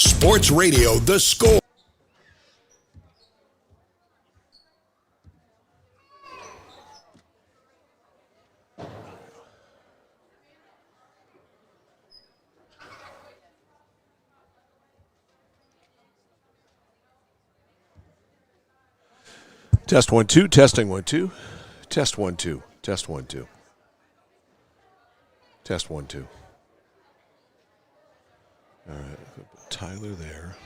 Sports Radio, The Score. Test 1 2, testing 1 2. Test 1 2. Test 1 2. Test 1 2. All right, put Tyler there.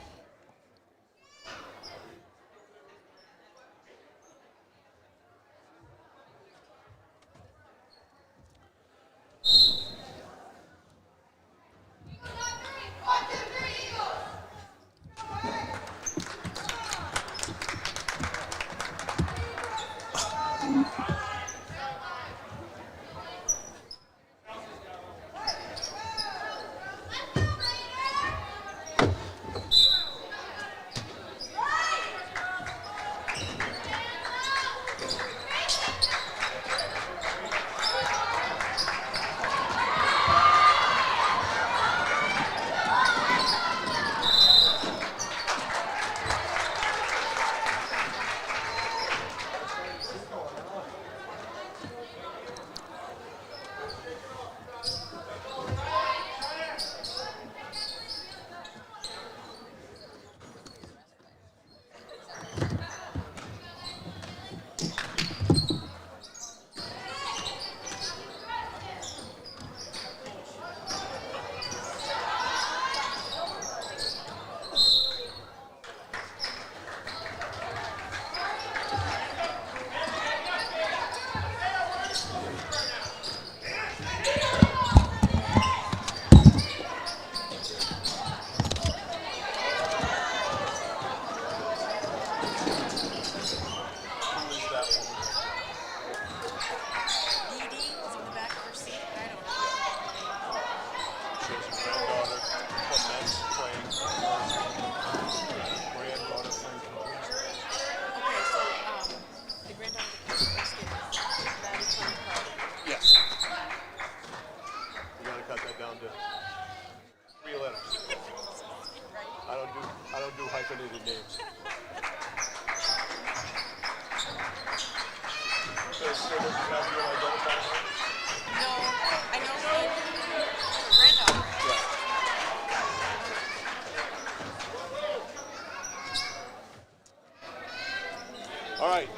All right,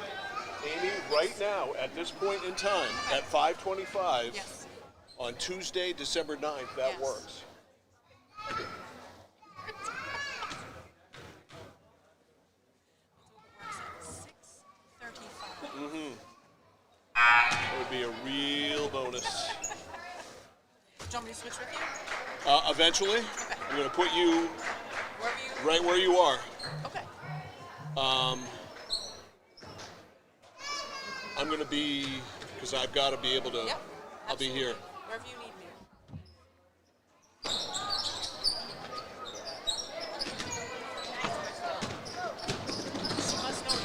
Amy, right now, at this point in time, at 5:25, yes. on Tuesday, December 9th, that Yes. works. That would be a real bonus. Do you want me to switch with you? Eventually, Okay. I'm going to put you Wherever you... right where you are. Okay. I'm going to be, because I've got to be able to, Yep. I'll be here. Wherever you need me. She must know you.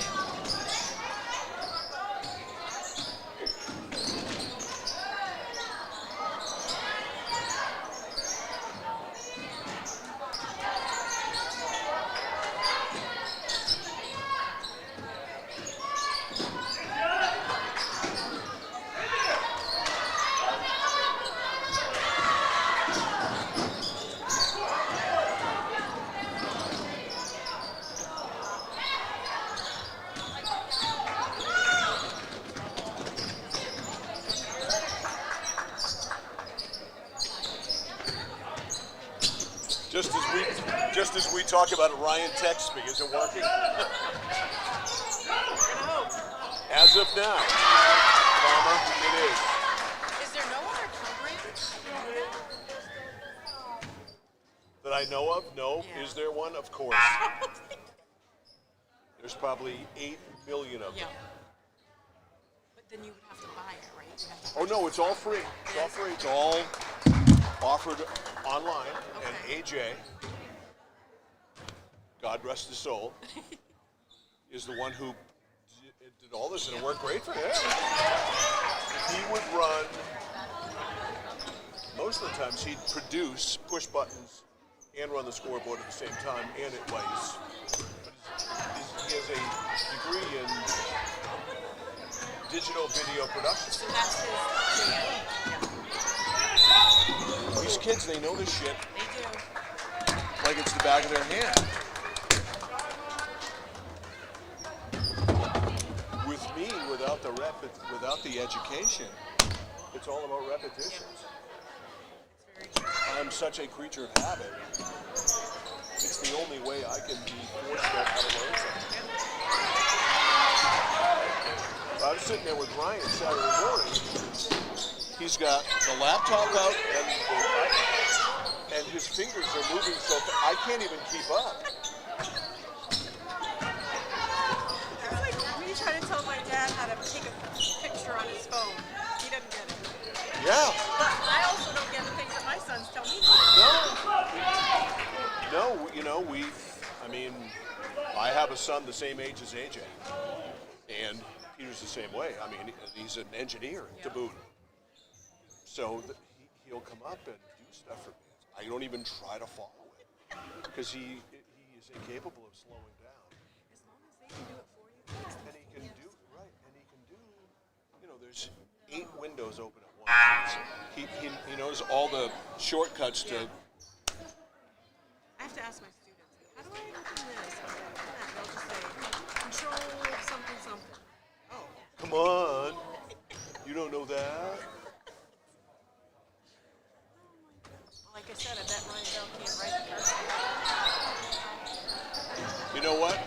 Just as we talk about it, Ryan texts me. Is it working? As of now, Palmer, it is. Is there no other coverage? That I know of? No. Yeah. Is there one? Of course. There's probably 8 million of them. Yeah. But then you would have to buy it, right? You have to Oh, no, it's all free. It's all free. It's all offered online. Okay. And AJ, God rest his soul, is the one who did all this, and it worked great for him. He would run, most of the times he'd produce push buttons and run the scoreboard at the same time, and he has a degree in digital video production. So that's his jam. These kids, they know this shit They do. like it's the back of their hand. With me, without the education, it's all about repetitions. It's very true. I'm such a creature of habit. It's the only way I can be forced to how to learn something. I was sitting there with Ryan Saturday morning. He's got the laptop out and his fingers are moving so I can't even keep up. It's like when you try to tell my dad how to take a picture on his phone. He doesn't get it. Yeah. But I also don't get the things that my sons tell me. No, you know, I have a son the same age as AJ. And Peter's the same way. I mean, he's an engineer to boot. So he'll come up and do stuff for me. I don't even try to follow it because he is incapable of slowing down. As long as they can do it for you. And he can do, right, and he can do, there's 8 windows open at once. He knows all the shortcuts to. I have to ask my students, how do I open this? How do I open that? They'll just say, control something, something. Oh. Come on, you don't know that? Like I said, I bet Ryan Bell can't write the cursive. You know what?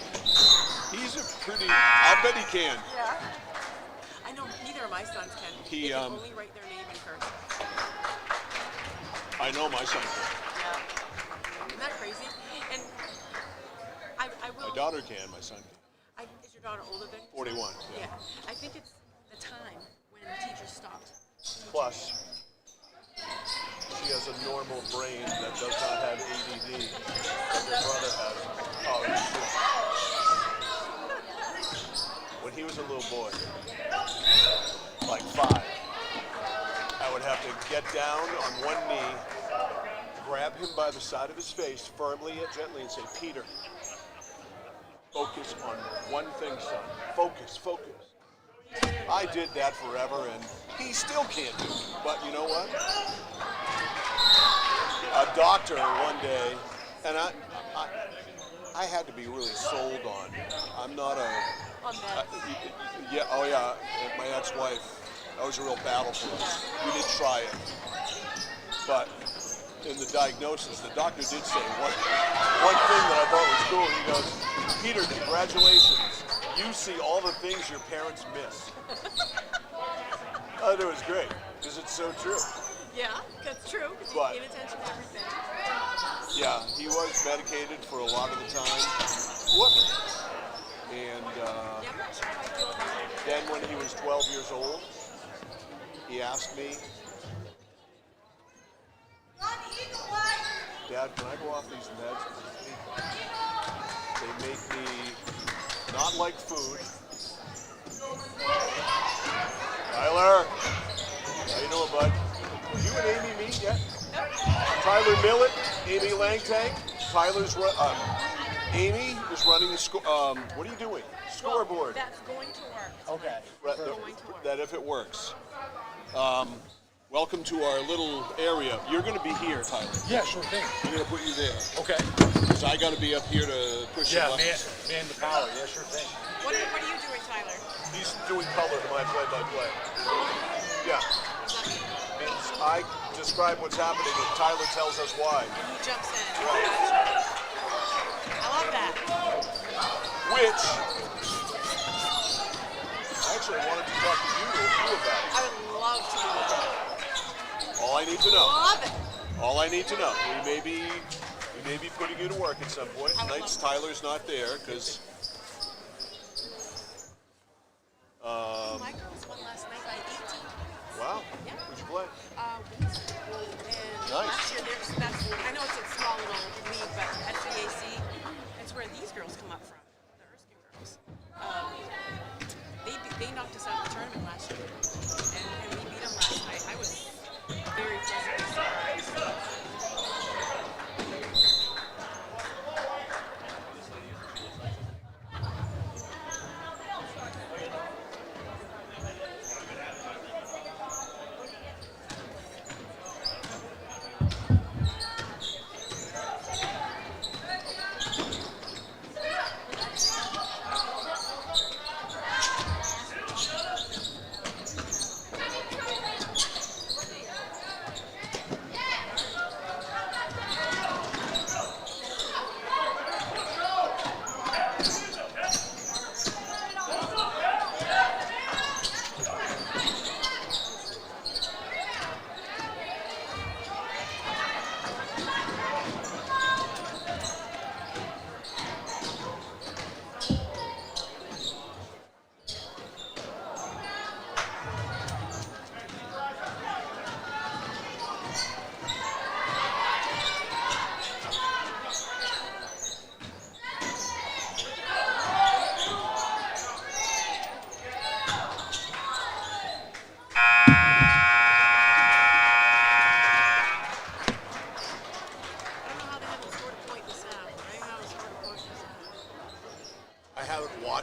He's a pretty. I bet he can. Yeah. I know neither of my sons can. They can only write their name in cursive. I know my son can. Yeah. Isn't that crazy? And I will. My daughter can. My son can. Is your daughter older than you? 41. Yeah. I think it's the time when teachers stopped. Plus, she has a normal brain that does not have ADD that your brother has. Oh, when he was a little boy, like 5, I would have to get down on one knee, grab him by the side of his face, firmly yet gently, and say, Peter, focus on one thing, son. Focus, focus. I did that forever, and he still can't do it. But you know what? A doctor one day, and I had to be really sold on. I'm not a. On that. My ex-wife. That was a real battle for us. We did try it, but in the diagnosis, the doctor did say one thing that I thought was cool. He goes, Peter, congratulations. You see all the things your parents miss. I thought it was great because it's so true. Yeah, that's true. Because you pay attention to everything. Yeah, he was medicated for a lot of the time. What? And Yeah, I'm not sure how I feel about it. then when he was 12 years old, he asked me, Dad, can I go off these meds? They make me not like food. Tyler, how you doing, bud? You and Amy meet yet? Tyler Millett, Amy Langtang. Amy is running the what are you doing? Scoreboard. That's going to work. Okay. Going to work. That if it works. Welcome to our little area. You're going to be here, Tyler. Yeah, sure thing. We're going to put you there. Okay. Because I got to be up here to push the buttons. man the power. Yeah, sure thing. What are you doing, Tyler? He's doing color to my play-by-play. Yeah. Means I describe what's happening and Tyler tells us why. And he jumps in. Right. I love that. Which I actually wanted to talk to you about. I would love to do that. All I need to know. Love it. All I need to know. We may be putting you to work at some point. Tonight's Tyler's not there because. My girls won last night by 18. Wow. Yeah. Who'd you play? Winslow. And Nice. last year, I know it's a small little league, but SCAC, that's where these girls come up from, the Erskine girls. They knocked us out of the tournament last year, and we beat them last night. I was very pleasantly surprised.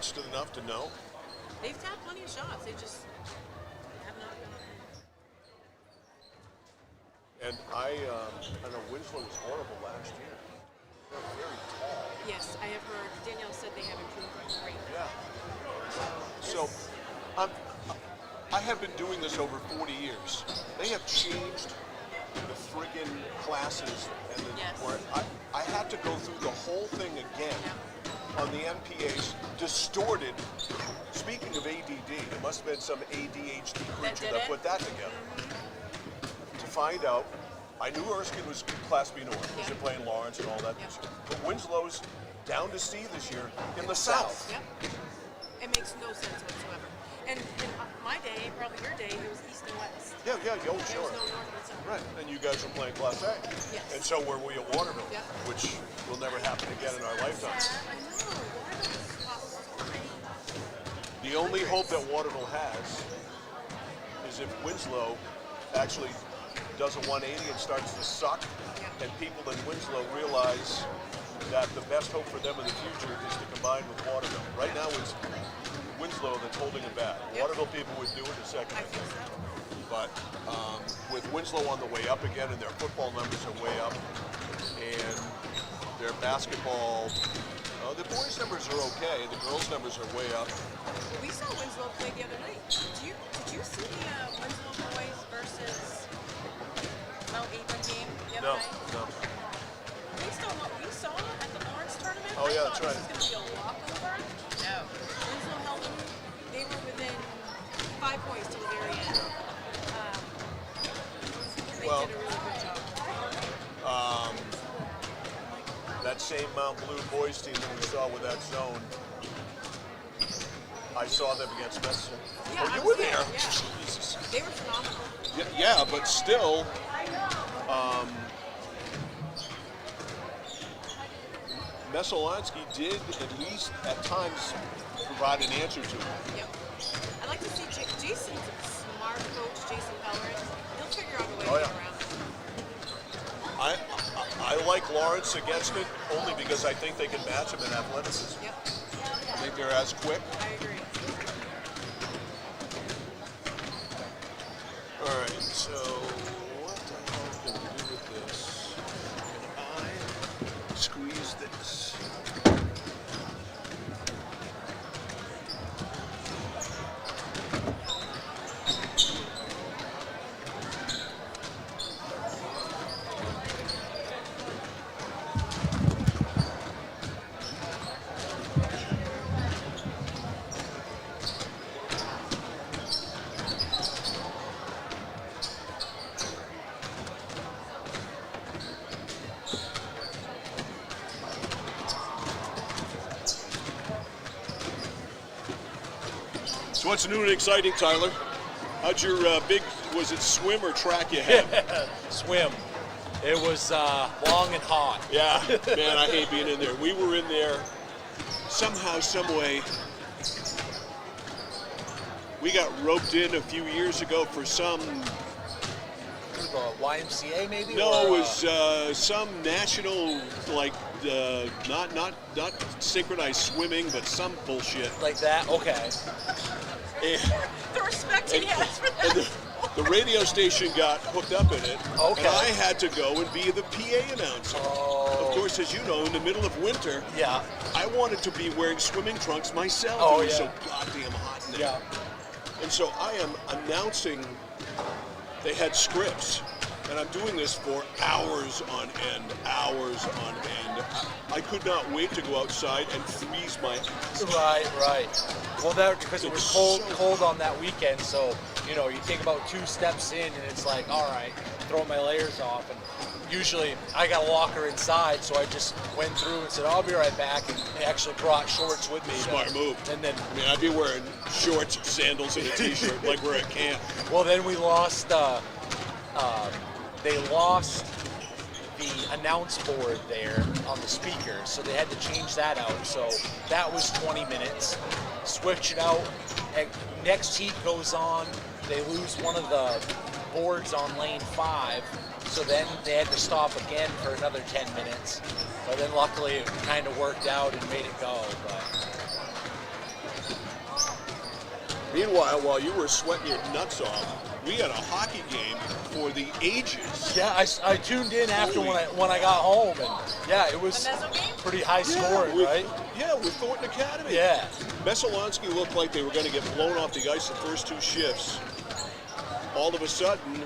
watched it enough to know. They've had plenty of shots. They just have not been on. And I know Winslow was horrible last year. They're very tall. Yes, I have heard. Danielle said they have improved great. Yeah. So, I have been doing this over 40 years. They have changed the friggin' classes, and where I had to go through the whole thing again on the MPAs, distorted. Speaking of ADD, it must have been some ADHD creature that put that together. To find out, I knew Erskine was Class B North because they're playing Lawrence and all that. But Winslow's down to C this year in the South. Yep. It makes no sense whatsoever. And in my day, probably your day, it was East and West. Yeah, There sure. was no North and South. Right, and you guys were playing Class A. Yes. And so were we at Waterville, Yep. which will never happen again in our lifetime. I know. Waterville swapped so many. The only hope that Waterville has is if Winslow actually does a 180 and starts to suck, and people in Winslow realize that the best hope for them in the future is to combine with Waterville. Right now it's Winslow that's holding it back. Waterville people would do it in a second. I think so. But with Winslow on the way up again, and their football numbers are way up, and their basketball, the boys' numbers are okay, the girls' numbers are way up. We saw Winslow play the other night. Did you see the Winslow boys versus Mount Avon game the other night? No. Based on what we saw at the Lawrence tournament, Oh, yeah, I thought that's right. this was going to be a walkover. No. Winslow held them. They were within 5 points till the very end. They Well, did a really good job. That same Mount Blue boys team that we saw with that zone, I saw them against Messer. Yeah, Oh, I you was were there? Yeah. Jesus. They were phenomenal. Yeah, but still, Mesolansky did at least at times provide an answer to it. Yep. I'd like to see Jason's a smart coach, Jason Pellerin. He'll figure out a way to get around it. I like Lawrence against it only because I think they can match him in athleticism. Yep. I think they're as quick. I agree. All right, so what the hell can we do with this? Can I squeeze this? So what's new and exciting, Tyler? How'd your was it swim or track you had? Swim. It was long and hot. Yeah, man, I hate being in there. We were in there somehow, some way. We got roped in a few years ago for some. YMCA maybe? No, or, it was some national, like not synchronized swimming, but some bullshit. like that. Okay. The respect he has for that. And the radio station got hooked up in it, Okay. and I had to go and be the PA announcer. Oh. Of course, as you know, in the middle of winter, Yeah. I wanted to be wearing swimming trunks myself. Oh, It was yeah. so goddamn hot in there. Yeah. And so I am announcing, they had scripts, and I'm doing this for hours on end, hours on end. I could not wait to go outside and freeze my ass. Right. Well, that because it was cold, so cold on that weekend. So you take about 2 steps in, and it's like, all right, throw my layers off. And usually I got a locker inside, so I just went through and said, I'll be right back, and actually brought shorts with me. Smart move. And then, I mean, I'd be wearing shorts, sandals, and a t-shirt like we're at camp. well, then we lost. They lost the announce board there on the speaker, so they had to change that out. So that was 20 minutes. Switch it out. And next heat goes on. They lose one of the boards on lane 5, so then they had to stop again for another 10 minutes. But then luckily it kind of worked out and made it go. But Meanwhile, while you were sweating your nuts off, we had a hockey game for the ages. Yeah, I tuned in after when I got home, and yeah, it was pretty high scoring, right? Yeah, with Thornton Academy. Yeah. Messalonsky looked like they were going to get blown off the ice the first 2 shifts. All of a sudden,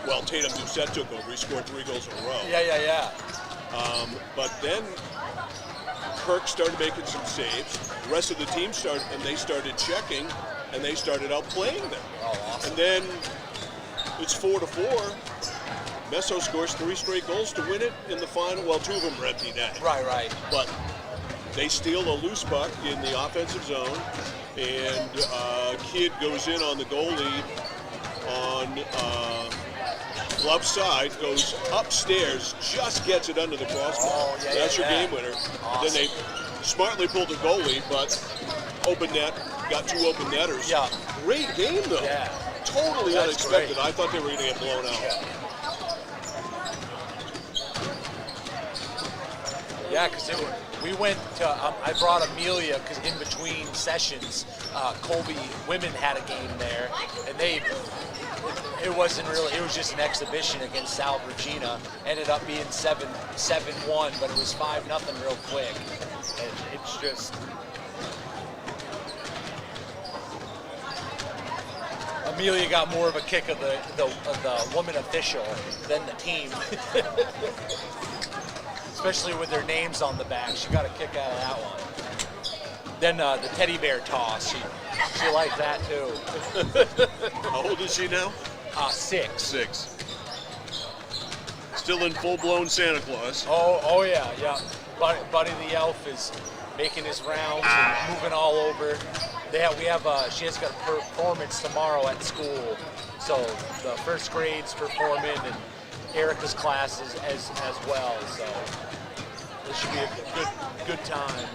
well, Tatum Doucette took over. He scored 3 goals in a row. Yeah. But then Kirk started making some saves. The rest of the team started checking, and they started outplaying them. Oh, awesome. And then it's 4-4. Messo scores 3 straight goals to win it in the final. Well, 2 of them were empty net. Right. But they steal a loose puck in the offensive zone, and Kidd goes in on the goalie on glove side, goes upstairs, just gets it under the crossbar. Oh, yeah, That's your game winner. Awesome. Then they smartly pulled the goalie, but open net, got 2 open netters. Yeah. Great game, though. Yeah. Totally That's unexpected. great. I thought they were going to get blown out. Yeah, because we went to, I brought Amelia because in between sessions, Colby women had a game there, and it wasn't really, it was just an exhibition against Sal Regina. Ended up being 7-1, but it was 5-0 real quick. And it's just, Amelia got more of a kick of the woman official than the team. Especially with their names on the back. She got a kick out of that one. Then the teddy bear toss, she liked that too. How old is she now? 6. 6. Still in full-blown Santa Claus. Oh yeah. Buddy the Elf is making his rounds and moving all over. She has got a performance tomorrow at school. So the first grade's performing and Erica's classes as well. So this should be a good time.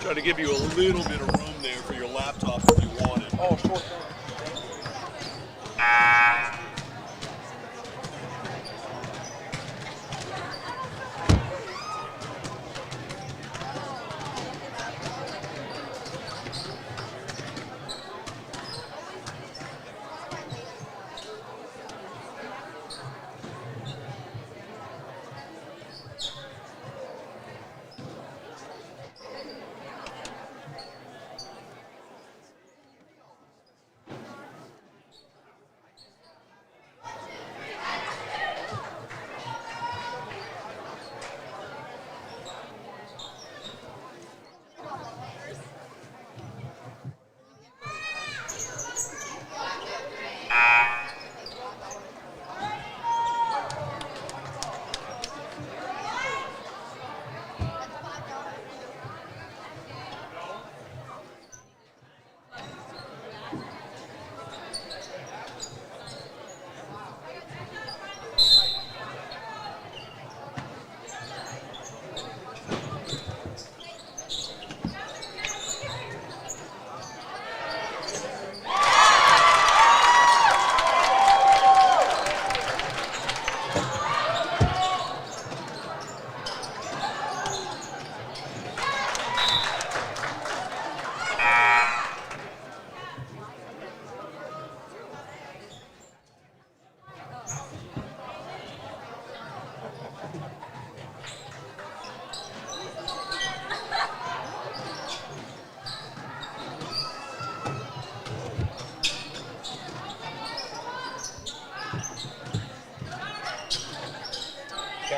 Try to give you a little bit of room there for your laptop if you want it. Oh, sure.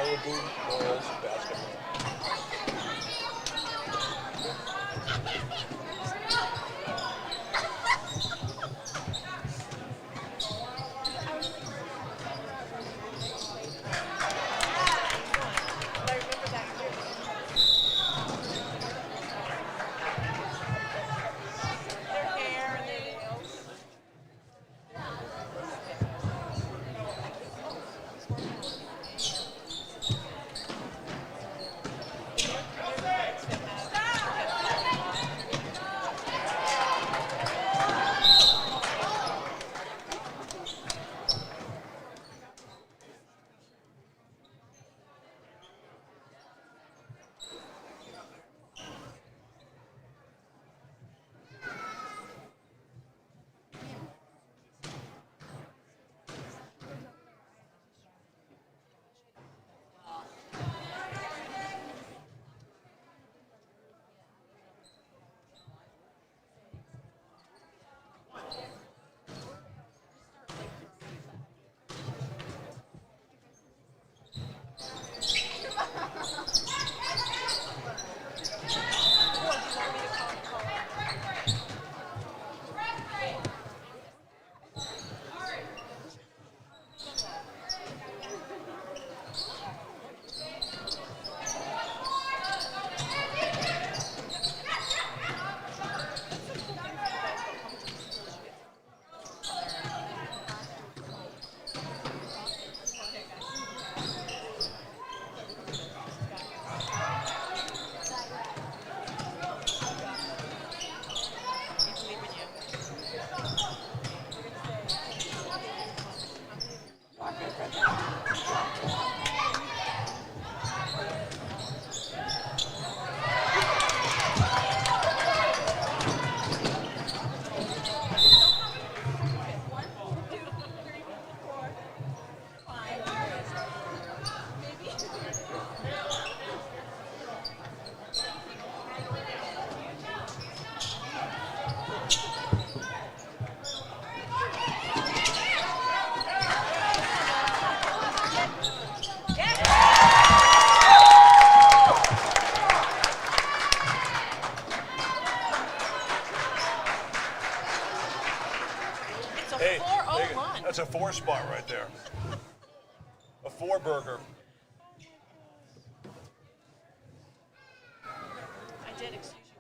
Caribou girls basketball. Hey, that's a 4 spot right there. A 4 burger. I did, excuse you.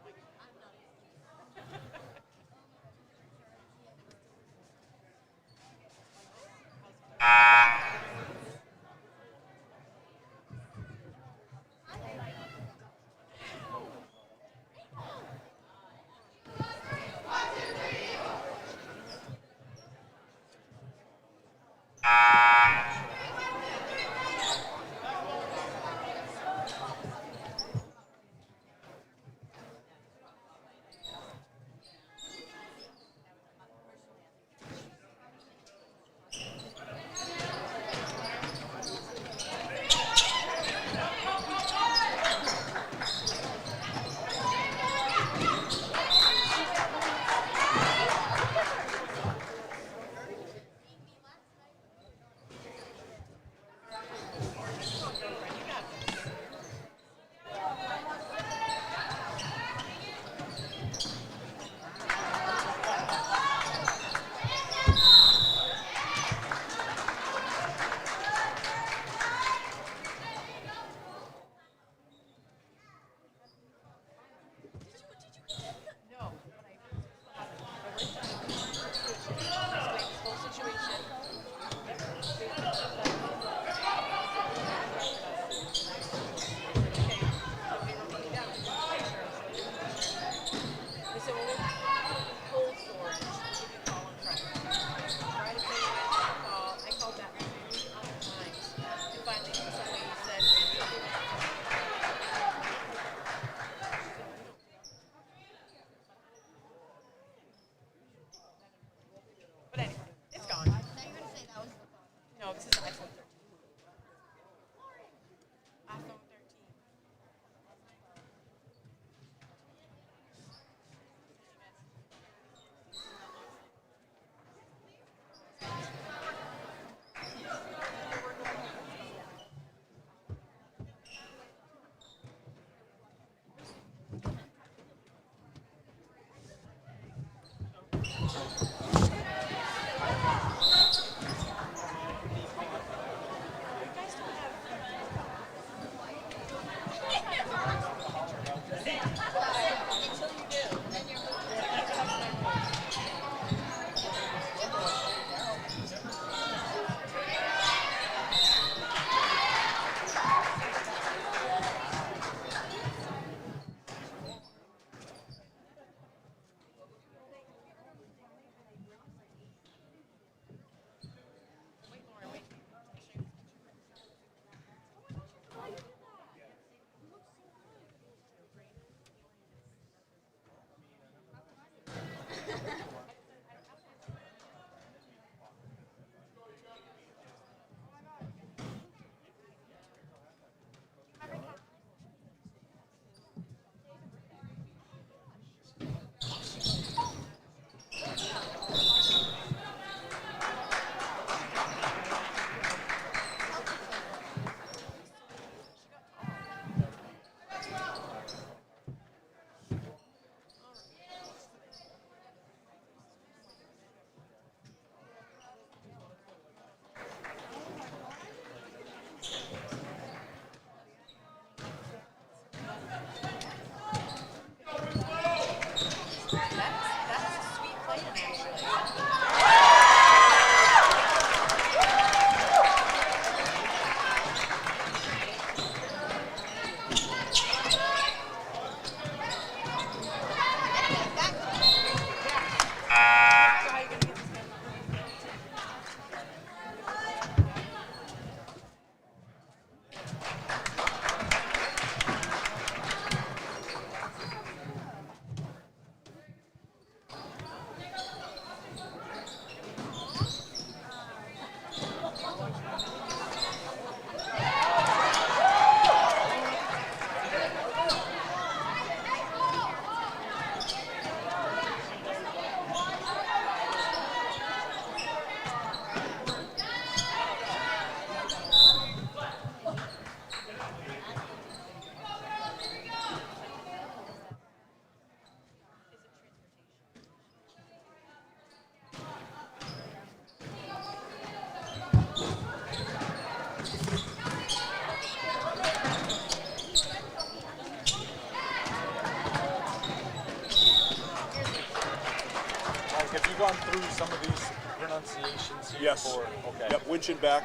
Have you gone through some of these pronunciations here Yes. before? Okay. Yep, winch and back.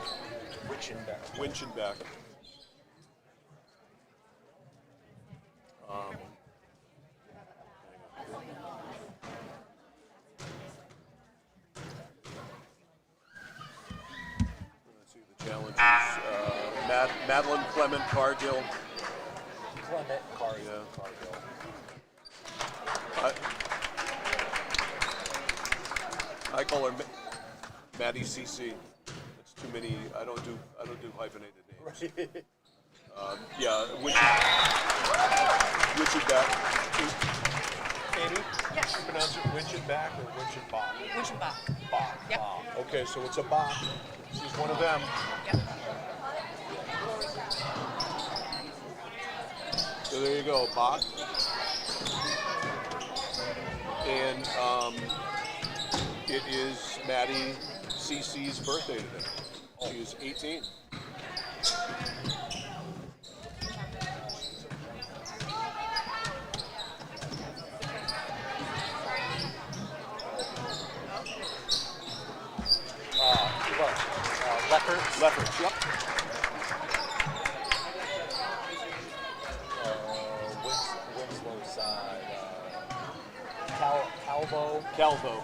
Which in there? Winch and back. Let's see the challenges. Madeline Clement Cargill. Clement Cargill. Yeah. Cargill. I call her Maddie CC. It's too many. I don't do hyphenated names. Right. Yeah, winch and back. Amy? Yes. You pronounce it winch and back or winch and bach? Winch and Bach. Bach. Yep. Okay, so it's a bach. She's one of them. Yep. So there you go, bach. And it is Maddie CC's birthday today. She is 18. Leopards. Leopards, yep. Winslow side. Calvo.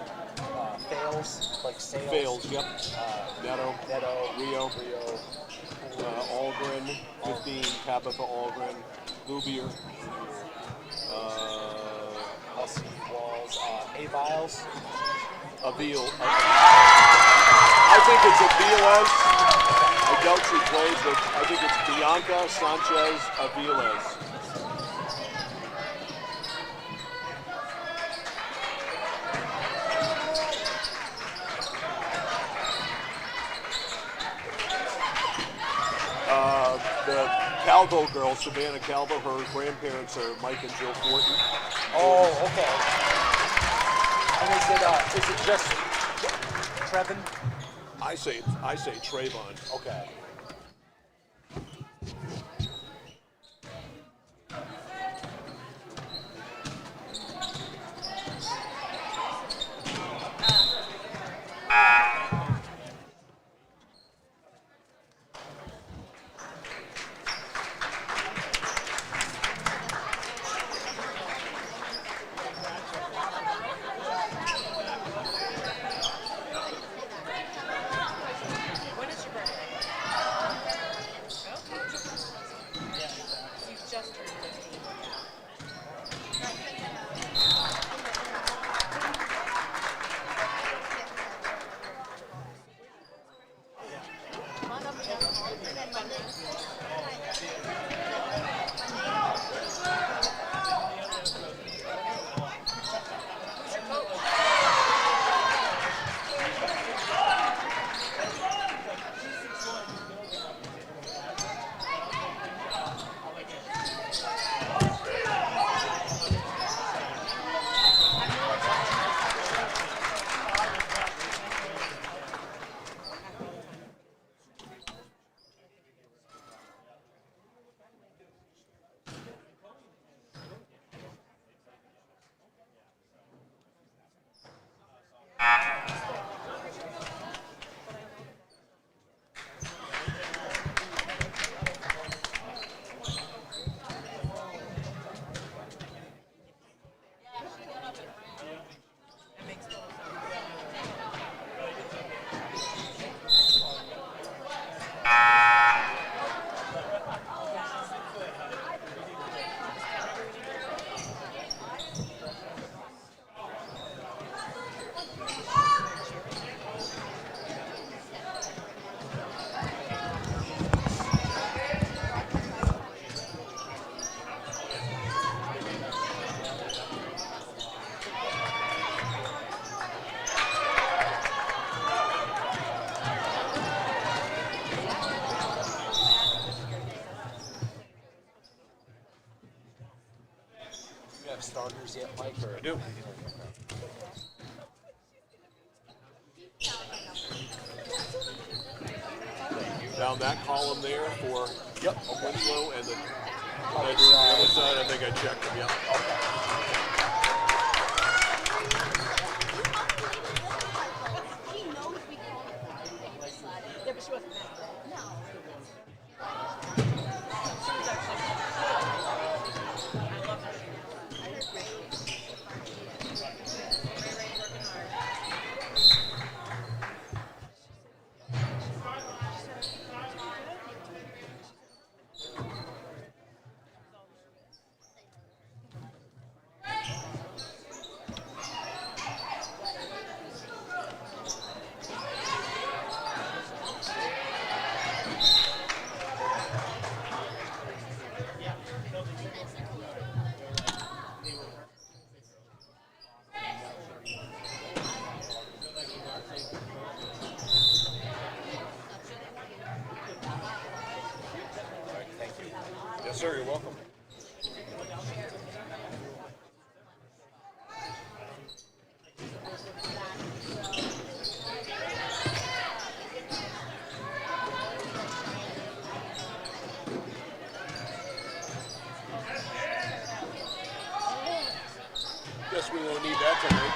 Fails, like sales. Fails, yep. Netto. Rio. Algren. 15. Tabitha Algren. Lubier. Hussey Walls. Aviles. Avil. I think it's Aviles. I doubt she played, but I think it's Bianca Sanchez Aviles. The Calvo girl, Savannah Calvo, her grandparents are Mike and Jill Fortin. Oh, okay. And is it Is it just Trevin? I say Trayvon. Okay. When is your birthday? Okay. You just turned 15. That makes total sense. You have starters yet, Mike? Or? I do. Down that column there for Winslow and the other side, I think I checked them, yeah. Yeah, but she wasn't mad. I love her. Yes, sir, you're welcome. Guess we won't need that tonight.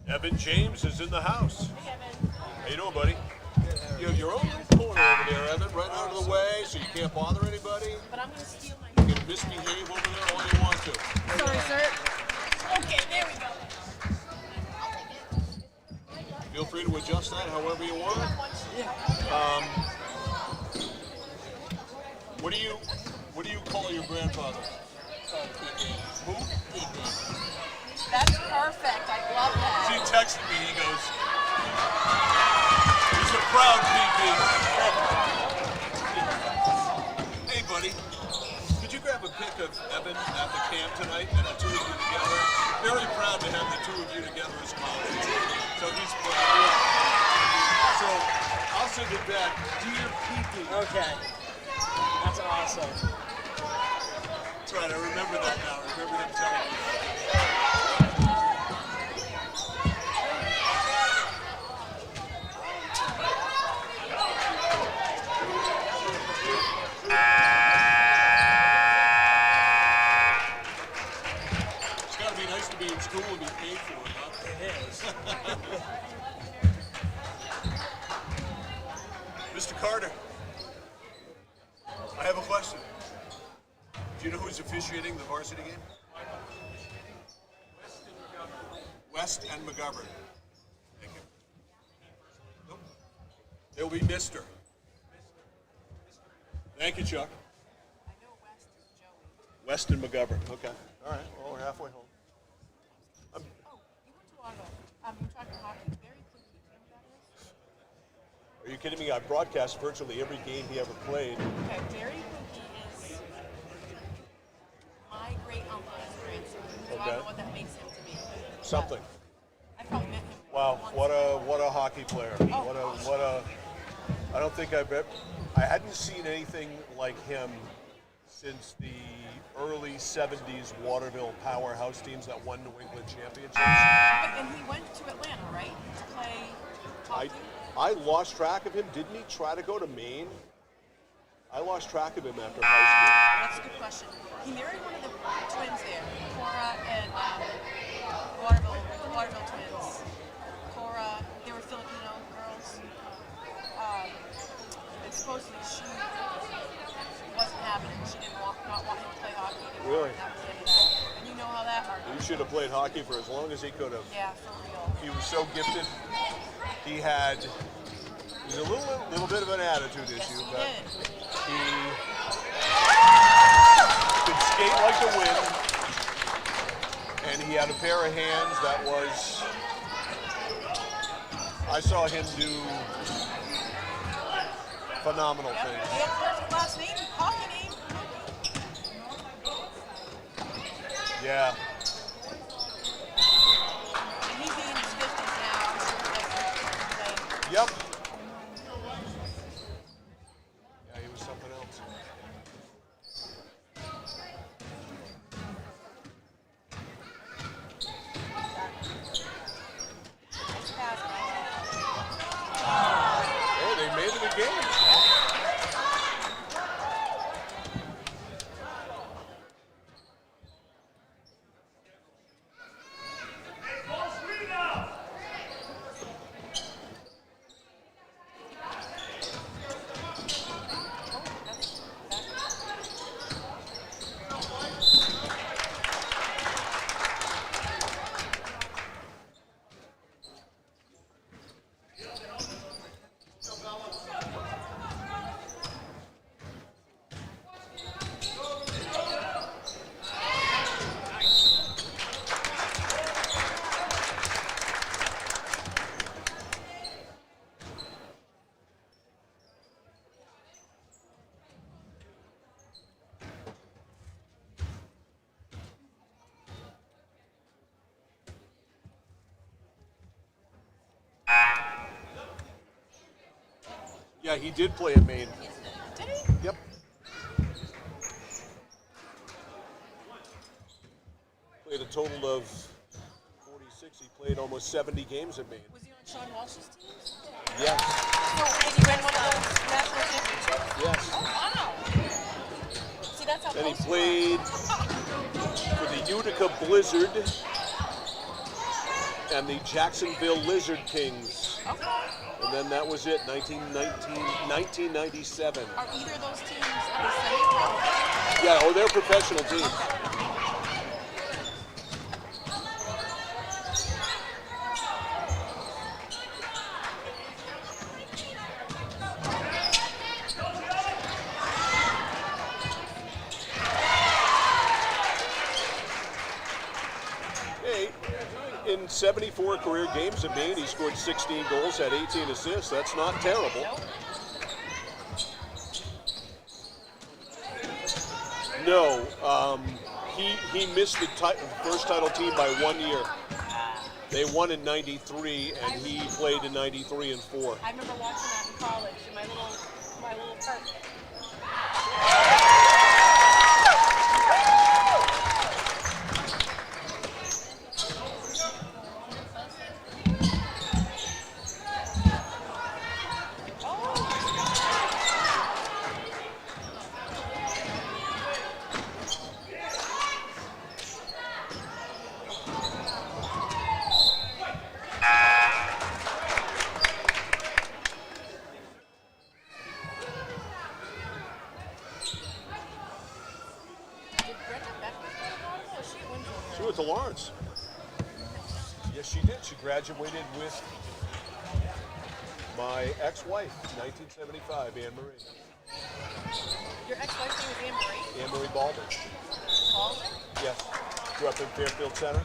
Evan James is in the house. How you doing, buddy? can't bother anybody. But I'm going to steal my... You can misbehave over there all you want to. Sorry, sir. Okay, there we go. Feel free to adjust that however you want. What do you call your grandfather? Who? That's perfect. I love that. He texted me. He goes, he's a proud PP. Hey, buddy. Could you grab a pic of Evan at the camp tonight and the two of you together? Very proud to have the two of you together as colleagues. So he's proud. So I'll send it back. Dear PP. Okay. That's awesome. That's right. I remember that now. I remember him telling me that. It's got to be nice to be in school and be paid for it, huh? It is. Mr. Carter, I have a question. Do you know who's officiating the varsity game? West and McGovern. Thank you. Nope. It'll be Mr. Thank you, Chuck. I know West is Joey. West and McGovern. Okay. All right. Well, we're halfway home. Oh, you went to Ottawa. You tried to hockey. Very quickly. Do you know what that is? Are you kidding me? I broadcast virtually every game he ever played. Okay, Barry Cookie is my great uncle's grandson. So I Okay. don't know what that makes him to me. Something. I probably met him. Wow, once. what a hockey player. What a I don't think I hadn't seen anything like him since the early 70s Waterville powerhouse teams that won New England championships. And he went to Atlanta, right? To play hockey? I lost track of him. Didn't he try to go to Maine? I lost track of him after high That's a good question. He married one of the twins there, Cora and Waterville twins. Cora, they were Filipino girls. And supposedly she wasn't having it. She didn't not want him to play hockey anymore. Really? And that was the end of that. And you know how that school. happened. He should have played hockey for as long as he could have. Yeah, for real. He was so gifted. He was a little bit of an attitude Yes, issue, he but did. he could skate like the wind, and he had a pair of hands that was. I saw him do phenomenal Yep. things. He had a perfect last name, hockey name. Yeah. And he's in his 50s now. I'm sure he doesn't play. Yep. Yeah, he was something else. Nice pass, man. Hey, they made it a game. Yeah, he did play at Maine. Did he? Yep. Played a total of 46. He played almost 70 games at Maine. Was he on Sean Walsh's team? Yes. So did he win one of those national championships? Yes. Oh, wow. See, that's how Then he close played for the Utica Blizzard and the Jacksonville Lizard Kings. Okay. And then that was it, 1997. Are either of those teams in the semi-pro? Yeah, oh, they're professional teams. In 74 career games of Maine, he scored 16 goals, had 18 assists. That's not terrible. No, he missed the first title team by 1 year. They won in 93, and he played in 93 and 4. I remember watching that in college in my little apartment. She went to Lawrence. Yes, she did. She graduated with my ex-wife, 1975, Anne Marie. Your ex-wife's name is Anne Marie? Anne Marie Baldwin. Baldwin? Yes. Grew up in Fairfield Center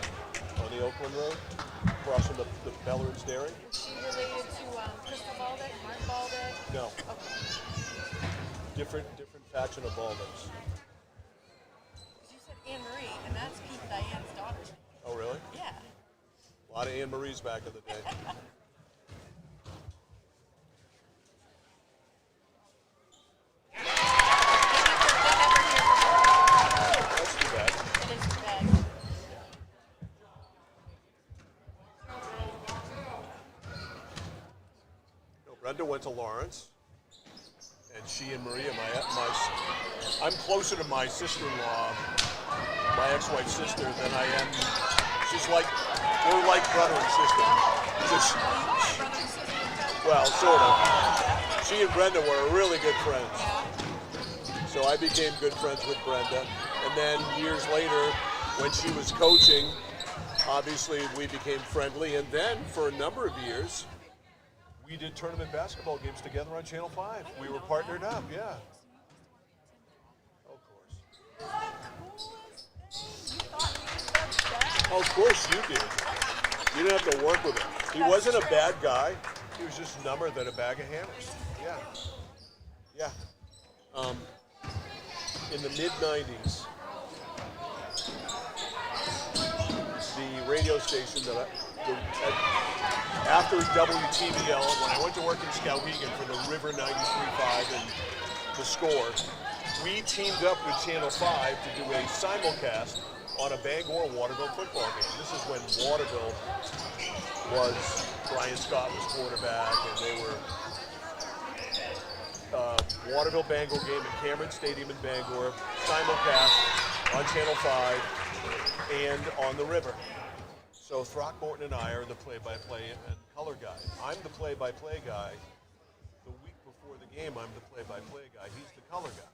on the Oakland Road, across from the Bellerin's Dairy. Is she related to Crystal Baldick, Mark Baldick? No. Okay. Different faction of Baldwins. You said Anne Marie, and that's Pete Diane's daughter. Oh, really? Yeah. A lot of Anne Maries back in the day. That's too bad. It is too bad. No, Brenda went to Lawrence, and she and Maria, I'm closer to my sister-in-law, my ex-wife's sister, than I am. We're like brother and sister. Well, sort of. She and Brenda were really good friends. So I became good friends with Brenda. And then years later, when she was coaching, obviously we became friendly. And then for a number of years, we did tournament basketball games together on Channel 5. We were partnered up, yeah. Oh, of course you did. You didn't have to work with him. He wasn't a bad guy. He was just number than a bag of hammers. Yeah. Yeah. In the mid-90s, the radio station after WTVL, when I went to work in Skowhegan for the River 93.5 and the Score, we teamed up with Channel 5 to do a simulcast on a Bangor-Waterville football game. This is when Waterville Brian Scott was quarterback, and they were Waterville-Bangor game at Cameron Stadium in Bangor, simulcast on Channel 5 and on the River. So Throckmorton and I are the play-by-play and color guy. I'm the play-by-play guy. The week before the game, I'm the play-by-play guy. He's the color guy.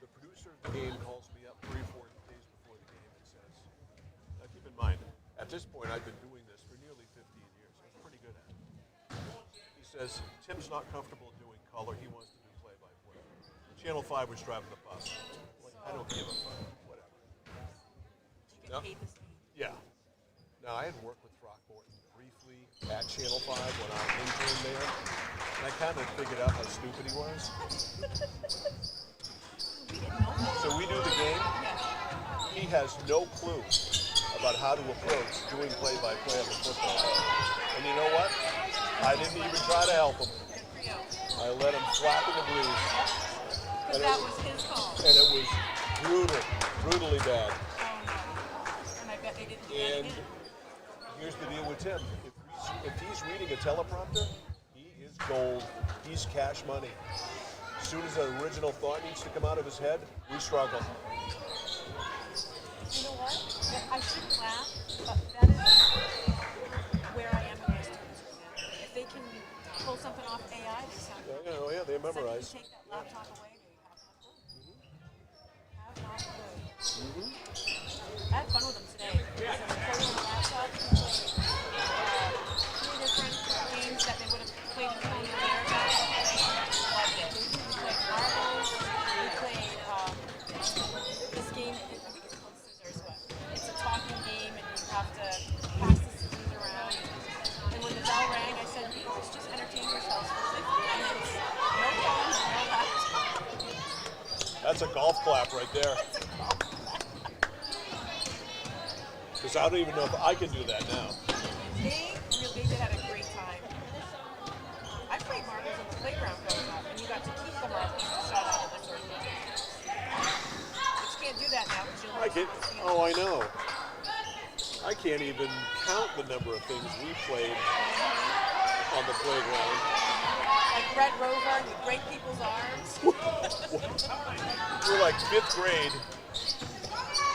The producer of the game calls me up 3 or 4 days before the game and says, now keep in mind, at this point I've been doing this for nearly 15 years. I'm pretty good at it. He says, Tim's not comfortable doing color. He wants to do play-by-play. Channel 5 was driving the bus. Like, I don't give a fuck. Whatever. No? Yeah. Now, I had worked with Throckmorton briefly at Channel 5 when I was intern there, and I kind of figured out how stupid he was. So we do the game. He has no clue about how to approach doing play-by-play of a football game. And you know what? I didn't even try to help him. I let him flap in the breeze. Because that was his call. And it was brutally bad. And I bet they didn't get it And in. here's the deal with Tim. If he's reading a teleprompter, he is gold. He's cash money. As soon as an original thought needs to come out of his head, we struggle. You know what? I shouldn't laugh, but that is where I am with my students right now. If they can pull something off AI. They sound Yeah, they it's like memorize. if you take that laptop away, they have not a clue. I had fun with them today. So we played on the laptop. We played 3 different games that they would have played in Colonial America. Loved it. We played marbles. We played this game. I think it's called Scissors, but it's a talking game, and you have to pass the scissors around. And when the bell rang, I said, "You guys just entertain yourselves for 50 minutes. No phones, no laptop." That's a golf clap right there. Because I don't even know if I can do that now. They did have a great time. I played marbles on the playground growing up, and you got to keep the marbles and shut out the sort of thing. But you can't do that now because you'll I get. Oh, I know. I can't even count the number of things we played on the playground. Like Red Rover, you break people's arms. We're like 5th grade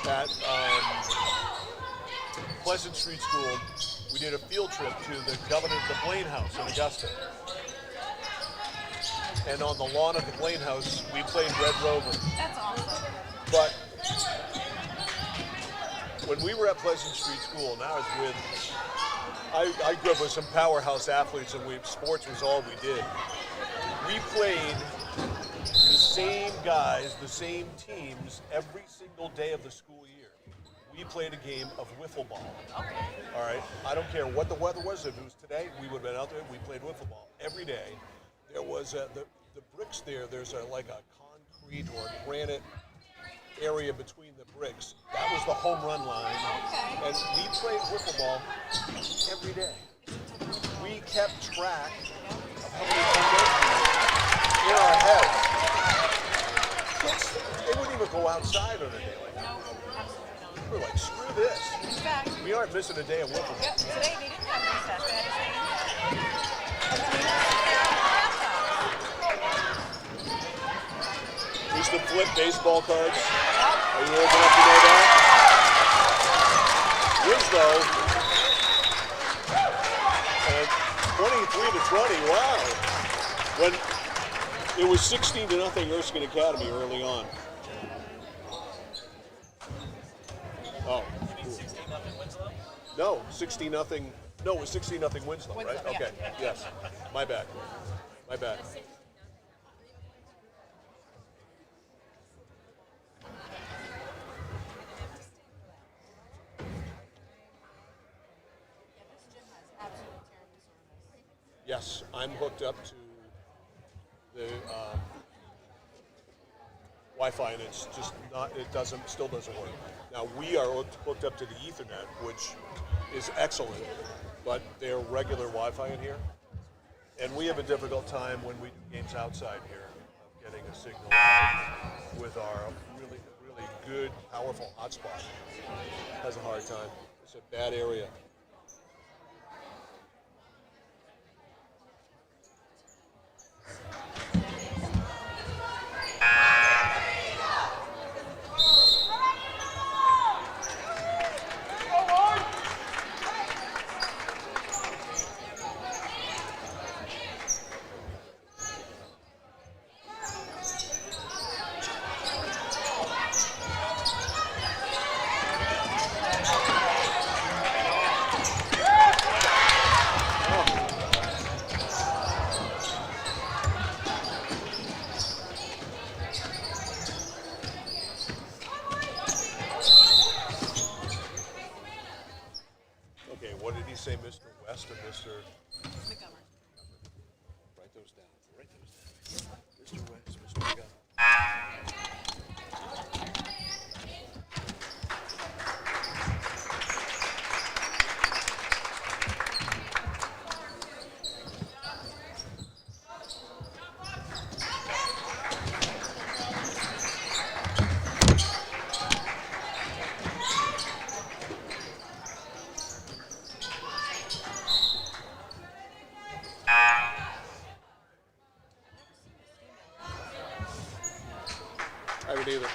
at Pleasant Street School. We did a field trip to the Blaine House in Augusta. And on the lawn of the Blaine House, we played Red Rover. That's awesome. But when we were at Pleasant Street School, and I grew up with some powerhouse athletes, and sports was all we did. We played the same guys, the same teams every single day of the school year. We played a game of wiffle ball. Okay. All right. I don't care what the weather was. If it was today, we would have been out there. We played wiffle ball every day. There was the bricks there. There's like a concrete or granite area between the bricks. That was the home run line. Okay. And we played wiffle ball every day. We kept track of how many home runs we were in our heads. Kids, they wouldn't even go outside on a day like that. No, absolutely not. We were like, screw this. In fact, We aren't missing a day of wiffle ball. yep, today they didn't have recess. They had to stay in. And then they used to stare at the laptop. We used to flip baseball cards. Are you old enough to know that? Winslow. And 23 to 20, wow. When it was 16-0 Erskine Academy early on. Oh. You mean 16-0 Winslow? No, 16-0. No, it was 16-0 Winslow, right? Winslow, yeah. Okay, yes. My bad. My bad. Yes, I'm hooked up to the Wi-Fi, and it's just not. Still doesn't work. Now we are hooked up to the Ethernet, which is excellent, but they're regular Wi-Fi in here, and we have a difficult time when we do games outside here of getting a signal with our really, really good, powerful hotspot. Has a hard time. It's a bad area. Okay, what did he say, Mr. West or Mr. Montgomery. Write those down. Write those down. Mr. West, Mr. Montgomery. I haven't either.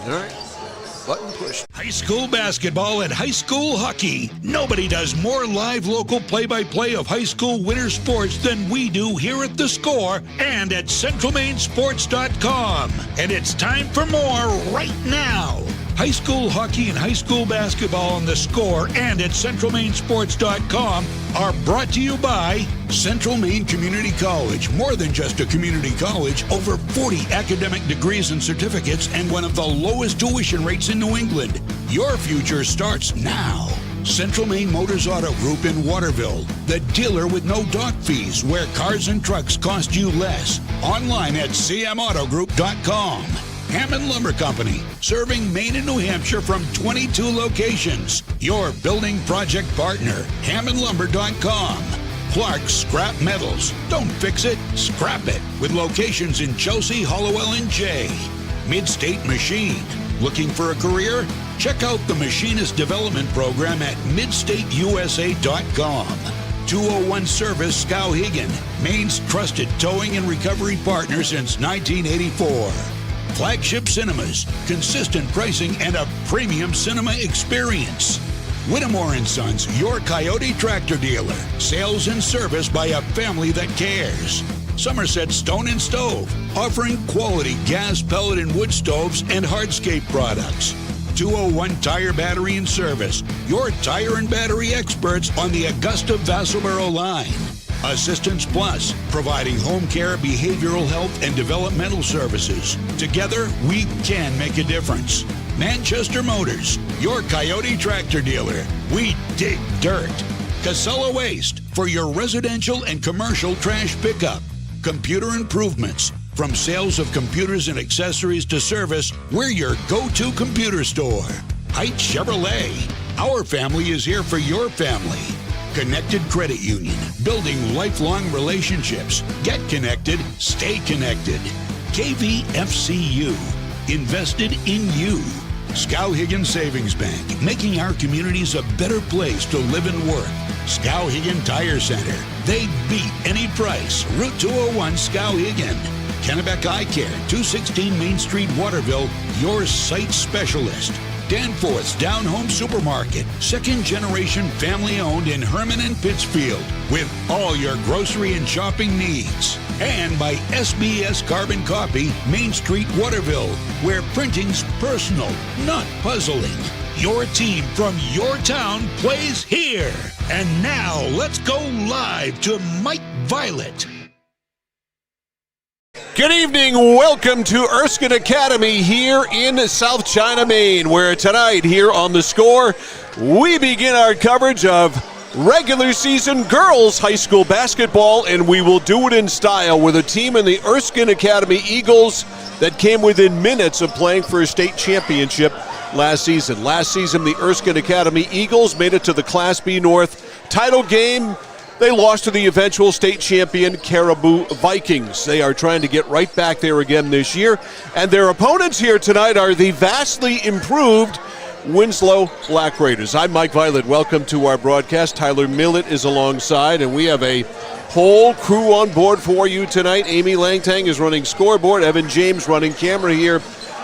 All right. Button push. High school basketball and high school hockey. Nobody does more live local play-by-play of high school winter sports than we do here at The Score and at CentralMainSports.com. And it's time for more right now. High school hockey and high school basketball on The Score and at CentralMainSports.com are brought to you by Central Maine Community College. More than just a community college, over 40 academic degrees and certificates and one of the lowest tuition rates in New England. Your future starts now. Central Maine Motors Auto Group in Waterville, the dealer with no dock fees, where cars and trucks cost you less. Online at cmautogroup.com. Hammond Lumber Company, serving Maine and New Hampshire from 22 locations. Your building project partner, HammondLumber.com. Clark's Scrap Metals. Don't fix it, scrap it. With locations in Chelsea, Hollowell, and Jay. Midstate Machine. Looking for a career? Check out the Machinist Development Program at midstateusa.com. 201 Service Skowhegan, Maine's trusted towing and recovery partner since 1984. Flagship Cinemas, consistent pricing and a premium cinema experience. Whittemore & Sons, your Coyote tractor dealer. Sales and service by a family that cares. Somerset Stone and Stove, offering quality gas, pellet, and wood stoves and hardscape products. 201 Tire Battery and Service, your tire and battery experts on the Augusta-Vassalboro line. Assistance Plus, providing home care, behavioral health, and developmental services. Together, we can make a difference. Manchester Motors, your Coyote tractor dealer. We dig dirt. Casella Waste, for your residential and commercial trash pickup. Computer Improvements, from sales of computers and accessories to service, we're your go-to computer store. Heights Chevrolet, our family is here for your family. Connected Credit Union, building lifelong relationships. Get connected, stay connected. KVFCU, invested in you. Skowhegan Savings Bank, making our communities a better place to live and work. Skowhegan Tire Center, they beat any price. Route 201 Skowhegan. Kennebec Eye Care, 216 Main Street, Waterville, your site specialist. Danforth's Down Home Supermarket, second-generation family-owned in Herman and Pittsfield, with all your grocery and shopping needs. And by SBS Carbon Copy, Main Street, Waterville, where printing's personal, not puzzling. Your team from your town plays here. And now, let's go live to Mike Violet. Good evening. Welcome to Erskine Academy here in South China, Maine, where tonight here on The Score, we begin our coverage of regular season girls high school basketball, and we will do it in style with a team in the Erskine Academy Eagles that came within minutes of playing for a state championship last season. Last season, the Erskine Academy Eagles made it to the Class B North title game. They lost to the eventual state champion Caribou Vikings. They are trying to get right back there again this year. And their opponents here tonight are the vastly improved Winslow Black Raiders. I'm Mike Violet. Welcome to our broadcast. Tyler Millett is alongside, and we have a whole crew on board for you tonight. Amy Langtang is running scoreboard. Evan James running camera here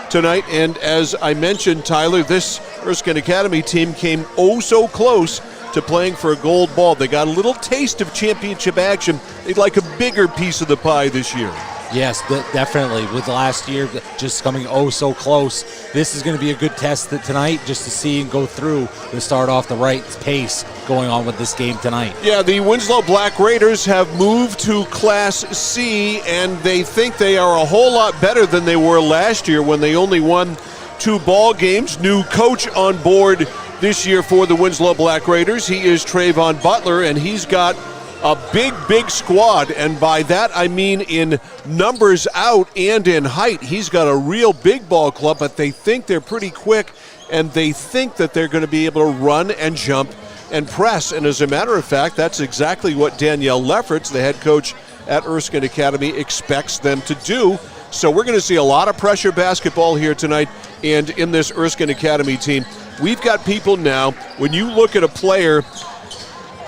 tonight. And as I mentioned, Tyler, this Erskine Academy team came oh so close to playing for a gold ball. They got a little taste of championship action. They'd like a bigger piece of the pie this year. Yes, definitely. With last year just coming oh so close, this is going to be a good test tonight just to see and go through and start off the right pace going on with this game tonight. Yeah, the Winslow Black Raiders have moved to Class C, and they think they are a whole lot better than they were last year when they only won 2 ball games. New coach on board this year for the Winslow Black Raiders. He is Trayvon Butler, and he's got a big squad, and by that I mean in numbers out and in height. He's got a real big ball club, but they think they're pretty quick, and they think that they're going to be able to run and jump and press. And as a matter of fact, that's exactly what Danielle Lefferts, the head coach at Erskine Academy, expects them to do. So we're going to see a lot of pressure basketball here tonight, and in this Erskine Academy team, we've got people now, when you look at a player,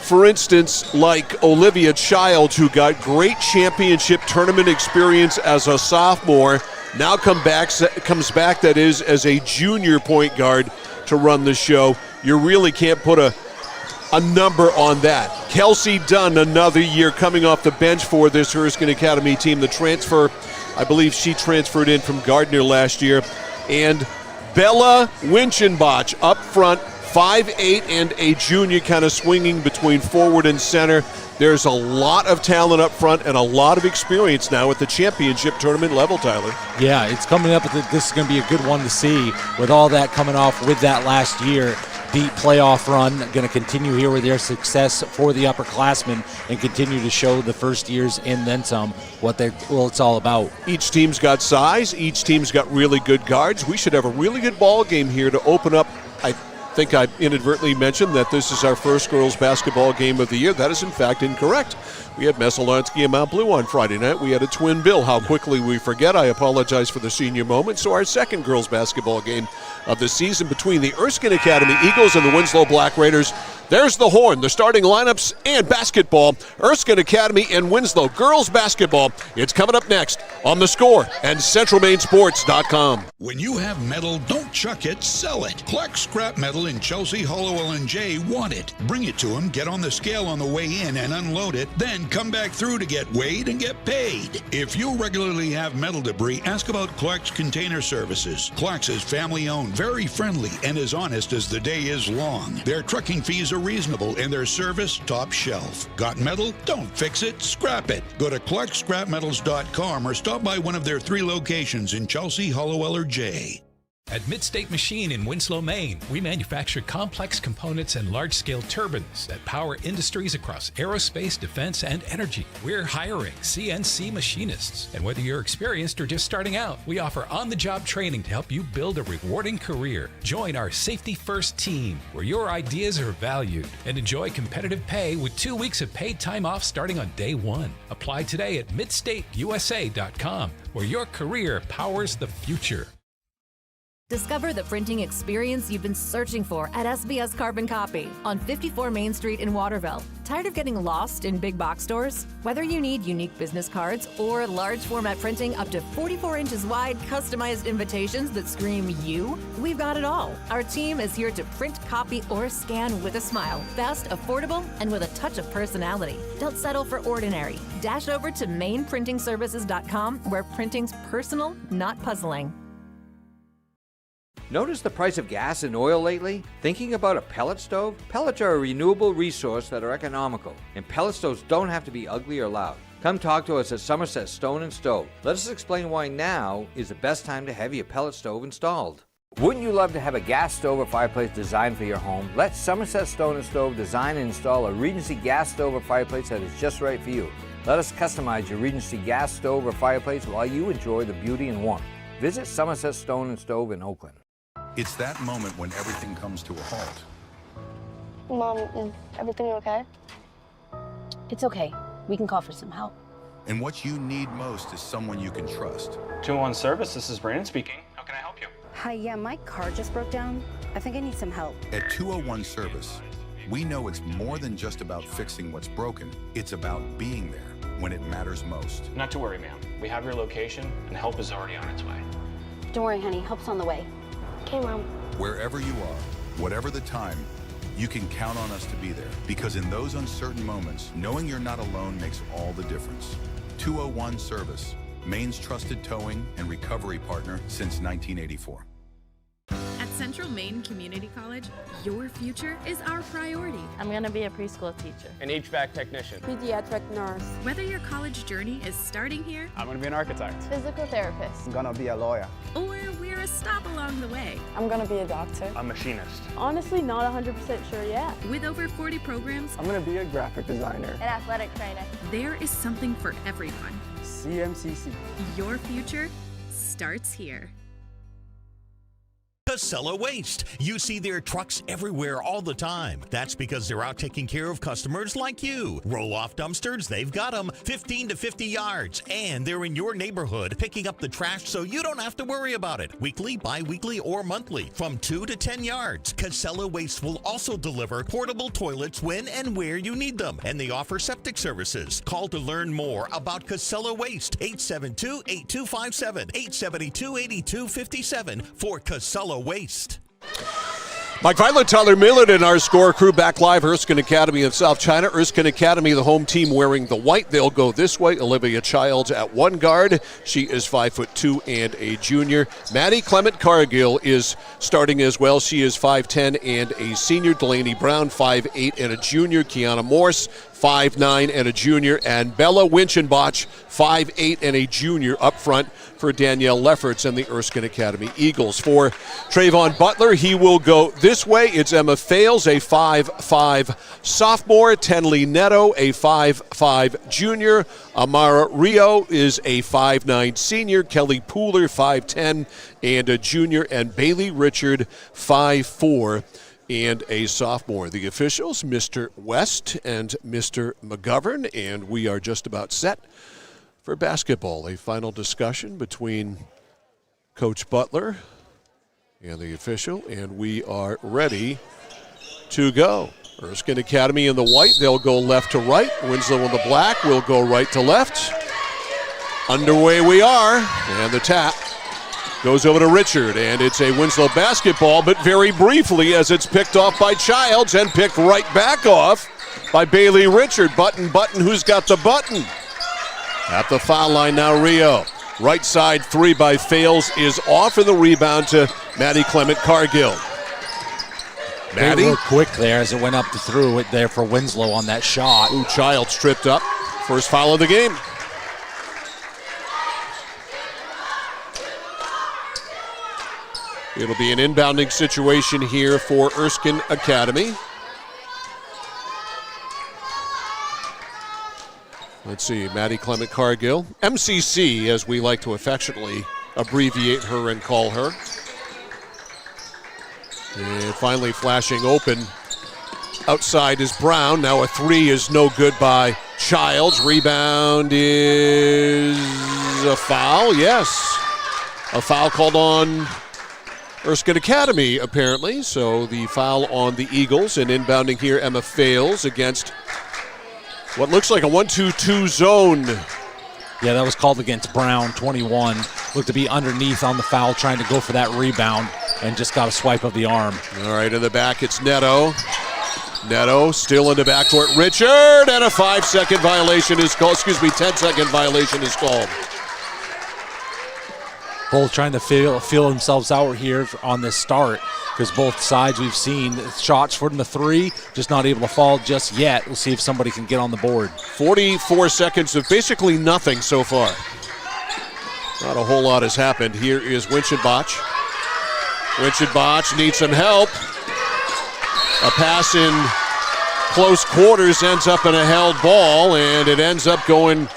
for instance, like Olivia Childs, who got great championship tournament experience as a sophomore, now comes back, that is, as a junior point guard to run the show. You really can't put a number on that. Kelsey Dunn, another year coming off the bench for this Erskine Academy team. The transfer, I believe she transferred in from Gardner last year. And Bella Winchenbach up front, 5'8", and a junior, kind of swinging between forward and center. There's a lot of talent up front and a lot of experience now at the championship tournament level, Tyler. Yeah, it's coming up. This is going to be a good one to see with all that coming off with that last year. Deep playoff run, going to continue here with their success for the upperclassmen and continue to show the first years and then some what it's all about. Each team's got size. Each team's got really good guards. We should have a really good ball game here to open up. I think I inadvertently mentioned that this is our first girls basketball game of the year. That is in fact incorrect. We had Messalonsky and Mount Blue on Friday night. We had a twin bill. How quickly we forget. I apologize for the senior moment. So our second girls basketball game of the season between the Erskine Academy Eagles and the Winslow Black Raiders. There's the horn, the starting lineups, and basketball. Erskine Academy and Winslow girls basketball. It's coming up next on The Score and CentralMainSports.com. When you have metal, don't chuck it, sell it. Clark Scrap Metal in Chelsea, Hollowell, and Jay want it. Bring it to them, get on the scale on the way in and unload it, then come back through to get weighed and get paid. If you regularly have metal debris, ask about Clark's Container Services. Clark's is family-owned, very friendly, and as honest as the day is long. Their trucking fees are reasonable and their service top shelf. Got metal? Don't fix it, scrap it. Go to clarkscrapmetals.com or stop by one of their 3 locations in Chelsea, Hollowell, or Jay. At Midstate Machine in Winslow, Maine, we manufacture complex components and large-scale turbines that power industries across aerospace, defense, and energy. We're hiring CNC machinists. And whether you're experienced or just starting out, we offer on-the-job training to help you build a rewarding career. Join our Safety First team, where your ideas are valued, and enjoy competitive pay with 2 weeks of paid time off starting on day 1. Apply today at midstateusa.com, where your career powers the future. Discover the printing experience you've been searching for at SBS Carbon Copy on 54 Main Street in Waterville. Tired of getting lost in big box stores? Whether you need unique business cards or large format printing up to 44 inches wide, customized invitations that scream you, we've got it all. Our team is here to print, copy, or scan with a smile. Fast, affordable, and with a touch of personality. Don't settle for ordinary. Dash over to mainprintingservices.com, where printing's personal, not puzzling. Notice the price of gas and oil lately? Thinking about a pellet stove? Pellets are a renewable resource that are economical, and pellet stoves don't have to be ugly or loud. Come talk to us at Somerset Stone & Stove. Let us explain why now is the best time to have your pellet stove installed. Wouldn't you love to have a gas stove or fireplace designed for your home? Let Somerset Stone & Stove design and install a Regency gas stove or fireplace that is just right for you. Let us customize your Regency gas stove or fireplace while you enjoy the beauty and warmth. Visit Somerset Stone & Stove in Oakland. It's that moment when everything comes to a halt. Mom, is everything okay? It's okay. We can call for some help. And what you need most is someone you can trust. 201 Service, this is Brandon speaking. How can I help you? Hi, yeah, my car just broke down. I think I need some help. At 201 Service, we know it's more than just about fixing what's broken. It's about being there when it matters most. Not to worry, ma'am. We have your location, and help is already on its way. Don't worry, honey. Help's on the way. Okay, Mom. Wherever you are, whatever the time, you can count on us to be there. Because in those uncertain moments, knowing you're not alone makes all the difference. 201 Service, Maine's trusted towing and recovery partner since 1984. At Central Maine Community College, your future is our priority. I'm going to be a preschool teacher. An HVAC technician. Pediatric nurse. Whether your college journey is starting here, I'm going to be an architect. Physical therapist. I'm going to be a lawyer. or we're a stop along the way. I'm going to be a doctor. A machinist. Honestly, not 100% sure yet. With over 40 programs, I'm going to be a graphic designer. An athletic trainer. There is something for everyone. CMCC. Your future starts here. Casella Waste. You see their trucks everywhere all the time. That's because they're out taking care of customers like you. Roll-off dumpsters, they've got them 15 to 50 yards. And they're in your neighborhood picking up the trash so you don't have to worry about it. Weekly, bi-weekly, or monthly from 2 to 10 yards. Casella Waste will also deliver portable toilets when and where you need them. And they offer septic services. Call to learn more about Casella Waste. 872-8257. 872-8257 for Casella Waste. Mike Violet, Tyler Millard, and our score crew back live. Erskine Academy of South China. Erskine Academy, the home team, wearing the white. They'll go this way. Olivia Childs at one guard. She is 5'2" and a junior. Maddie Clement Cargill is starting as well. She is 5'10" and a senior. Delaney Brown, 5'8" and a junior. Kiana Morse, 5'9" and a junior. And Bella Winchenbach, 5'8" and a junior up front for Danielle Lefferts and the Erskine Academy Eagles. For Trayvon Butler, he will go this way. It's Emma Fales, a 5'5" sophomore. Tenley Neto, a 5'5" junior. Amara Rio is a 5'9" senior. Kelly Pooler, 5'10" and a junior. And Bailey Richard, 5'4" and a sophomore. The officials, Mr. West and Mr. McGovern, and we are just about set for basketball. A final discussion between Coach Butler and the official, and we are ready to go. Erskine Academy in the white, they'll go left to right. Winslow in the black will go right to left. Underway we are, and the tap goes over to Richard, and it's a Winslow basketball, but very briefly as it's picked off by Childs and picked right back off by Bailey Richard. Button, who's got the button? At the foul line now, Rio. Right side three by Fales is off, and the rebound to Maddie Clement Cargill. Maddie? They were quick there as it went up through it there for Winslow on that shot. Ooh, Childs tripped up. First foul of the game. It'll be an inbounding situation here for Erskine Academy. Let's see, Maddie Clement Cargill. MCC, as we like to affectionately abbreviate her and call her. And finally flashing open. Outside is Brown. Now a three is no good by Childs. Rebound is a foul, yes. A foul called on Erskine Academy, apparently. So the foul on the Eagles, and inbounding here, Emma Fales against what looks like a 1-2-2 zone. Yeah, that was called against Brown, 21. Looked to be underneath on the foul, trying to go for that rebound, and just got a swipe of the arm. All right, in the back, it's Neto. Neto still in the backcourt. Richard, and a 5-second violation is called. 10-second violation is called. Both trying to feel themselves out here on this start, because both sides we've seen shots from the three, just not able to fall just yet. We'll see if somebody can get on the board. 44 seconds of basically nothing so far. Not a whole lot has happened. Here is Winchenbach. Winchenbach needs some help. A pass in close quarters ends up in a held ball, and it ends up going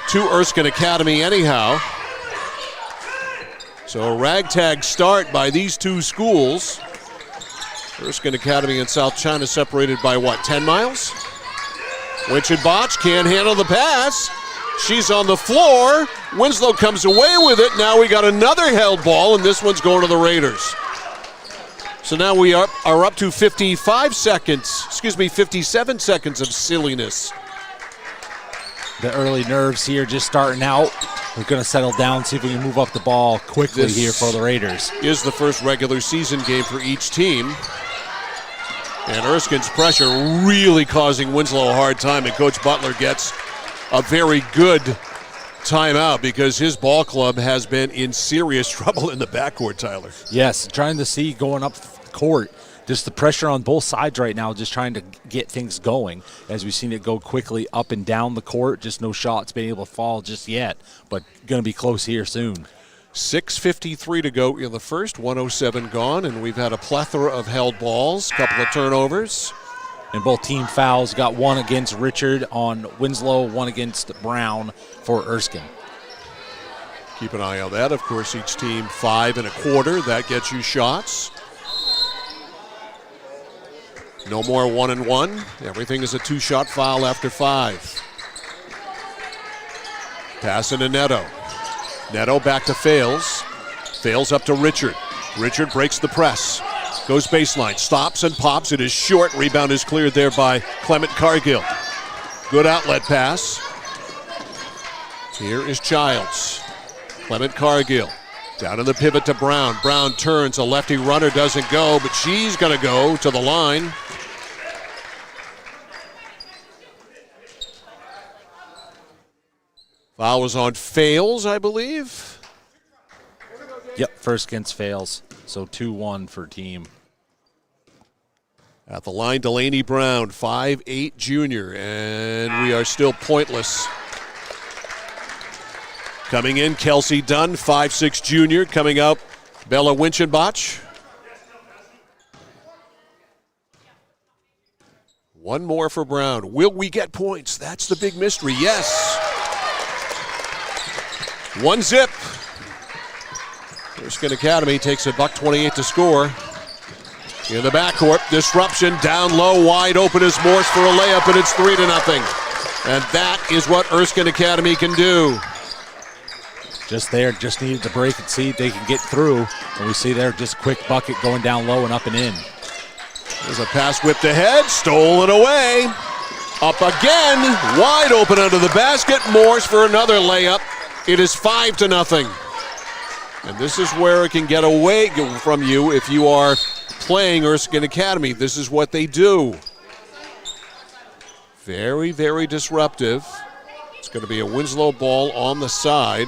to Erskine Academy anyhow. So a ragtag start by these two schools. Erskine Academy and South China separated by what, 10 miles? Winchenbach can't handle the pass. She's on the floor. Winslow comes away with it. Now we got another held ball, and this one's going to the Raiders. So now we are up to 57 seconds of silliness. The early nerves here just starting out. We're going to settle down, see if we can move up the ball quickly here for the Raiders. Is the first regular season game for each team. And Erskine's pressure really causing Winslow a hard time, and Coach Butler gets a very good timeout because his ball club has been in serious trouble in the backcourt, Tyler. Yes, trying to see going up court. Just the pressure on both sides right now, just trying to get things going. As we've seen it go quickly up and down the court, just no shots being able to fall just yet, but going to be close here soon. 6:53 to go in the first, 107 gone, and we've had a plethora of held balls, couple of turnovers. And both team fouls, got one against Richard on Winslow, one against Brown for Erskine. Keep an eye on that. Of course, each team 5 1/4. That gets you shots. No more 1 and 1. Everything is a 2-shot foul after 5. Pass into Neto. Neto back to Fales. Fales up to Richard. Richard breaks the press. Goes baseline. Stops and pops. It is short. Rebound is cleared there by Clement Cargill. Good outlet pass. Here is Childs. Clement Cargill. Down in the pivot to Brown. Brown turns. A lefty runner doesn't go, but she's going to go to the line. Foul was on Fales, I believe. Yep, first against Fales. So 2-1 for team. At the line, Delaney Brown, 5'8" junior, and we are still pointless. Coming in, Kelsey Dunn, 5'6" junior. Coming out, Bella Winchenbach. One more for Brown. Will we get points? That's the big mystery. Yes. 1-zip. Erskine Academy takes a $1.28 to score. In the backcourt, disruption, down low, wide open is Morse for a layup, and it's 3-0. And that is what Erskine Academy can do. Just there, just needed to break and see if they can get through. And we see there, just quick bucket going down low and up and in. There's a pass whipped ahead, stolen away. Up again, wide open under the basket. Morse for another layup. It is 5-0. And this is where it can get away from you if you are playing Erskine Academy. This is what they do. Very, very disruptive. It's going to be a Winslow ball on the side.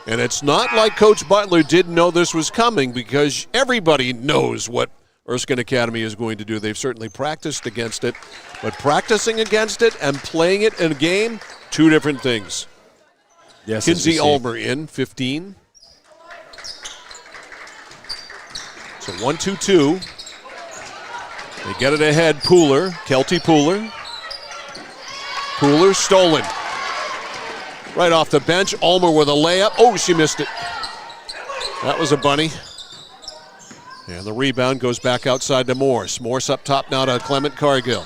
And it's not like Coach Butler didn't know this was coming, because everybody knows what Erskine Academy is going to do. They've certainly practiced against it. But practicing against it and playing it in a game, two different things. Yes, Kinsey Ulmer in, 15. So 1-2-2. They get it ahead. Pooler, Kelty Pooler. Pooler stolen. Right off the bench. Ulmer with a layup. Oh, she missed it. That was a bunny. And the rebound goes back outside to Morse. Morse up top now to Clement Cargill.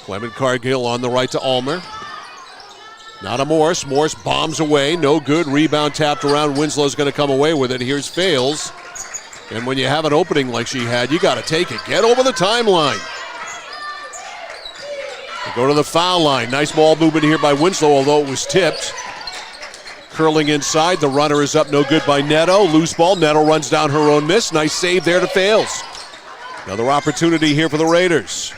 Clement Cargill on the right to Ulmer. Now to Morse. Morse bombs away. No good. Rebound tapped around. Winslow's going to come away with it. Here's Fales. And when you have an opening like she had, you got to take it. Get over the timeline. They go to the foul line. Nice ball movement here by Winslow, although it was tipped. Curling inside. The runner is up. No good by Neto. Loose ball. Neto runs down her own miss. Nice save there to Fales. Another opportunity here for the Raiders.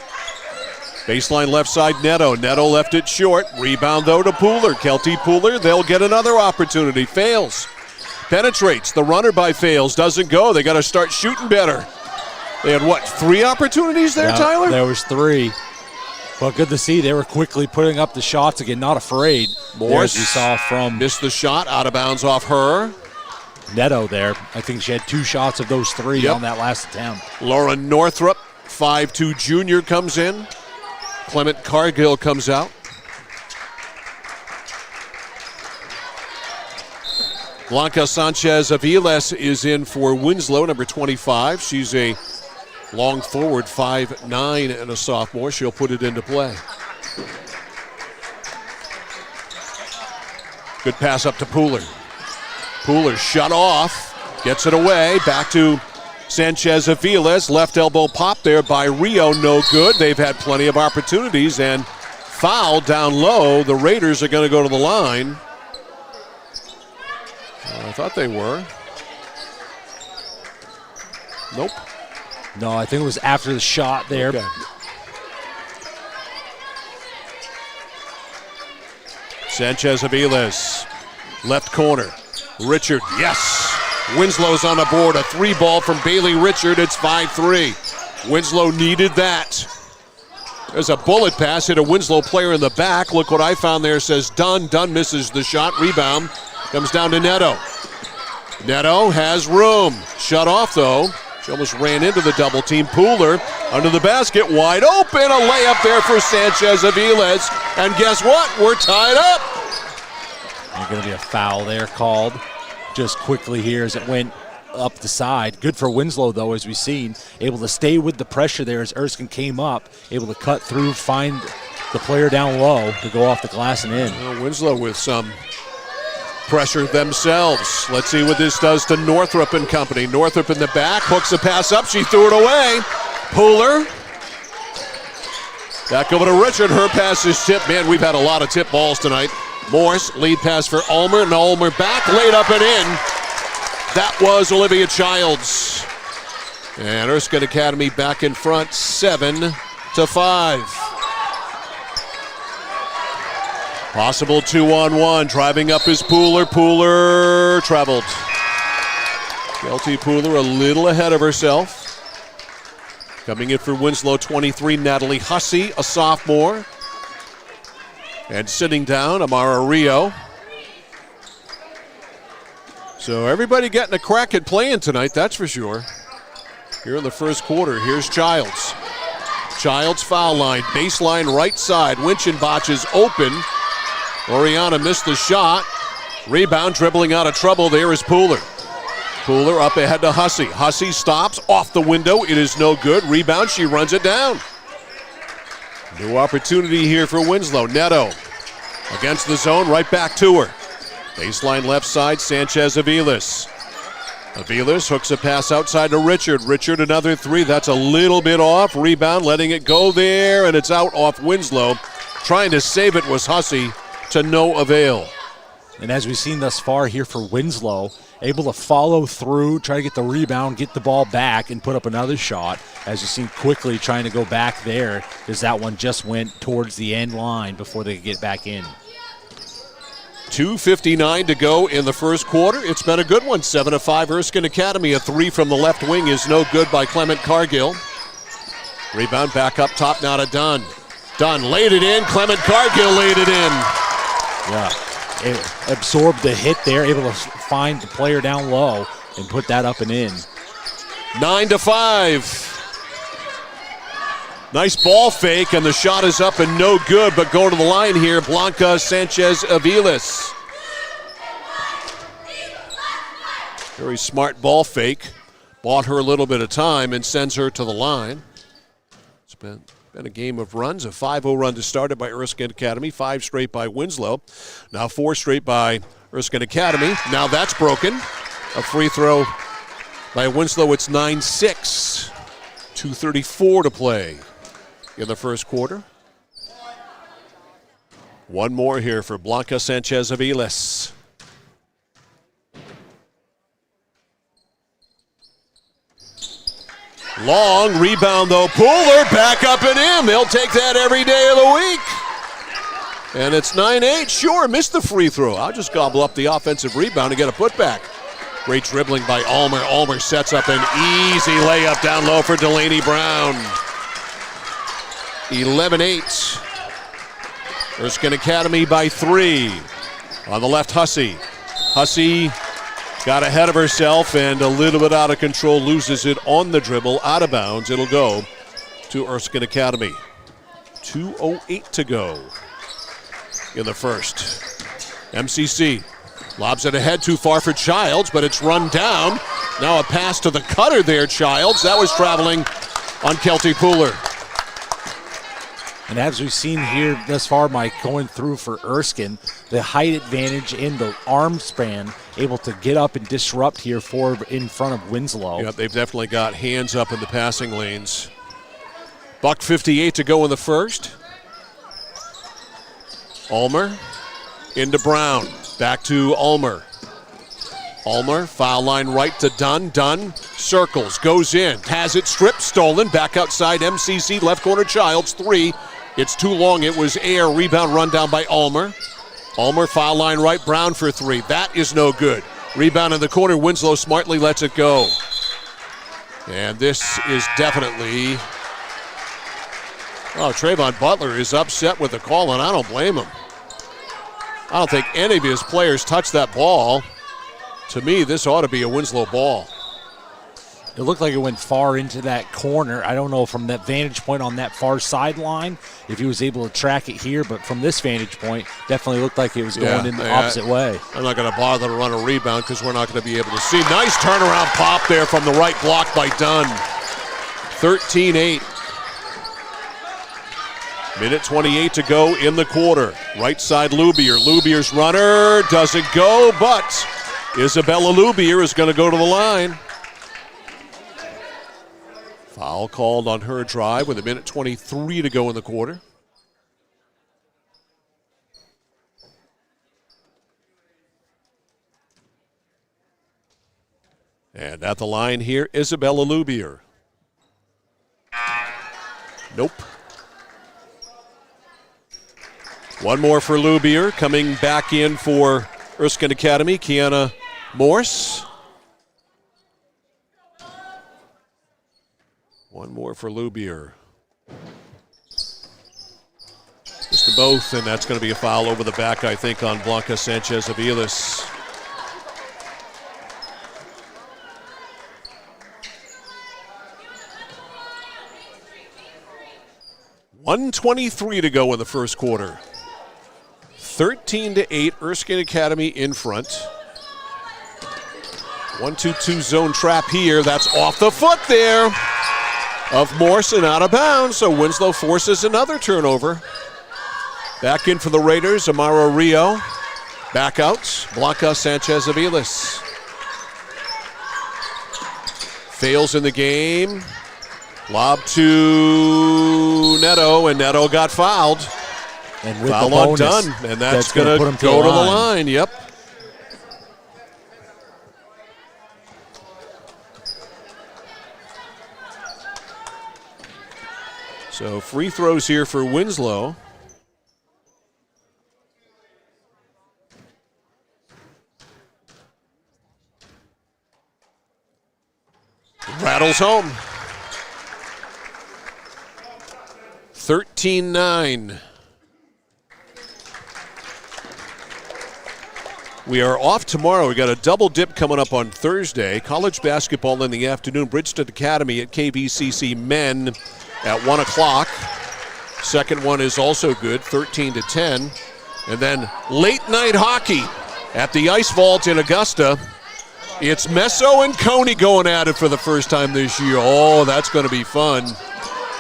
Baseline left side, Neto. Neto left it short. Rebound, though, to Pooler. Kelty Pooler. They'll get another opportunity. Fails. Penetrates. The runner by Fales doesn't go. They got to start shooting better. They had, what, 3 opportunities there, Tyler? There was 3. Well, good to see. They were quickly putting up the shots again, not afraid. Morse, we saw from missed the shot, out of bounds off her. Neto there. I think she had 2 shots of those 3 on that last attempt. Lauren Northrup, 5'2" junior, comes in. Clement Cargill comes out. Blanca Sanchez Aviles is in for Winslow, number 25. She's a long forward, 5'9", and a sophomore. She'll put it into play. Good pass up to Pooler. Pooler shut off, gets it away, back to Sanchez Aviles. Left elbow pop there by Rio, no good. They've had plenty of opportunities, and foul down low. The Raiders are going to go to the line. I thought they were. Nope. No, I think it was after the shot there. Okay. Sanchez Aviles, left corner. Richard, yes. Winslow's on the board. A 3-ball from Bailey Richard. It's 5-3. Winslow needed that. There's a bullet pass, hit a Winslow player in the back. Look what I found there, says Dunn. Dunn misses the shot. Rebound comes down to Neto. Neto has room. Shut off, though. She almost ran into the double team. Pooler under the basket, wide open. A layup there for Sanchez Aviles. And guess what? We're tied up. There's going to be a foul there called. just quickly here as it went up the side. Good for Winslow, though, as we've seen. Able to stay with the pressure there as Erskine came up. Able to cut through, find the player down low to go off the glass and in. Well, Winslow with some pressure themselves. Let's see what this does to Northrup and company. Northrup in the back, hooks the pass up. She threw it away. Pooler. Back over to Richard. Her pass is tipped. Man, we've had a lot of tip balls tonight. Morse, lead pass for Ulmer, and Ulmer back, laid up and in. That was Olivia Childs. And Erskine Academy back in front, 7-5. Possible 2-on-1, driving up is Pooler. Pooler traveled. Kelty Pooler a little ahead of herself. Coming in for Winslow, 23, Natalie Hussey, a sophomore. And sitting down, Amara Rio. So everybody getting a crack at playing tonight, that's for sure. Here in the first quarter, here's Childs. Childs foul line, baseline right side. Winchenbach is open. Oriana missed the shot. Rebound, dribbling out of trouble. There is Pooler. Pooler up ahead to Hussey. Hussey stops off the window. It is no good. Rebound, she runs it down. New opportunity here for Winslow. Neto against the zone, right back to her. Baseline left side, Sanchez Aviles. Aviles hooks a pass outside to Richard. Richard another three. That's a little bit off. Rebound, letting it go there, and it's out off Winslow. Trying to save it was Hussey, to no avail. And as we've seen thus far here for Winslow, able to follow through, try to get the rebound, get the ball back, and put up another shot. As you've seen quickly trying to go back there, because that one just went towards the end line before they could get back in. 2:59 to go in the first quarter. It's been a good one. 7-5 Erskine Academy. A three from the left wing is no good by Clement Cargill. Rebound back up top now to Dunn. Dunn laid it in. Clement Cargill laid it in. Yeah, it absorbed the hit there, able to find the player down low and put that up and in. 9-5. Nice ball fake, and the shot is up and no good, but going to the line here, Blanca Sanchez Aviles. Very smart ball fake. Bought her a little bit of time and sends her to the line. It's been a game of runs. A 5-0 run to start it by Erskine Academy. 5 straight by Winslow. Now 4 straight by Erskine Academy. Now that's broken. A free throw by Winslow. It's 9-6. 2:34 to play in the first quarter. One more here for Blanca Sanchez Aviles. Long rebound though. Pooler back up and in. They'll take that every day of the week. And it's 9-8. Sure, missed the free throw. I'll just gobble up the offensive rebound and get a putback. Great dribbling by Ulmer. Ulmer sets up an easy layup down low for Delaney Brown. 11-8. Erskine Academy by 3. On the left, Hussey. Hussey got ahead of herself and a little bit out of control, loses it on the dribble, out of bounds. It'll go to Erskine Academy. 2:08 to go in the first. MCC lobs it ahead, too far for Childs, but it's run down. Now a pass to the cutter there, Childs. That was traveling on Kelty Pooler. And as we've seen here thus far, Mike, going through for Erskine, the height advantage in the arm span, able to get up and disrupt here in front of Winslow. Yeah, they've definitely got hands up in the passing lanes. $1:58 to go in the first. Ulmer into Brown. Back to Ulmer. Ulmer, foul line right to Dunn. Dunn circles, goes in, has it stripped, stolen. Back outside MCC, left corner Childs, 3. It's too long, it was air. Rebound run down by Ulmer. Ulmer, foul line right, Brown for 3. That is no good. Rebound in the corner, Winslow smartly lets it go. And this is definitely... Oh, Trayvon Butler is upset with the call, and I don't blame him. I don't think any of his players touched that ball. To me, this ought to be a Winslow ball. It looked like it went far into that corner. I don't know from that vantage point on that far sideline if he was able to track it here, but from this vantage point, definitely looked like it was going in the opposite way. I'm not going to bother to run a rebound because we're not going to be able to see. Nice turnaround pop there from the right block by Dunn. 13-8. Minute 28 to go in the quarter. Right side Lubier. Lubier's runner doesn't go, but Isabella Lubier is going to go to the line. Foul called on her drive with a minute 23 to go in the quarter. And at the line here, Isabella Lubier. Nope. One more for Lubier. Coming back in for Erskine Academy, Kiana Morse. One more for Lubier. Just to both, and that's going to be a foul over the back, I think, on Blanca Sanchez-Aviles. $1:23 to go in the first quarter. 13-8, Erskine Academy in front. 1-2-2 zone trap here. That's off the foot there of Morse and out of bounds. So Winslow forces another turnover. Back in for the Raiders, Amara Rio. Back out, Blanca Sanchez-Aviles. Fails in the game. Lob to Neto, and Neto got fouled. And with foul the bonus, on Dunn, and that's going to go to the line. Yep. So free throws here for Winslow. Rattles home. 13-9. We are off tomorrow. We got a double dip coming up on Thursday. College basketball in the afternoon. Bridgeton Academy at KVCC men at 1 o'clock. Second one is also good, 13-10. And then late night hockey at the Ice Vault in Augusta. It's Meso and Coney going at it for the first time this year. Oh, that's going to be fun.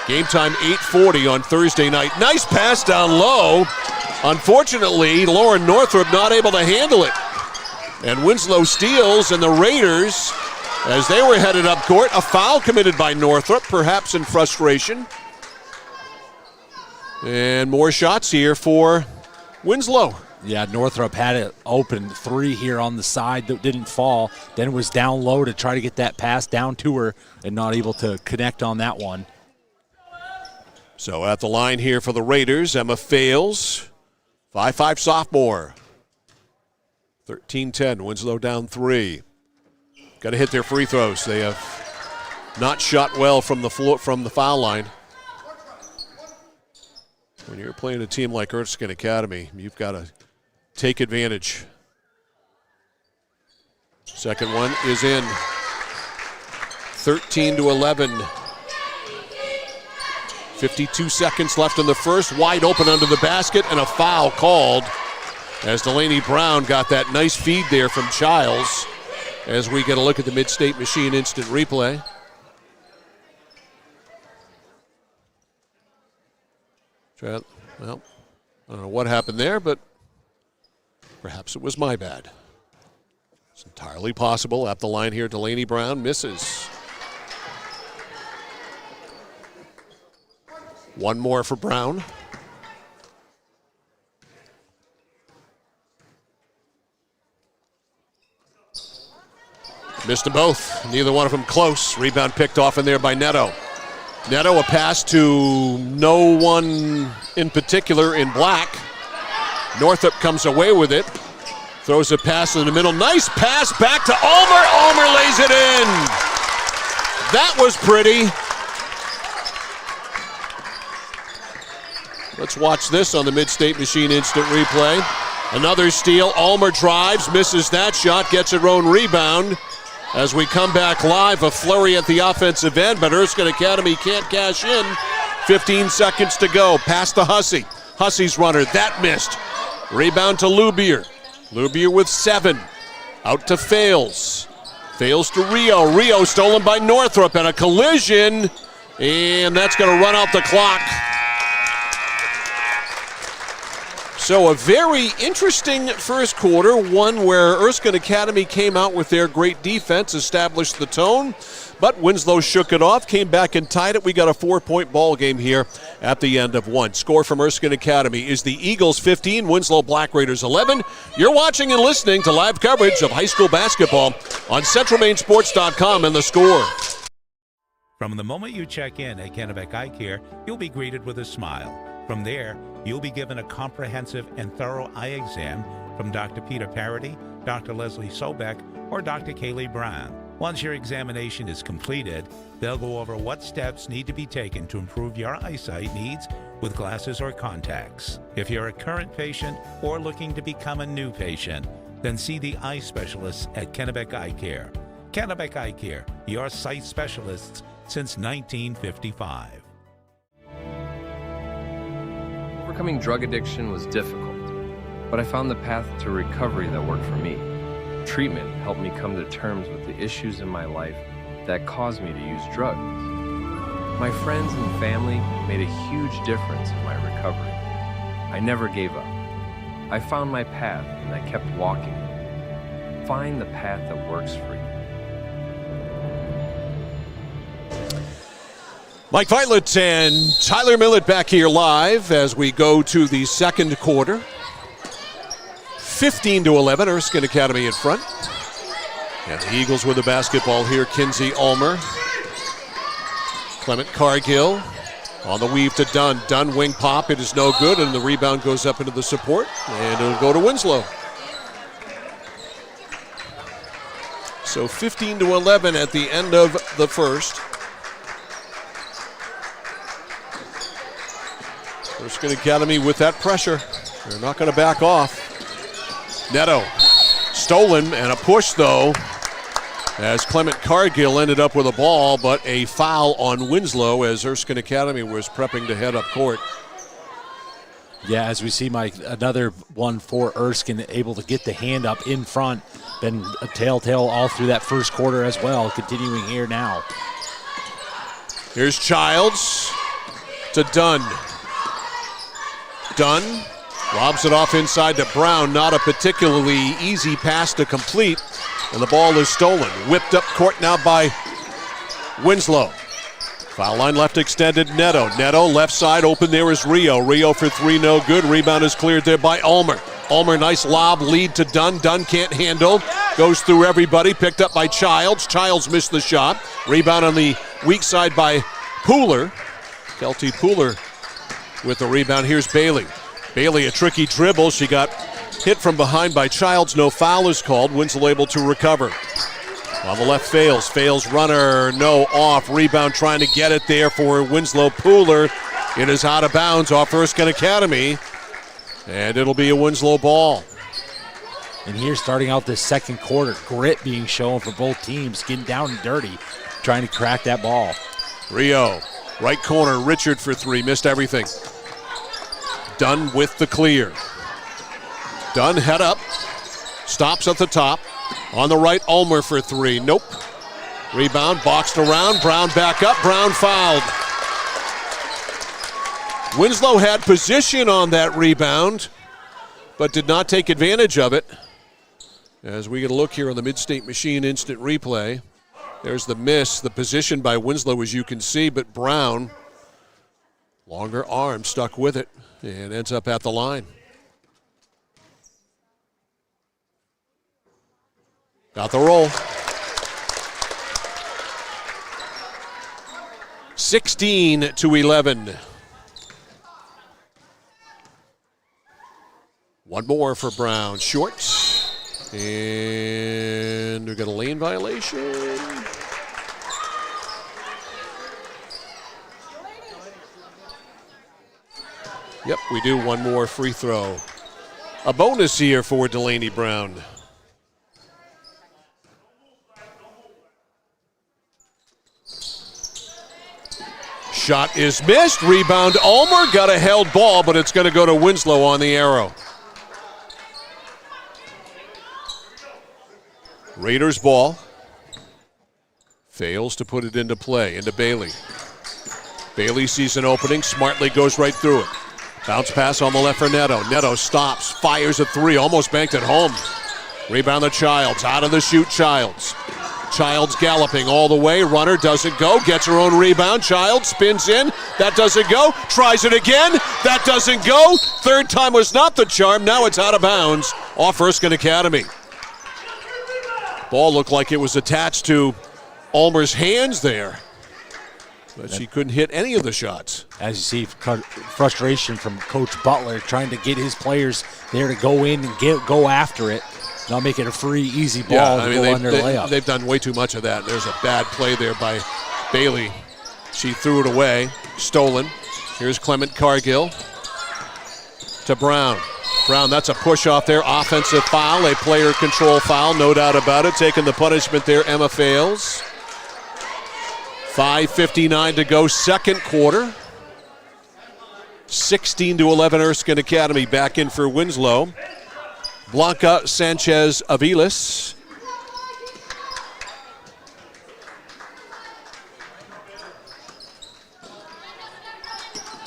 Game time 8:40 on Thursday night. Nice pass down low. Unfortunately, Lauren Northrup not able to handle it. And Winslow steals, and the Raiders, as they were headed up court, a foul committed by Northrup, perhaps in frustration. And more shots here for Winslow. Yeah, Northrup had it open, 3 here on the side that didn't fall. Then was down low to try to get that pass down to her and not able to connect on that one. So at the line here for the Raiders, Emma Fales, 5'5" sophomore. 13-10, Winslow down 3. Got to hit their free throws. They have not shot well from the foul line. When you're playing a team like Erskine Academy, you've got to take advantage. Second one is in. 13-11. 52 seconds left in the first. Wide open under the basket, and a foul called as Delaney Brown got that nice feed there from Childs as we get a look at the Mid-State Machine instant replay. Well, I don't know what happened there, but perhaps it was my bad. It's entirely possible. At the line here, Delaney Brown misses. One more for Brown. Missed them both. Neither one of them close. Rebound picked off in there by Neto. Neto, a pass to no one in particular in black. Northup comes away with it. Throws a pass in the middle. Nice pass back to Ulmer. Ulmer lays it in. That was pretty. Let's watch this on the Mid-State Machine instant replay. Another steal. Ulmer drives, misses that shot, gets her own rebound. As we come back live, a flurry at the offensive end, but Erskine Academy can't cash in. 15 seconds to go. Past the Hussey. Hussey's runner, that missed. Rebound to Lubier. Lubier with 7. Out to Fales. Fales to Rio. Rio stolen by Northrop and a collision. And that's going to run out the clock. So a very interesting first quarter, one where Erskine Academy came out with their great defense, established the tone, but Winslow shook it off, came back and tied it. We got a 4-point ball game here at the end of one. Score from Erskine Academy is the Eagles 15, Winslow Black Raiders 11. You're watching and listening to live coverage of high school basketball on CentralMainSports.com and The Score. From the moment you check in at Kennebec Eye Care, you'll be greeted with a smile. From there, you'll be given a comprehensive and thorough eye exam from Dr. Peter Parody, Dr. Leslie Sobeck, or Dr. Kaylee Brown. Once your examination is completed, they'll go over what steps need to be taken to improve your eyesight needs with glasses or contacts. If you're a current patient or looking to become a new patient, then see the eye specialists at Kennebec Eye Care. Kennebec Eye Care, your sight specialists since 1955. Overcoming drug addiction was difficult, but I found the path to recovery that worked for me. Treatment helped me come to terms with the issues in my life that caused me to use drugs. My friends and family made a huge difference in my recovery. I never gave up. I found my path and I kept walking. Find the path that works for you. Mike Violet and Tyler Millett back here live as we go to the second quarter. 15-11, Erskine Academy in front. And the Eagles with the basketball here, Kinsey Ulmer. Clement Cargill on the weave to Dunn. Dunn wing pop, it is no good, and the rebound goes up into the support, and it'll go to Winslow. So 15-11 at the end of the first. Erskine Academy with that pressure. They're not going to back off. Neto stolen and a push though as Clement Cargill ended up with a ball, but a foul on Winslow as Erskine Academy was prepping to head up court. Yeah, as we see, Mike, another one for Erskine, able to get the hand up in front. Been a telltale all through that first quarter as well, continuing here now. Here's Childs to Dunn. Dunn lobs it off inside to Brown. Not a particularly easy pass to complete, and the ball is stolen. Whipped up court now by Winslow. Foul line left extended, Neto. Neto left side open, there is Rio. Rio for 3, no good. Rebound is cleared there by Ulmer. Ulmer, nice lob, lead to Dunn. Dunn can't handle. Goes through everybody, picked up by Childs. Childs missed the shot. Rebound on the weak side by Pooler. Kelty Pooler with the rebound. Here's Bailey. Bailey, a tricky dribble. She got hit from behind by Childs. No foul is called. Winslow able to recover. On the left, Fails runner, no, off. Rebound trying to get it there for Winslow. Pooler. It is out of bounds off Erskine Academy. And it'll be a Winslow ball. And here starting out this second quarter, grit being shown for both teams, getting down and dirty, trying to crack that ball. Rio, right corner, Richard for 3, missed everything. Dunn with the clear. Dunn head up, stops at the top. On the right, Ulmer for 3, nope. Rebound, boxed around, Brown back up, Brown fouled. Winslow had position on that rebound, but did not take advantage of it. As we get a look here on the Mid-State Machine instant replay, there's the miss, the position by Winslow as you can see, but Brown, longer arm, stuck with it and ends up at the line. Got the roll. 16-11. One more for Brown. Short. And we got a lane violation. Yep, we do. One more free throw. A bonus here for Delaney Brown. Shot is missed. Rebound Ulmer. Got a held ball, but it's going to go to Winslow on the arrow. Raiders ball. Fails to put it into play. Into Bailey. Bailey sees an opening. Smartly goes right through it. Bounce pass on the left for Neto. Neto stops. Fires a three. Almost banked it home. Rebound to Childs. Out of the shoot, Childs. Childs galloping all the way. Runner doesn't go. Gets her own rebound. Childs spins in. That doesn't go. Tries it again. That doesn't go. Third time was not the charm. Now it's out of bounds off Erskine Academy. Ball looked like it was attached to Ulmer's hands there, but she couldn't hit any of the shots. As you see, frustration from Coach Butler trying to get his players there to go in and go after it. Not make it a free, easy ball to go under layup. They've done way too much of that. There's a bad play there by Bailey. She threw it away. Stolen. Here's Clement Cargill to Brown. Brown, that's a push off there. Offensive foul, a player control foul, no doubt about it. Taking the punishment there, Emma Fales. 5:59 to go, second quarter. 16-11 Erskine Academy back in for Winslow. Blanca Sanchez Aviles.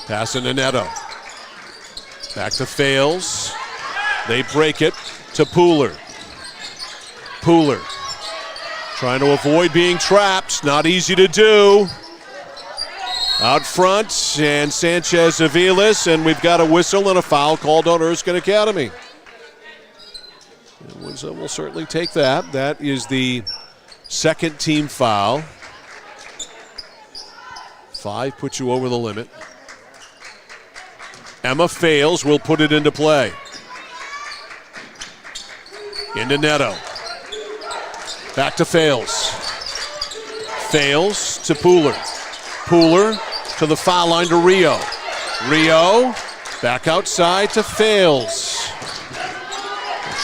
Passing to Neto. Back to Fales. They break it to Pooler. Pooler trying to avoid being trapped. Not easy to do. Out front, and Sanchez Aviles, and we've got a whistle and a foul called on Erskine Academy. Winslow will certainly take that. That is the second team foul. 5 puts you over the limit. Emma Fales will put it into play. Into Neto. Back to Fales. Fales to Pooler. Pooler to the foul line to Rio. Rio back outside to Fales.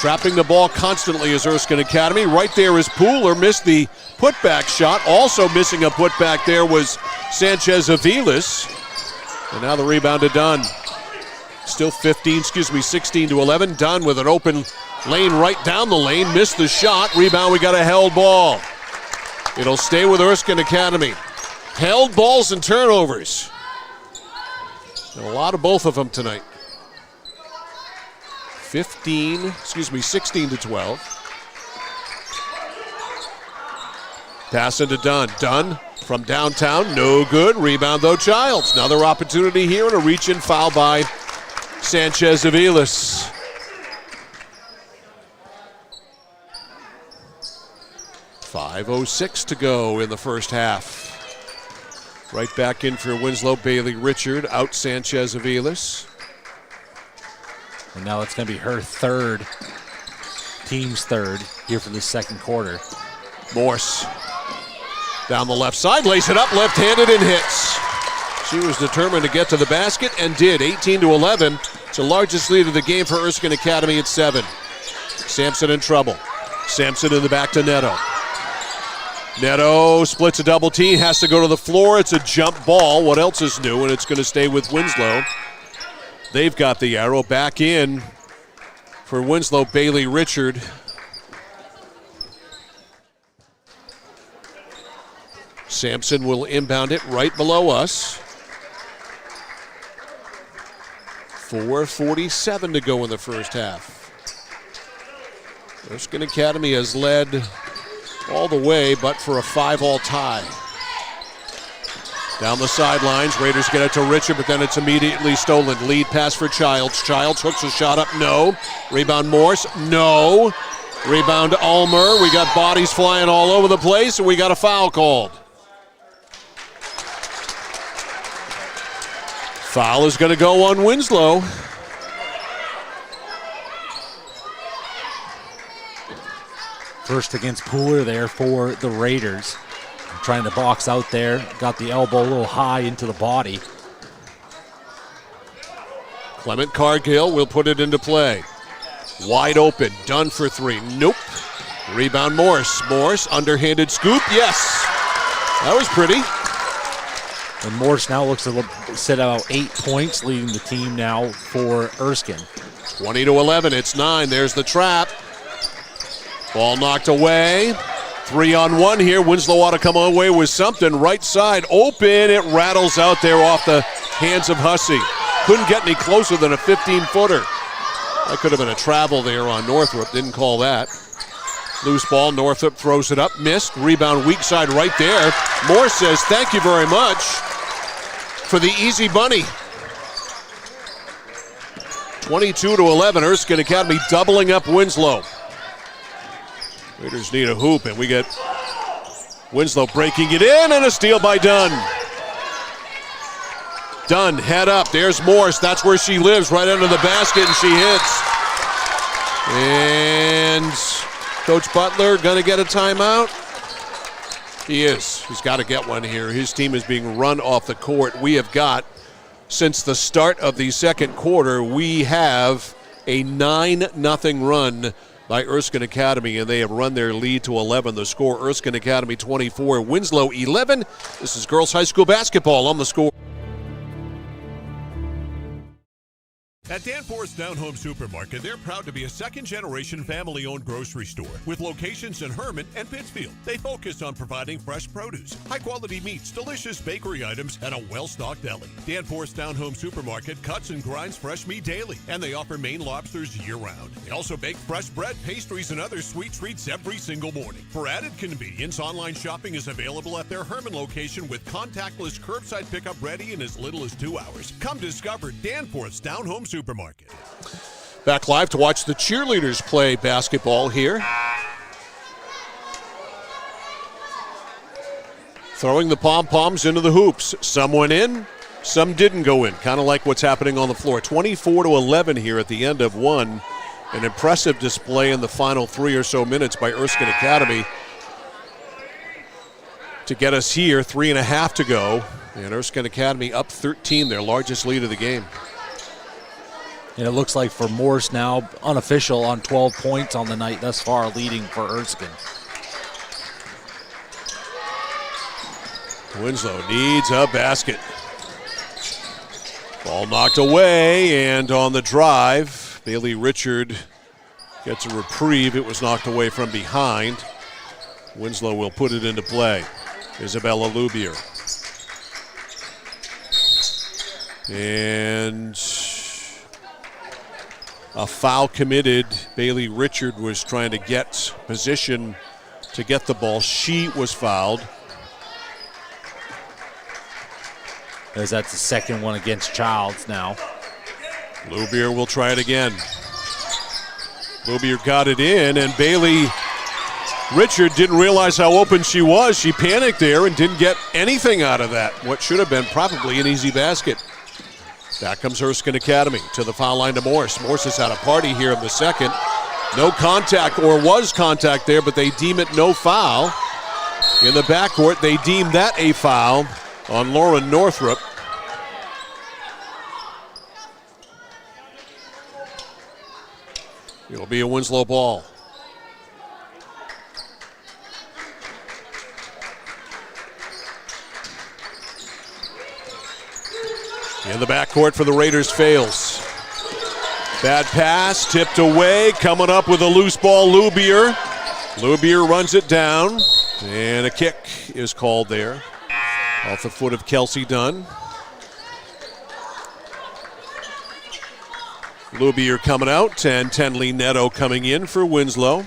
Trapping the ball constantly is Erskine Academy. Right there is Pooler. Missed the putback shot. Also missing a putback there was Sanchez Aviles. And now the rebound to Dunn. Still 16-11. Dunn with an open lane right down the lane. Missed the shot. Rebound, we got a held ball. It'll stay with Erskine Academy. Held balls and turnovers. And a lot of both of them tonight. 16-12. Pass into Dunn. Dunn from downtown, no good. Rebound though, Childs. Another opportunity here and a reach-in foul by Sanchez Aviles. .506 to go in the first half. Right back in for Winslow. Bailey Richard out Sanchez Aviles. And now it's going to be her third, team's third here for the second quarter. Morse down the left side, lays it up left-handed and hits. She was determined to get to the basket and did. 18-11. It's the largest lead of the game for Erskine Academy at 7. Sampson in trouble. Sampson in the back to Neto. Neto splits a double team, has to go to the floor. It's a jump ball. What else is new? And it's going to stay with Winslow. They've got the arrow back in for Winslow. Bailey Richard. Sampson will inbound it right below us. 4:47 to go in the first half. Erskine Academy has led all the way, but for a 5-all tie. Down the sidelines, Raiders get it to Richard, but then it's immediately stolen. Lead pass for Childs. Childs hooks a shot up, no. Rebound Morse, no. Rebound Ulmer. We got bodies flying all over the place, and we got a foul called. Foul is going to go on Winslow. First against Pooler there for the Raiders. Trying to box out there. Got the elbow a little high into the body. Clement Cargill will put it into play. Wide open. Dunn for 3. Nope. Rebound Morse. Morse, underhanded scoop. Yes. That was pretty. And Morse now looks to sit about 8 points, leading the team now for Erskine. 20-11, it's 9. There's the trap. Ball knocked away. 3-on-1 here. Winslow ought to come away with something. Right side open. It rattles out there off the hands of Hussey. Couldn't get any closer than a 15-footer. That could have been a travel there on Northrop. Didn't call that. Loose ball. Northrop throws it up. Missed. Rebound weak side right there. Moore says thank you very much for the easy bunny. 22-11. Erskine Academy doubling up Winslow. Raiders need a hoop, and we get Winslow breaking it in, and a steal by Dunn. Dunn, head up. There's Morse. That's where she lives, right under the basket, and she hits. And Coach Butler going to get a timeout. He is. He's got to get one here. His team is being run off the court. We have got, since the start of the second quarter, we have a 9-0 run by Erskine Academy, and they have run their lead to 11. The score, Erskine Academy 24, Winslow 11. This is girls high school basketball on the Score. At Danforth's Down Home Supermarket, they're proud to be a second-generation family-owned grocery store with locations in Herman and Pittsfield. They focus on providing fresh produce, high-quality meats, delicious bakery items, and a well-stocked deli. Danforth's Down Home Supermarket cuts and grinds fresh meat daily, and they offer Maine lobsters year-round. They also bake fresh bread, pastries, and other sweet treats every single morning. For added convenience, online shopping is available at their Herman location with contactless curbside pickup ready in as little as 2 hours. Come discover Danforth's Down Home Supermarket. Back live to watch the cheerleaders play basketball here. Throwing the pom-poms into the hoops. Some went in, some didn't go in. Kind of like what's happening on the floor. 24-11 here at the end of one. An impressive display in the final 3 or so minutes by Erskine Academy to get us here. 3.5 to go. And Erskine Academy up 13, their largest lead of the game. And it looks like for Morse now, unofficial on 12 points on the night thus far, leading for Erskine. Winslow needs a basket. Ball knocked away, and on the drive, Bailey Richard gets a reprieve. It was knocked away from behind. Winslow will put it into play. Isabella Lubier. And a foul committed. Bailey Richard was trying to get position to get the ball. She was fouled. As that's the second one against Childs now. Lubier will try it again. Lubier got it in, and Bailey Richard didn't realize how open she was. She panicked there and didn't get anything out of that. What should have been probably an easy basket. Back comes Erskine Academy to the foul line to Morse. Morse has had a party here in the second. No contact, or was contact there, but they deem it no foul. In the backcourt, they deem that a foul on Lauren Northrop. It'll be a Winslow ball. In the backcourt for the Raiders, fails. Bad pass, tipped away, coming up with a loose ball, Lubier. Lubier runs it down, and a kick is called there. Off the foot of Kelsey Dunn. Lubier coming out, and Tenley Neto coming in for Winslow.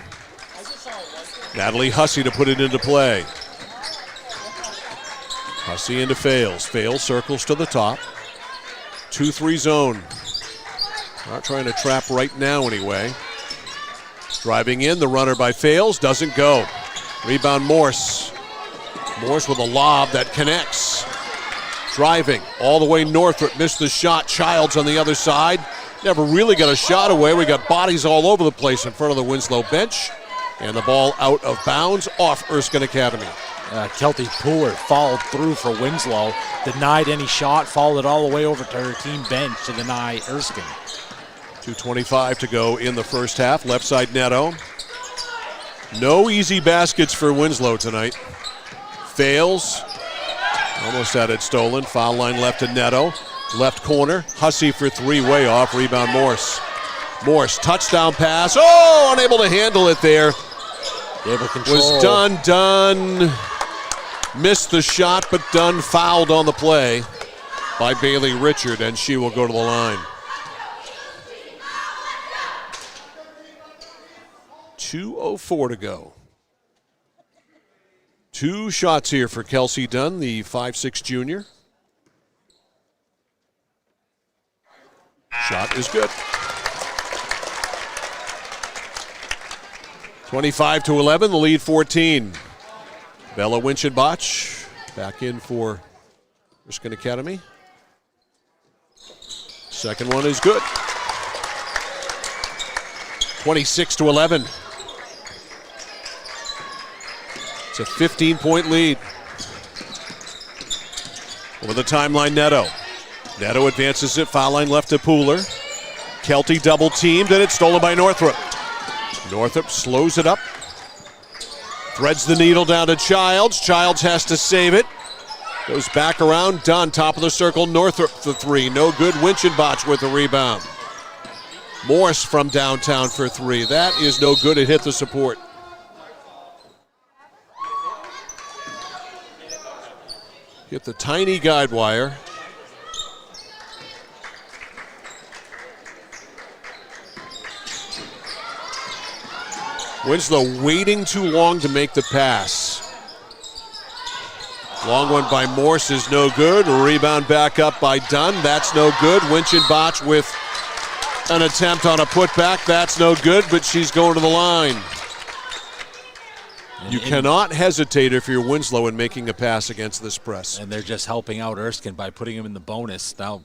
Natalie Hussey to put it into play. Hussey into Fales. Fales circles to the top. 2-3 zone. Not trying to trap right now anyway. Driving in, the runner by Fales, doesn't go. Rebound Morse. Morse with a lob that connects. Driving all the way Northrop, missed the shot. Childs on the other side. Never really got a shot away. We got bodies all over the place in front of the Winslow bench. And the ball out of bounds off Erskine Academy. Kelty Pooler followed through for Winslow, denied any shot, followed all the way over to her team bench to deny Erskine. 2:25 to go in the first half. Left side Neto. No easy baskets for Winslow tonight. Fails. Almost had it stolen. Foul line left to Neto. Left corner. Hussey for three, way off. Rebound Morse. Morse, touchdown pass. Oh, unable to handle it there. Was Dunn missed the shot, but Dunn fouled on the play by Bailey Richard, and she will go to the line. 2:04 to go. 2 shots here for Kelsey Dunn, the 5'6" junior. Shot is good. 25-11, the lead 14. Bella Winchenbach back in for Erskine Academy. Second one is good. 26-11. It's a 15-point lead. Over the timeline, Neto. Neto advances it, foul line left to Pooler. Kelty double teamed, and it's stolen by Northrup. Northrup slows it up. Threads the needle down to Childs. Childs has to save it. Goes back around. Dunn, top of the circle. Northrup for three. No good. Winchenbach with the rebound. Morse from downtown for three. That is no good. It hit the support. Hit the tiny guide wire. Winslow waiting too long to make the pass. Long one by Morse is no good. Rebound back up by Dunn. That's no good. Winchenbach with an attempt on a putback. That's no good, but she's going to the line. You cannot hesitate if you're Winslow in making a pass against this press. And they're just helping out Erskine by putting him in the bonus. Now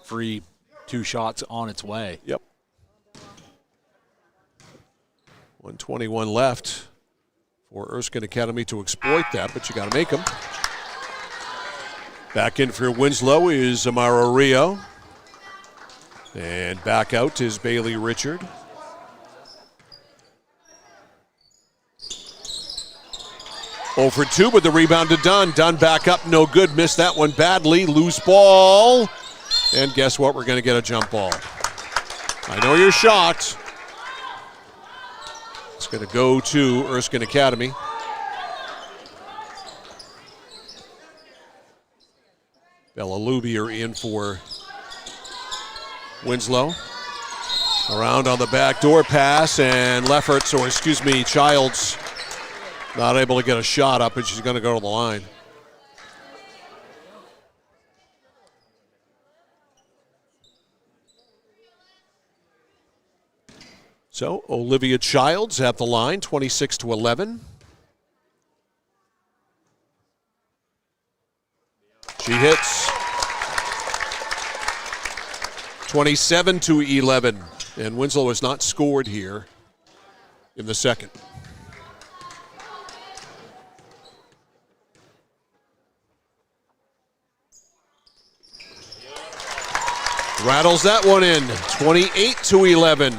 free 2 shots on its way. Yep. 1:21 left for Erskine Academy to exploit that, but you got to make them. Back in for Winslow is Amara Rio. And back out is Bailey Richard. Over 2, but the rebound to Dunn. Dunn back up, no good. Missed that one badly. Loose ball. And guess what? We're going to get a jump ball. I know you're shocked. It's going to go to Erskine Academy. Bella Lubier in for Winslow. Around on the backdoor pass, and Childs not able to get a shot up, and she's going to go to the line. So Olivia Childs at the line, 26-11. She hits. 27-11. And Winslow has not scored here in the second. Rattles that one in, 28-11.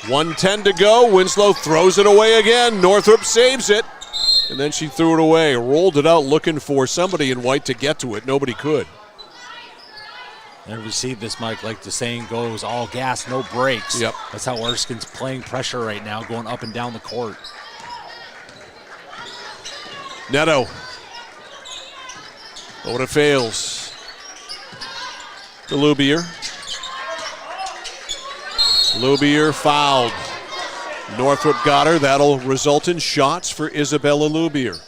1:10 to go. Winslow throws it away again. Northrup saves it. And then she threw it away. Rolled it out looking for somebody in white to get to it. Nobody could. And we see this, Mike, like the saying goes, all gas, no brakes. Yep. That's how Erskine's playing pressure right now, going up and down the court. Neto. Oh, it fails. To Lubier. Lubier fouled. Northrup got her. That'll result in shots for Isabella Lubier.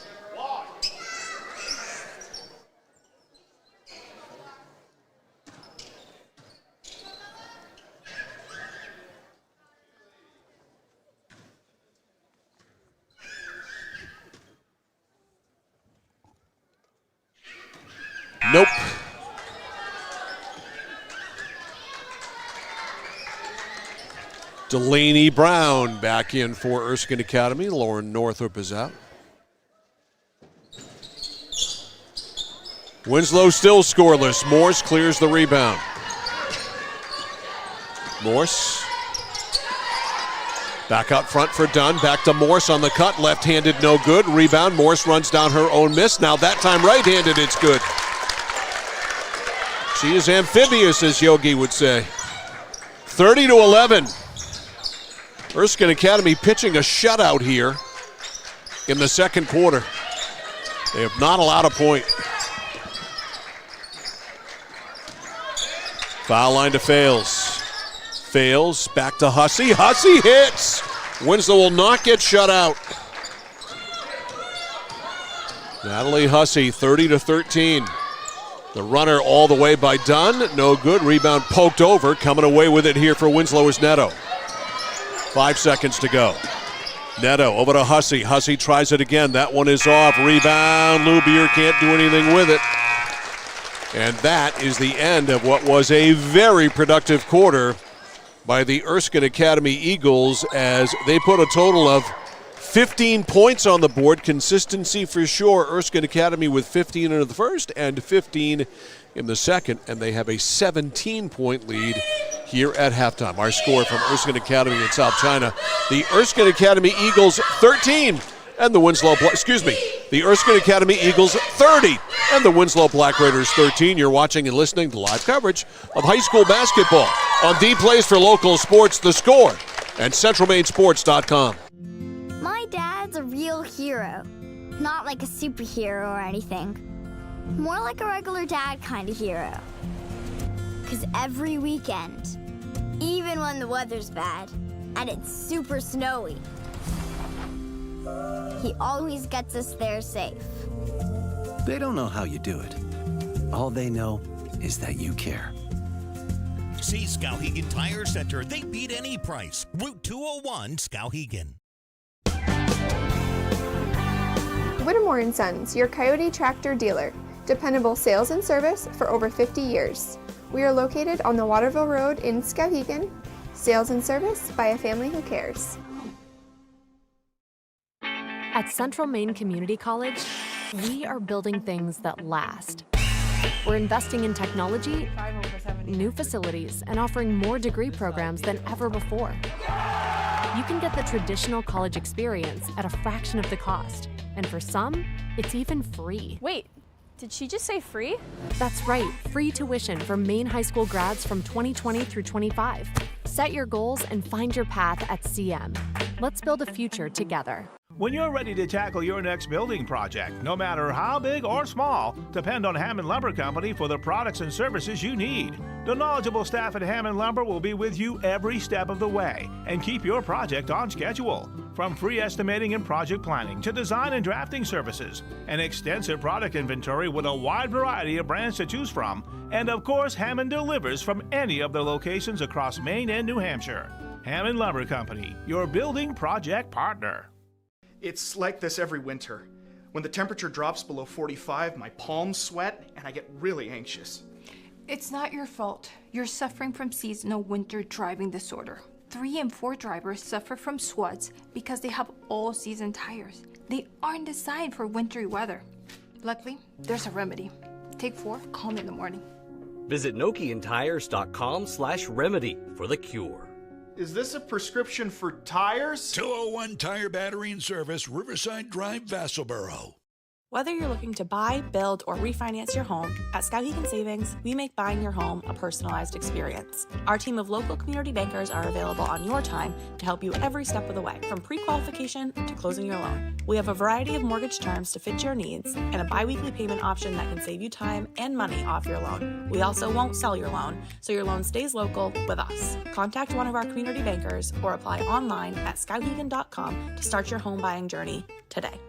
Nope. Delaney Brown back in for Erskine Academy. Lauren Northrup is out. Winslow still scoreless. Morse clears the rebound. Morse Back up front for Dunn. Back to Morse on the cut. Left-handed, no good. Rebound. Morse runs down her own miss. Now that time right-handed, it's good. She is amphibious, as Yogi would say. 30-11. Erskine Academy pitching a shutout here in the second quarter. They have not allowed a point. Foul line to Fales. Fales back to Hussey. Hussey hits. Winslow will not get shut out. Natalie Hussey, 30-13. The runner all the way by Dunn. No good. Rebound poked over. Coming away with it here for Winslow is Neto. 5 seconds to go. Neto over to Hussey. Hussey tries it again. That one is off. Rebound. Lubier can't do anything with it. And that is the end of what was a very productive quarter by the Erskine Academy Eagles, as they put a total of 15 points on the board. Consistency for sure. Erskine Academy with 15 in the first and 15 in the second, and they have a 17-point lead here at halftime. Our score from Erskine Academy in South China: the Erskine Academy Eagles 13 and the Winslow, the Erskine Academy Eagles 30 and the Winslow Black Raiders 13. You're watching and listening to live coverage of high school basketball on the place for local sports, The Score, and CentralMainSports.com. My dad's a real hero. Not like a superhero or anything. More like a regular dad kind of hero. Because every weekend, even when the weather's bad and it's super snowy, he always gets us there safe. They don't know how you do it. All they know is that you care. See Skowhegan Tire Center. They beat any price. Route 201, Skowhegan. Whittemore & Sons, your Coyote tractor dealer. Dependable sales and service for over 50 years. We are located on the Waterville Road in Skowhegan. Sales and service by a family who cares. At Central Maine Community College, we are building things that last. We're investing in technology, new facilities, and offering more degree programs than ever before. You can get the traditional college experience at a fraction of the cost, and for some, it's even free. Wait, did she just say free? That's right, free tuition for Maine high school grads from 2020 through 25. Set your goals and find your path at CM. Let's build a future together. When you're ready to tackle your next building project, no matter how big or small, depend on Hammond Lumber Company for the products and services you need. The knowledgeable staff at Hammond Lumber will be with you every step of the way and keep your project on schedule. From free estimating and project planning to design and drafting services, an extensive product inventory with a wide variety of brands to choose from, and of course, Hammond delivers from any of their locations across Maine and New Hampshire. Hammond Lumber Company, your building project partner. It's like this every winter. When the temperature drops below 45, my palms sweat and I get really anxious. It's not your fault. You're suffering from seasonal winter driving disorder. 3 and 4 drivers suffer from SWUDs because they have all-season tires. They aren't designed for wintry weather. Luckily, there's a remedy. Take 4, call me in the morning. Visit NokianTires.com/remedy for the cure. Is this a prescription for tires? 201 Tire Battery and Service, Riverside Drive, Vassalboro. Whether you're looking to buy, build, or refinance your home, at Skowhegan Savings, we make buying your home a personalized experience. Our team of local community bankers are available on your time to help you every step of the way, from pre-qualification to closing your loan. We have a variety of mortgage terms to fit your needs and a bi-weekly payment option that can save you time and money off your loan. We also won't sell your loan, so your loan stays local with us. Contact one of our community bankers or apply online at skowhegan.com to start your home buying journey today.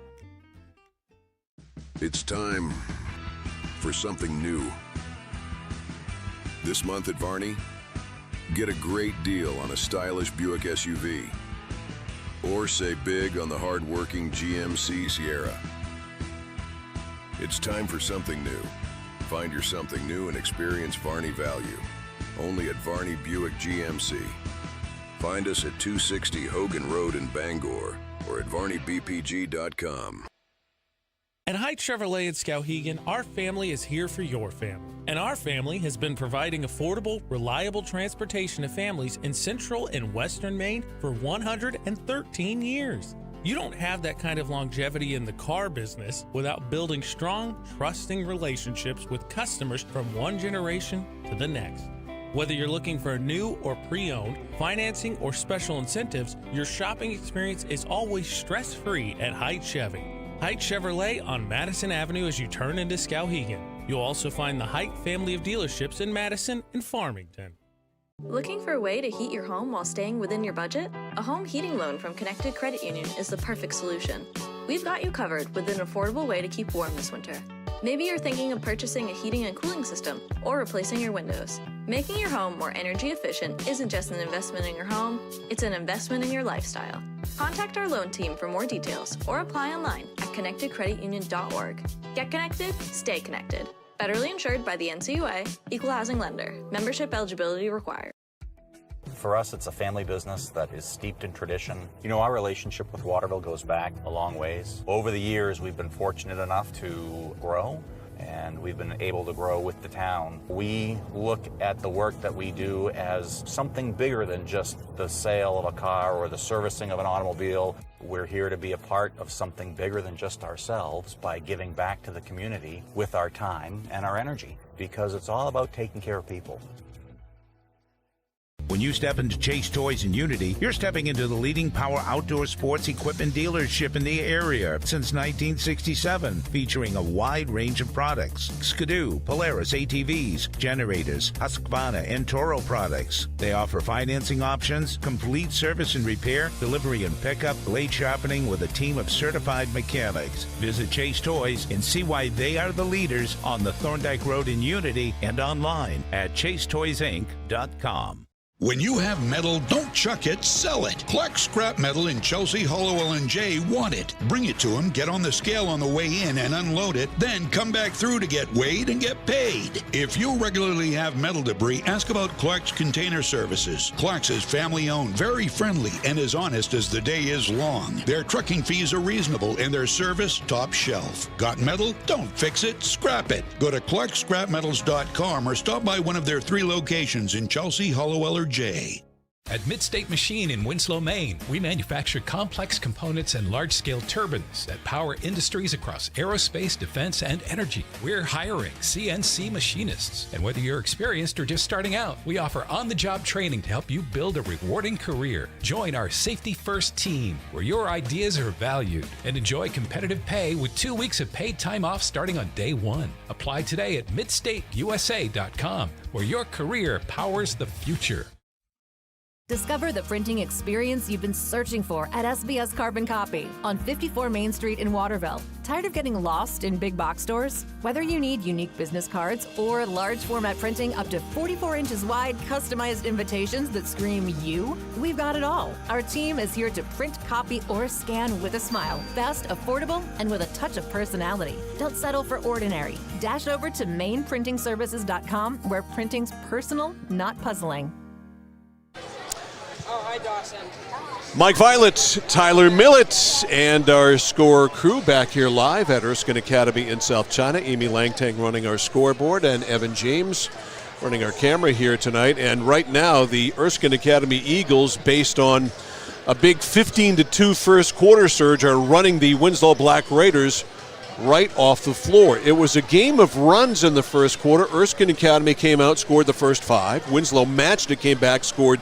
It's time for something new. This month at Varney, get a great deal on a stylish Buick SUV. Or say big on the hard-working GMC Sierra. It's time for something new. Find your something new and experience Varney value. Only at Varney Buick GMC. Find us at 260 Hogan Road in Bangor or at VarneyBPG.com. At Haight Chevrolet in Skowhegan, our family is here for your family. And our family has been providing affordable, reliable transportation to families in central and western Maine for 113 years. You don't have that kind of longevity in the car business without building strong, trusting relationships with customers from one generation to the next. Whether you're looking for a new or pre-owned, financing or special incentives, your shopping experience is always stress-free at Haight Chevy. Haight Chevrolet on Madison Avenue as you turn into Skowhegan. You'll also find the Haight family of dealerships in Madison and Farmington. Looking for a way to heat your home while staying within your budget? A home heating loan from Connected Credit Union is the perfect solution. We've got you covered with an affordable way to keep warm this winter. Maybe you're thinking of purchasing a heating and cooling system or replacing your windows. Making your home more energy efficient isn't just an investment in your home, it's an investment in your lifestyle. Contact our loan team for more details or apply online at connectedcreditunion.org. Get connected, stay connected. Federally insured by the NCUA, Equal Housing Lender. Membership eligibility required. For us, it's a family business that is steeped in tradition. You know, our relationship with Waterville goes back a long ways. Over the years, we've been fortunate enough to grow, and we've been able to grow with the town. We look at the work that we do as something bigger than just the sale of a car or the servicing of an automobile. We're here to be a part of something bigger than just ourselves by giving back to the community with our time and our energy, because it's all about taking care of people. When you step into Chase Toys in Unity, you're stepping into the leading power outdoor sports equipment dealership in the area since 1967, featuring a wide range of products: Skidoo, Polaris ATVs, generators, Husqvarna, and Toro products. They offer financing options, complete service and repair, delivery and pickup, blade sharpening with a team of certified mechanics. Visit Chase Toys and see why they are the leaders on the Thorndike Road in Unity and online at chasetoysinc.com. When you have metal, don't chuck it, sell it. Clark Scrap Metal in Chelsea, Hollowell, and Jay want it. Bring it to them, get on the scale on the way in and unload it, then come back through to get weighed and get paid. If you regularly have metal debris, ask about Clark's Container Services. Clark's is family-owned, very friendly, and as honest as the day is long. Their trucking fees are reasonable, and their service, top shelf. Got metal? Don't fix it, scrap it. Go to clarkscrapmetals.com or stop by one of their 3 locations in Chelsea, Hollowell, or Jay. At Midstate Machine in Winslow, Maine, we manufacture complex components and large-scale turbines that power industries across aerospace, defense, and energy. We're hiring CNC machinists. And whether you're experienced or just starting out, we offer on-the-job training to help you build a rewarding career. Join our Safety First team, where your ideas are valued, and enjoy competitive pay with 2 weeks of paid time off starting on day 1. Apply today at midstateusa.com, where your career powers the future. Discover the printing experience you've been searching for at SBS Carbon Copy on 54 Main Street in Waterville. Tired of getting lost in big box stores? Whether you need unique business cards or large format printing up to 44 inches wide, customized invitations that scream you, we've got it all. Our team is here to print, copy, or scan with a smile. Fast, affordable, and with a touch of personality. Don't settle for ordinary. Dash over to mainprintingservices.com, where printing's personal, not puzzling. Oh, hi, Dawson. Mike Violet, Tyler Millett, and our score crew back here live at Erskine Academy in South China. Amy Langtang running our scoreboard, and Evan James running our camera here tonight. And right now, the Erskine Academy Eagles, based on a big 15-2 first quarter surge, are running the Winslow Black Raiders right off the floor. It was a game of runs in the first quarter. Erskine Academy came out, scored the first 5. Winslow matched it, came back, scored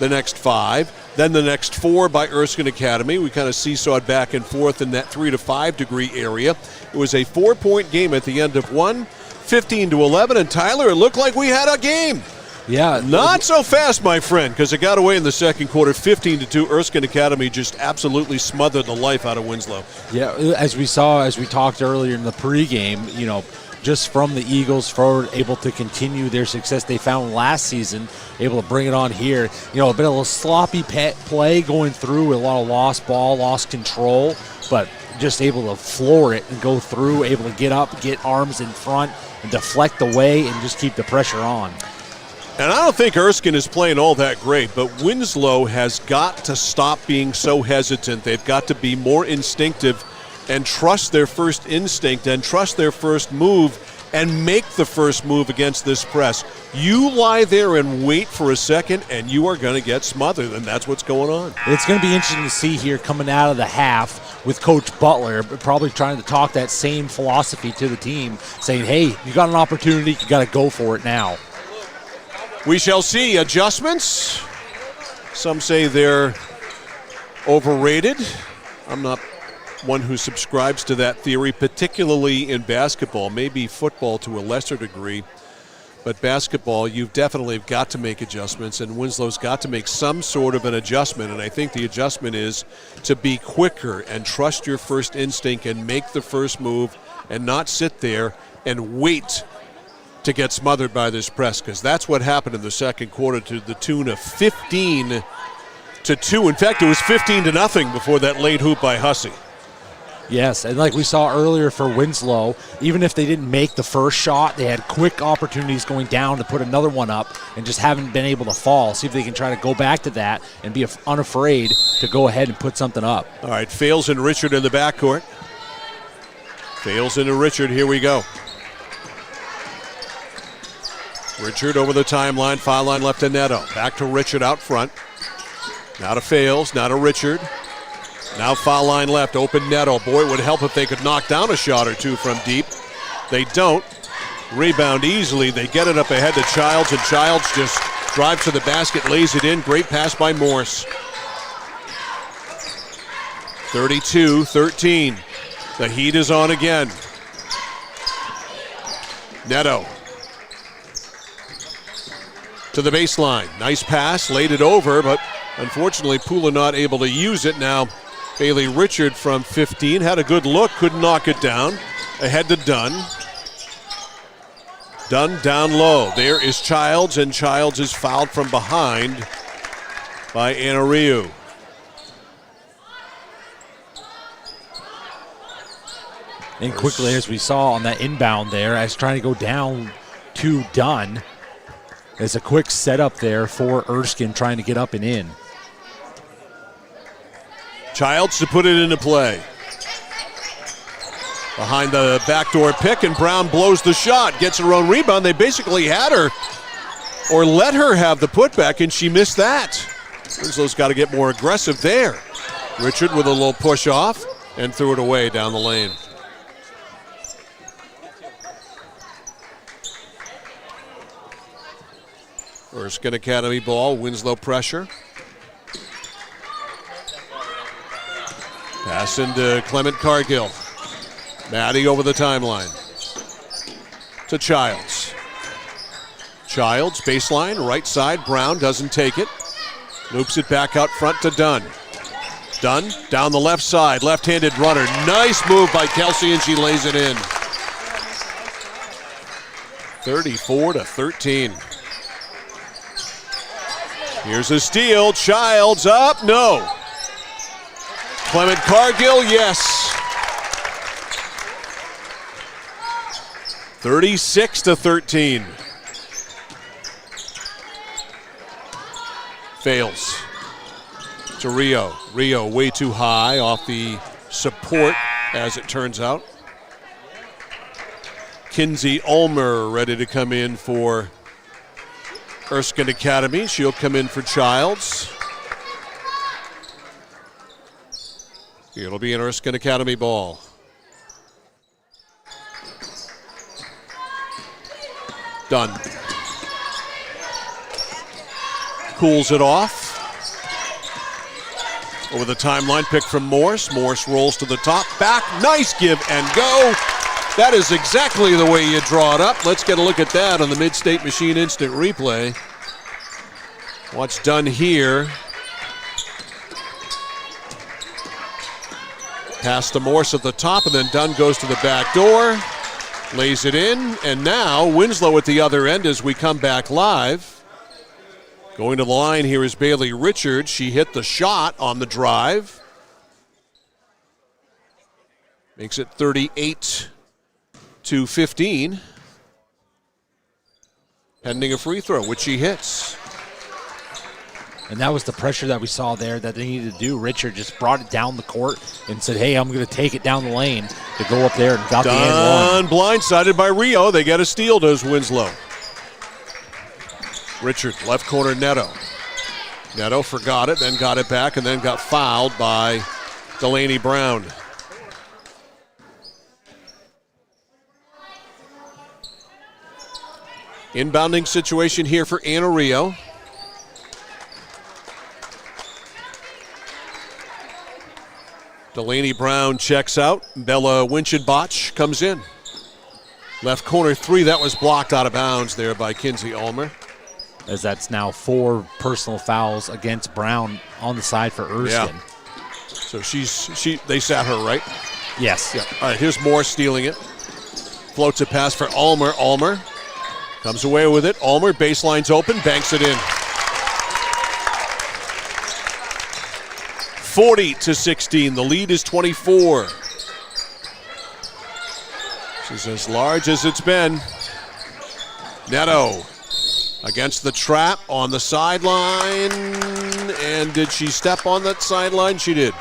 the next 5, then the next 4 by Erskine Academy. We kind of seesawed back and forth in that 3 to 5 degree area. It was a 4-point game at the end of one, 15-11, and Tyler, it looked like we had a game. Yeah. Not so fast, my friend, because it got away in the second quarter, 15-2. Erskine Academy just absolutely smothered the life out of Winslow. Yeah, as we talked earlier in the pregame, you know, just from the Eagles forward, able to continue their success they found last season, able to bring it on here. You know, a bit of a sloppy play going through, a lot of lost ball, lost control, but just able to floor it and go through, able to get up, get arms in front, and deflect away and just keep the pressure on. And I don't think Erskine is playing all that great, but Winslow has got to stop being so hesitant. They've got to be more instinctive and trust their first instinct and trust their first move and make the first move against this press. You lie there and wait for a second, and you are going to get smothered, and that's what's going on. It's going to be interesting to see here coming out of the half with Coach Butler, probably trying to talk that same philosophy to the team, saying, hey, you got an opportunity, you got to go for it now. We shall see adjustments. Some say they're overrated. I'm not one who subscribes to that theory, particularly in basketball, maybe football to a lesser degree. But basketball, you've definitely got to make adjustments, and Winslow's got to make some sort of an adjustment, and I think the adjustment is to be quicker and trust your first instinct and make the first move and not sit there and wait to get smothered by this press, because that's what happened in the second quarter to the tune of 15-2. In fact, it was 15-0 before that late hoop by Hussey. Yes, and like we saw earlier for Winslow, even if they didn't make the first shot, they had quick opportunities going down to put another one up and just haven't been able to fall. See if they can try to go back to that and be unafraid to go ahead and put something up. All right, Fales and Richard in the backcourt. Fales into Richard, here we go. Richard over the timeline, foul line left to Neto. Back to Richard out front. Now to Fales, now to Richard. Now foul line left, open Neto. Boy, it would help if they could knock down a shot or two from deep. They don't. Rebound easily. They get it up ahead to Childs, and Childs just drives to the basket, lays it in. Great pass by Morse. 32-13. The heat is on again. Neto to the baseline. Nice pass, laid it over, but unfortunately Pula not able to use it. Now Bailey Richard from 15 had a good look, couldn't knock it down. Ahead to Dunn. Dunn down low. There is Childs, and Childs is fouled from behind by Anariu. And quickly, as we saw on that inbound there, as trying to go down to Dunn. There's a quick setup there for Erskine trying to get up and in. Childs to put it into play. Behind the backdoor pick, and Brown blows the shot, gets her own rebound. They basically had her, or let her have the putback, and she missed that. Winslow's got to get more aggressive there. Richard with a little push off and threw it away down the lane. Erskine Academy ball, Winslow pressure. Pass into Clement Cargill. Maddie over the timeline. To Childs. Childs, baseline, right side. Brown doesn't take it. Loops it back out front to Dunn. Dunn down the left side, left-handed runner. Nice move by Kelsey, and she lays it in. 34-13. Here's a steal. Childs up. No. Clement Cargill, yes. 36-13. Fails. To Rio. Rio way too high off the support, as it turns out. Kinsey Ulmer ready to come in for Erskine Academy. She'll come in for Childs. It'll be an Erskine Academy ball. Dunn. Cools it off. Over the timeline, pick from Morse. Morse rolls to the top. Back. Nice give and go. That is exactly the way you draw it up. Let's get a look at that on the Mid-State Machine Instant Replay. What's done here. Pass to Morse at the top, and then Dunn goes to the back door. Lays it in, and now Winslow at the other end as we come back live. Going to the line here is Bailey Richards. She hit the shot on the drive. Makes it 38-15. Pending a free throw, which she hits. And that was the pressure that we saw there that they needed to do. Richard just brought it down the court and said, hey, I'm going to take it down the lane to go up there and got the and one. Blindsided by Rio. They get a steal, does Winslow. Richard, left corner, Neto. Neto forgot it, then got it back, and then got fouled by Delaney Brown. Inbounding situation here for Anna Rio. Delaney Brown checks out. Bella Winchenbach comes in. Left corner three, that was blocked out of bounds there by Kinsey Ulmer. As that's now 4 personal fouls against Brown on the side for Erskine. Yeah. So they sat her, right? Yes. Yeah. All right, here's Moore stealing it. Floats a pass for Ulmer. Ulmer comes away with it. Ulmer, baseline's open, banks it in. 40-16. The lead is 24. This is as large as it's been. Neto against the trap on the sideline. And did she step on that sideline? She did.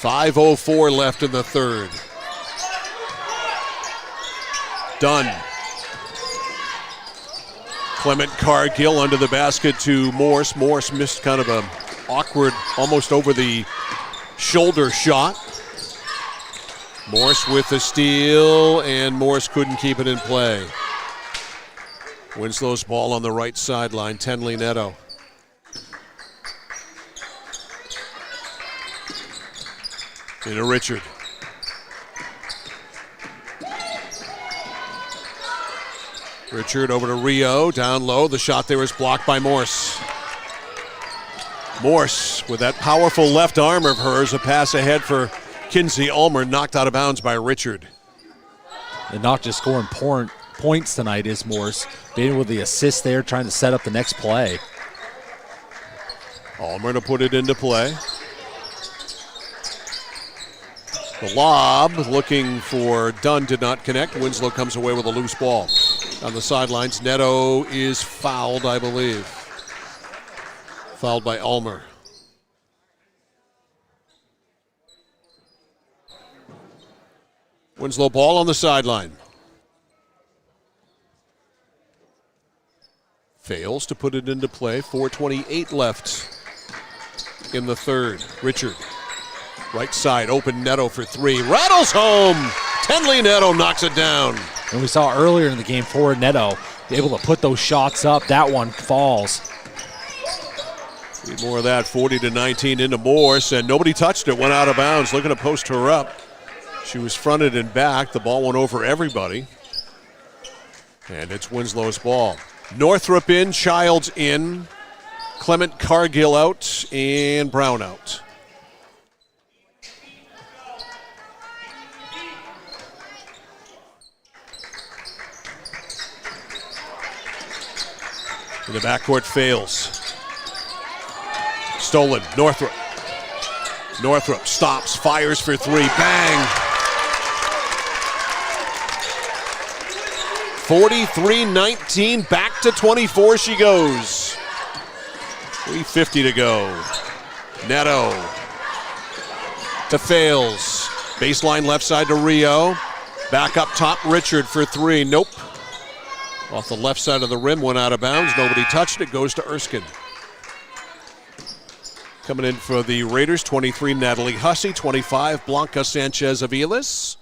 .5:04 left in the third. Dunn. Clement Cargill under the basket to Morse. Morse missed kind of a awkward, almost over the shoulder shot. Morse with the steal, and Morse couldn't keep it in play. Winslow's ball on the right sideline. Tenley Neto. Into Richard. Richard over to Rio, down low. The shot there is blocked by Morse. Morse with that powerful left arm of hers, a pass ahead for Kinsey Ulmer, knocked out of bounds by Richard. And not just scoring points tonight is Morse, being with the assist there, trying to set up the next play. Ulmer to put it into play. The lob looking for Dunn did not connect. Winslow comes away with a loose ball. On the sidelines, Neto is fouled, I believe. Fouled by Ulmer. Winslow ball on the sideline. Fails to put it into play. 4:28 left in the third. Richard. Right side, open Neto for three. Rattles home. Tenley Neto knocks it down. And we saw earlier in the game for Neto, able to put those shots up. That one falls. Need more of that. 40-19 into Morse, and nobody touched it. Went out of bounds. Looking to post her up. She was fronted and back. The ball went over everybody. And it's Winslow's ball. Northrup in, Childs in, Clement Cargill out, and Brown out. And the backcourt fails. Stolen, Northrup. Northrup stops, fires for three, bang! 43-19, back to 24 she goes. 3:50 to go. Neto to Fails. Baseline left side to Rio. Back up top, Richard for three, nope. Off the left side of the rim, went out of bounds. Nobody touched it, goes to Erskine. Coming in for the Raiders, 23, Natalie Hussey, 25, Blanca Sanchez-Aviles.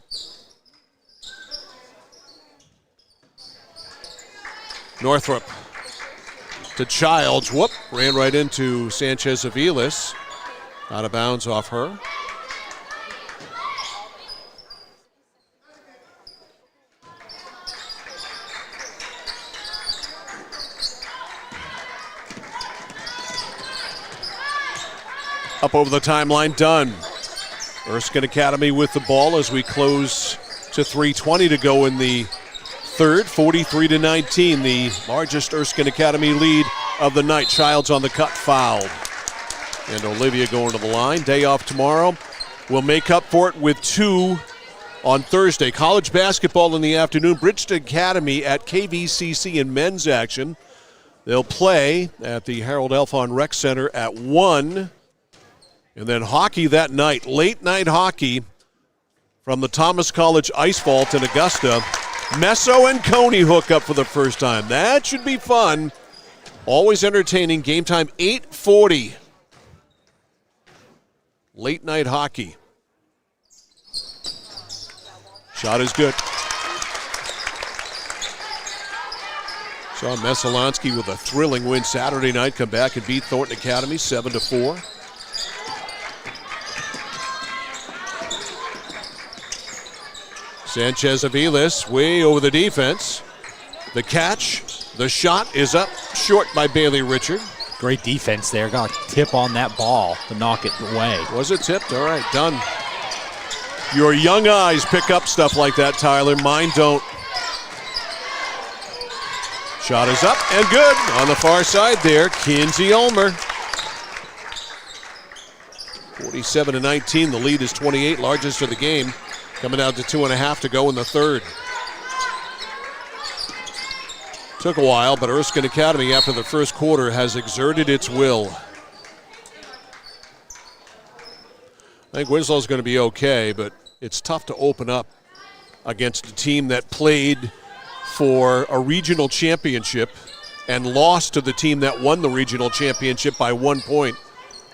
Northrup to Childs. Whoop, ran right into Sanchez-Aviles. Out of bounds off her. Up over the timeline, Dunn. Erskine Academy with the ball as we close to 3:20 to go in the third. 43-19, the largest Erskine Academy lead of the night. Childs on the cut, fouled. And Olivia going to the line. Day off tomorrow. We'll make up for it with 2 on Thursday. College basketball in the afternoon. Bridgeton Academy at KVCC in men's action. They'll play at the Harold Elfon Rec Center at 1. And then hockey that night, late night hockey from the Thomas College Ice Vault in Augusta. Meso and Coney hook up for the first time. That should be fun. Always entertaining. Game time 8:40. Late night hockey. Shot is good. Saw Mesolonsky with a thrilling win Saturday night. Come back and beat Thornton Academy 7-4. Sanchez Aviles way over the defense. The catch, the shot is up short by Bailey Richard. Great defense there. Got a tip on that ball to knock it away. Was it tipped? All right, done. Your young eyes pick up stuff like that, Tyler. Mine don't. Shot is up and good on the far side there. Kinsey Ulmer. 47-19. The lead is 28, largest of the game. Coming down to 2.5 to go in the third. Took a while, but Erskine Academy after the first quarter has exerted its will. I think Winslow's going to be okay, but it's tough to open up against a team that played for a regional championship and lost to the team that won the regional championship by 1 point.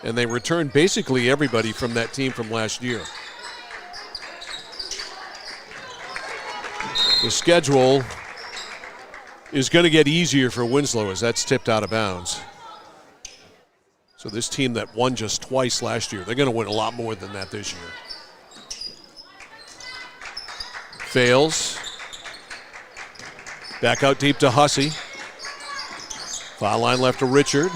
And they returned basically everybody from that team from last year. The schedule is going to get easier for Winslow as that's tipped out of bounds. So this team that won just twice last year, they're going to win a lot more than that this year. Fails. Back out deep to Hussey. Foul line left to Richard.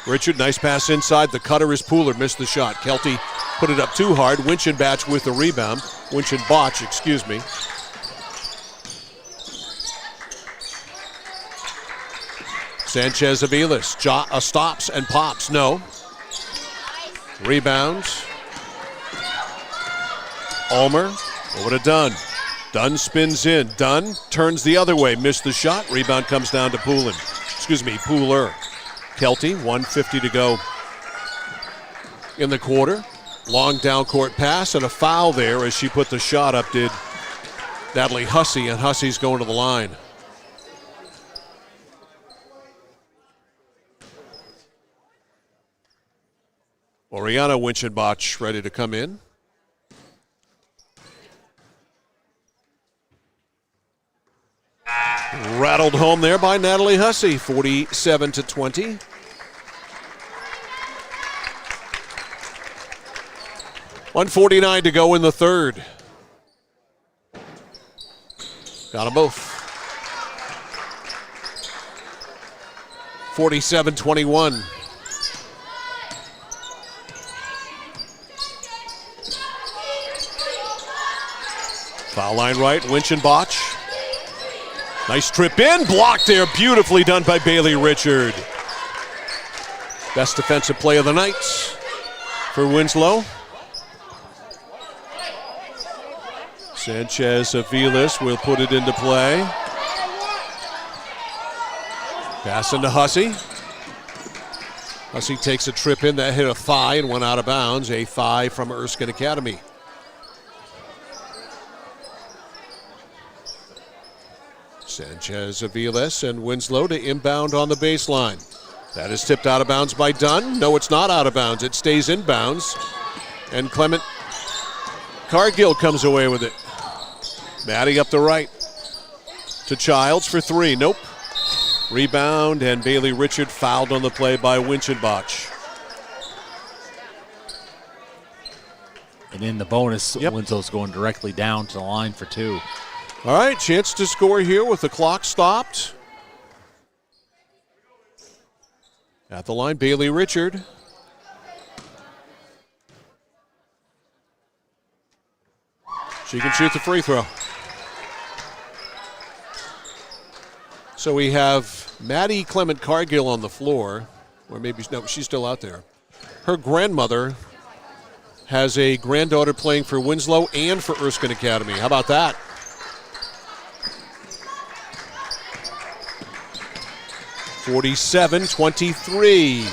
Richard, nice pass inside. The cutter is Pooler, missed the shot. Kelty put it up too hard. Winchenbach with the rebound. Winchenbach, excuse me. Sanchez Aviles stops and pops. No. Rebounds. Ulmer. What would have done? Dunn spins in. Dunn turns the other way. Missed the shot. Rebound comes down to Pooler. Kelty, 1:50 to go in the quarter. Long down court pass and a foul there as she put the shot up, did Natalie Hussey, and Hussey's going to the line. Oriana Winchenbach ready to come in. Rattled home there by Natalie Hussey, 47-20. $1:49 to go in the third. Got them both. 47-21. Foul line right, Winchenbach. Nice trip in, blocked there, beautifully done by Bailey Richard. Best defensive play of the night for Winslow. Sanchez Aviles will put it into play. Pass into Hussey. Hussey takes a trip in, that hit a thigh and went out of bounds. A thigh from Erskine Academy. Sanchez Aviles and Winslow to inbound on the baseline. That is tipped out of bounds by Dunn. No, it's not out of bounds. It stays in bounds. And Clement Cargill comes away with it. Maddie up the right to Childs for three. Nope. Rebound, and Bailey Richard fouled on the play by Winchenbach. And in the bonus, Winslow's going directly down to the line for two. All right, chance to score here with the clock stopped. At the line, Bailey Richard. She can shoot the free throw. So we have Maddie Clement Cargill on the floor, or maybe, no, she's still out there. Her grandmother has a granddaughter playing for Winslow and for Erskine Academy. How about that? (47-23).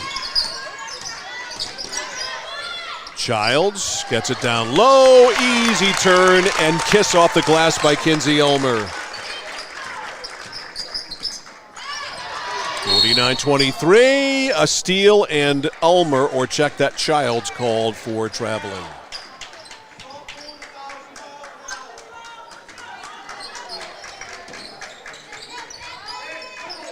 Childs gets it down low, easy turn, and kiss off the glass by Kinsey Ulmer. 49-23, a steal, and Ulmer, or check that, Childs called for traveling.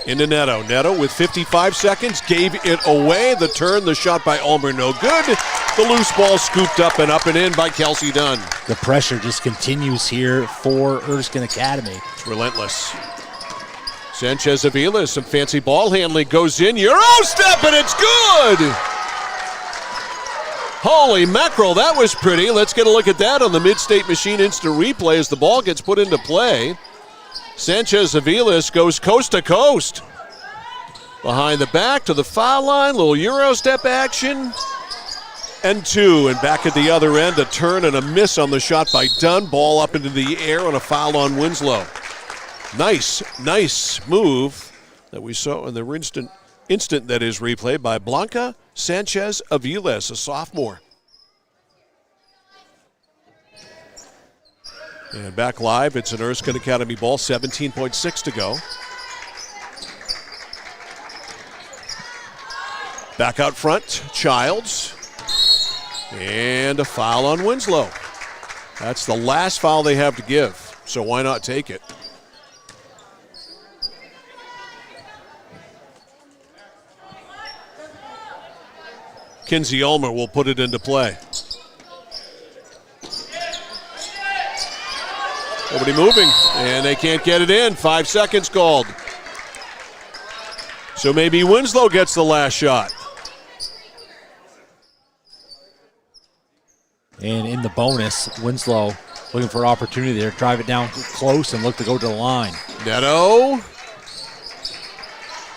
Into Neto. Neto with 55 seconds, gave it away. The turn, the shot by Ulmer, no good. The loose ball scooped up and in by Kelsey Dunn. The pressure just continues here for Erskine Academy. It's relentless. Sanchez Avila, some fancy ball handling, goes in, Euro step, and it's good! Holy mackerel, that was pretty. Let's get a look at that on the Mid-State Machine instant replay as the ball gets put into play. Sanchez Aviles goes coast to coast. Behind the back to the foul line, little Euro step action. And two, and back at the other end, a turn and a miss on the shot by Dunn. Ball up into the air and a foul on Winslow. Nice move that we saw in the instant that is replayed by Blanca Sanchez Aviles, a sophomore. And back live, it's an Erskine Academy ball, 17.6 to go. Back out front, Childs. And a foul on Winslow. That's the last foul they have to give, so why not take it? Kinsey Ulmer will put it into play. Nobody moving, and they can't get it in. 5 seconds called. So maybe Winslow gets the last shot. And in the bonus, Winslow looking for an opportunity there. Drive it down close and look to go to the line. Neto.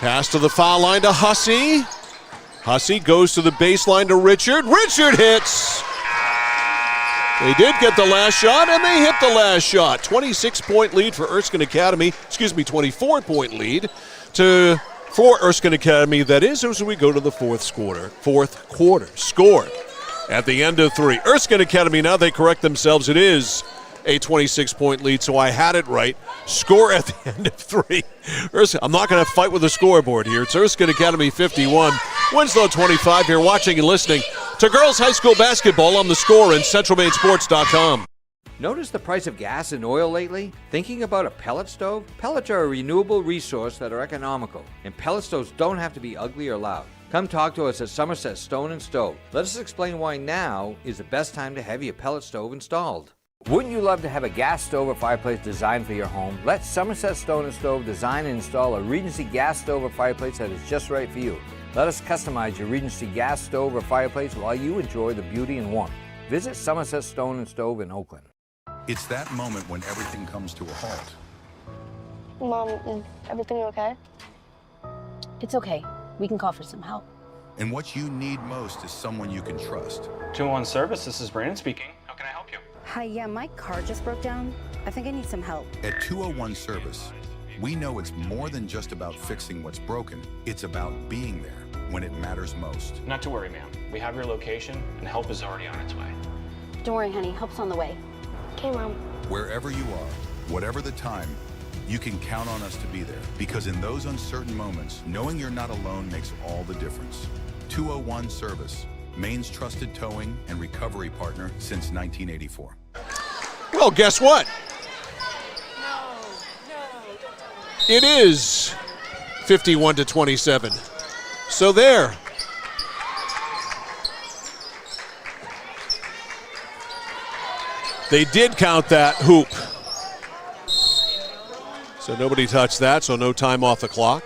Pass to the foul line to Hussey. Hussey goes to the baseline to Richard. Richard hits. They did get the last shot, and they hit the last shot. 26-point lead for Erskine Academy. 24-point lead for Erskine Academy. That is as we go to the fourth quarter. Score at the end of 3. Erskine Academy, now they correct themselves. It is a 26-point lead, so I had it right. Score at the end of 3. I'm not going to fight with the scoreboard here. It's Erskine Academy 51, Winslow 25. You're watching and listening to girls high school basketball on The Score and CentralMainSports.com. Notice the price of gas and oil lately? Thinking about a pellet stove? Pellets are a renewable resource that are economical, and pellet stoves don't have to be ugly or loud. Come talk to us at Somerset Stone & Stove. Let us explain why now is the best time to have your pellet stove installed. Wouldn't you love to have a gas stove or fireplace designed for your home? Let Somerset Stone & Stove design and install a Regency gas stove or fireplace that is just right for you. Let us customize your Regency gas stove or fireplace while you enjoy the beauty and warmth. Visit Somerset Stone & Stove in Oakland. It's that moment when everything comes to a halt. Mom, is everything okay? It's okay. We can call for some help. And what you need most is someone you can trust. 201 Service, this is Brandon speaking. How can I help you? Hi, yeah, my car just broke down. I think I need some help. At 201 Service, we know it's more than just about fixing what's broken. It's about being there when it matters most. Not to worry, ma'am. We have your location, and help is already on its way. Don't worry, honey. Help's on the way. Okay, Mom. Wherever you are, whatever the time, you can count on us to be there. Because in those uncertain moments, knowing you're not alone makes all the difference. 201 Service, Maine's trusted towing and recovery partner since 1984. Well, guess what? It is 51-27. So there. They did count that hoop. So nobody touched that, so no time off the clock.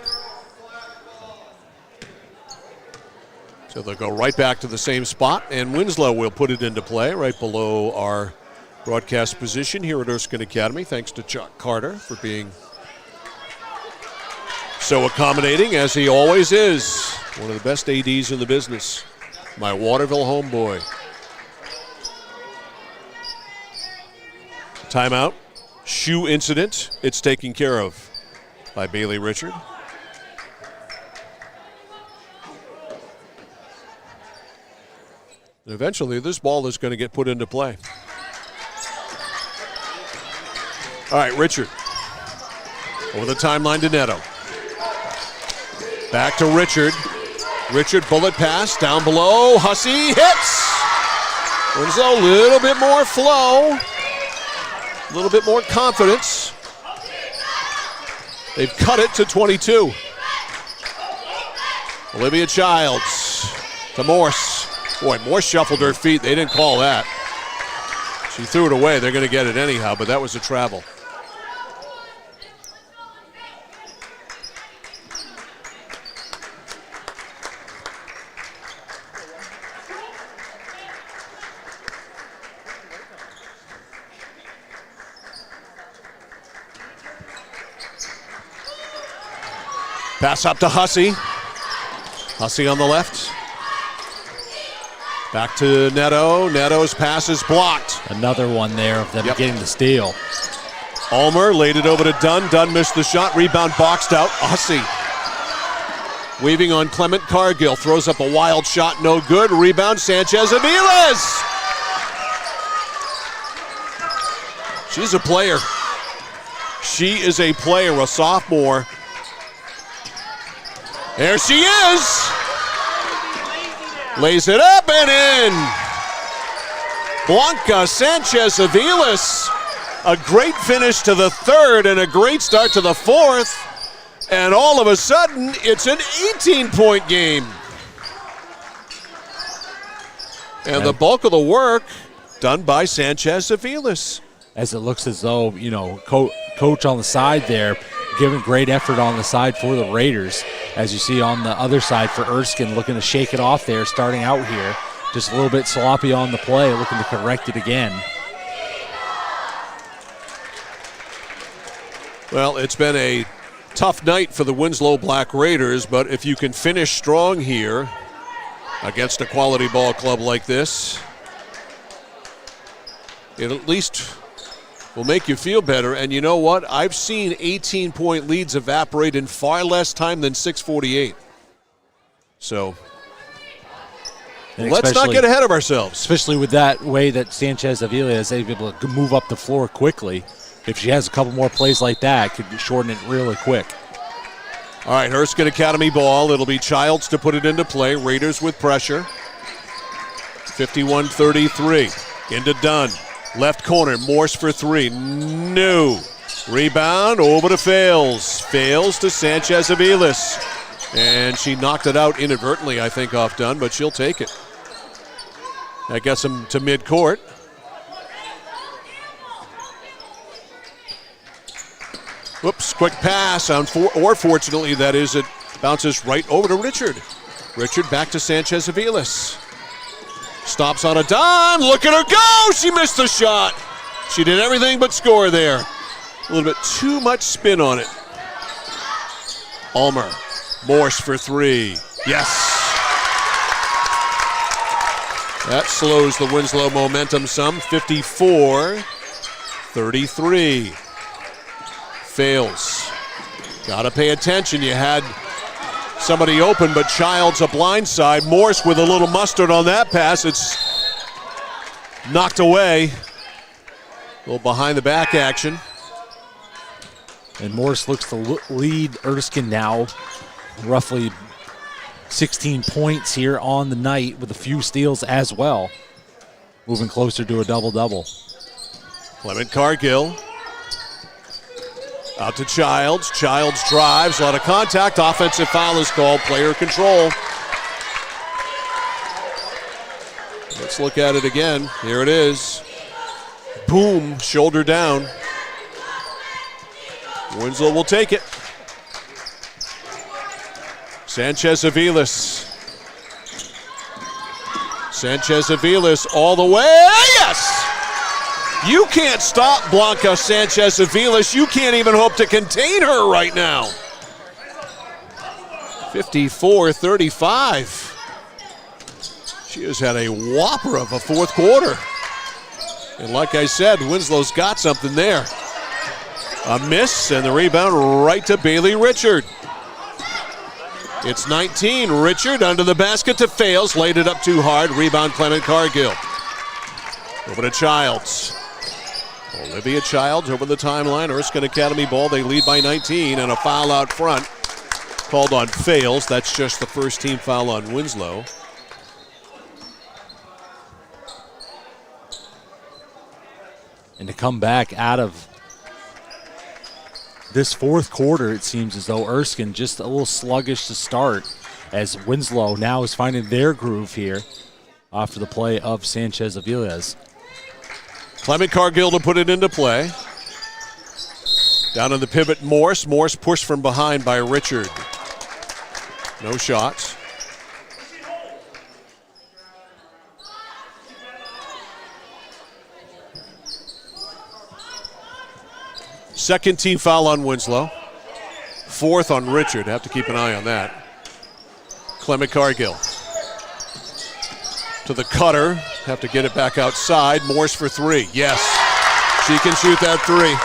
So they'll go right back to the same spot, and Winslow will put it into play right below our broadcast position here at Erskine Academy. Thanks to Chuck Carter for being so accommodating, as he always is. One of the best ADs in the business. My Waterville homeboy. Timeout. Shoe incident. It's taken care of by Bailey Richard. And eventually, this ball is going to get put into play. All right, Richard. Over the timeline to Neto. Back to Richard. Richard, bullet pass, down below. Hussey hits! Winslow, a little bit more flow. A little bit more confidence. They've cut it to 22. Olivia Childs to Morse. Boy, Morse shuffled her feet. They didn't call that. She threw it away. They're going to get it anyhow, but that was a travel. Pass up to Hussey. Hussey on the left. Back to Neto. Neto's pass is blocked. Another one there of them getting the steal. Ulmer laid it over to Dunn. Dunn missed the shot. Rebound boxed out. Hussey. Weaving on Clement Cargill. Throws up a wild shot. No good. Rebound Sanchez Aviles. She's a player. She is a player, a sophomore. There she is. Lays it up and in. Blanca Sanchez Aviles. A great finish to the third and a great start to the fourth. And all of a sudden, it's an 18-point game. And the bulk of the work done by Sanchez Aviles. As it looks as though, you know, coach on the side there, giving great effort on the side for the Raiders. As you see on the other side for Erskine, looking to shake it off there, starting out here. Just a little bit sloppy on the play, looking to correct it again. Well, it's been a tough night for the Winslow Black Raiders, but if you can finish strong here against a quality ball club like this, it at least will make you feel better. And you know what? I've seen 18-point leads evaporate in far less time than 6:48. So let's not get ahead of ourselves. Especially with that way that Sanchez Avila is able to move up the floor quickly. If she has a couple more plays like that, could shorten it really quick. All right, Erskine Academy ball. It'll be Childs to put it into play. Raiders with pressure. 51-33. Into Dunn. Left corner, Morse for three. No. Rebound over to Fales. Fales to Sanchez Aviles. And she knocked it out inadvertently, I think, off Dunn, but she'll take it. That gets them to midcourt. Whoops, quick pass. Or fortunately, that is, it bounces right over to Richard. Richard back to Sanchez Aviles. Stops on a dime. Look at her go. She missed the shot. She did everything but score there. A little bit too much spin on it. Ulmer. Morse for three. Yes. That slows the Winslow momentum some. 54-33. Fails. Got to pay attention. You had somebody open, but Childs a blindside. Morse with a little mustard on that pass. It's knocked away. A little behind the back action. And Morse looks to lead Erskine now. Roughly 16 points here on the night with a few steals as well. Moving closer to a double-double. Clement Cargill. Out to Childs. Childs drives. A lot of contact. Offensive foul is called. Player control. Let's look at it again. Here it is. Boom. Shoulder down. Winslow will take it. Sanchez Aviles. Sanchez Aviles all the way. Yes! You can't stop Blanca Sanchez Aviles. You can't even hope to contain her right now. 54-35. She has had a whopper of a fourth quarter. And like I said, Winslow's got something there. A miss, and the rebound right to Bailey Richard. It's 19. Richard under the basket to Fails. Laid it up too hard. Rebound Clement Cargill. Over to Childs. Olivia Childs over the timeline. Erskine Academy ball. They lead by 19, and a foul out front called on Fails. That's just the first team foul on Winslow. And to come back out of this fourth quarter, it seems as though Erskine just a little sluggish to start, as Winslow now is finding their groove here after the play of Sanchez Aviles. Clement Cargill to put it into play. Down in the pivot, Morse. Morse pushed from behind by Richard. No shots. Second team foul on Winslow. Fourth on Richard. Have to keep an eye on that. Clement Cargill to the cutter. Have to get it back outside. Morse for three. Yes, she can shoot that three.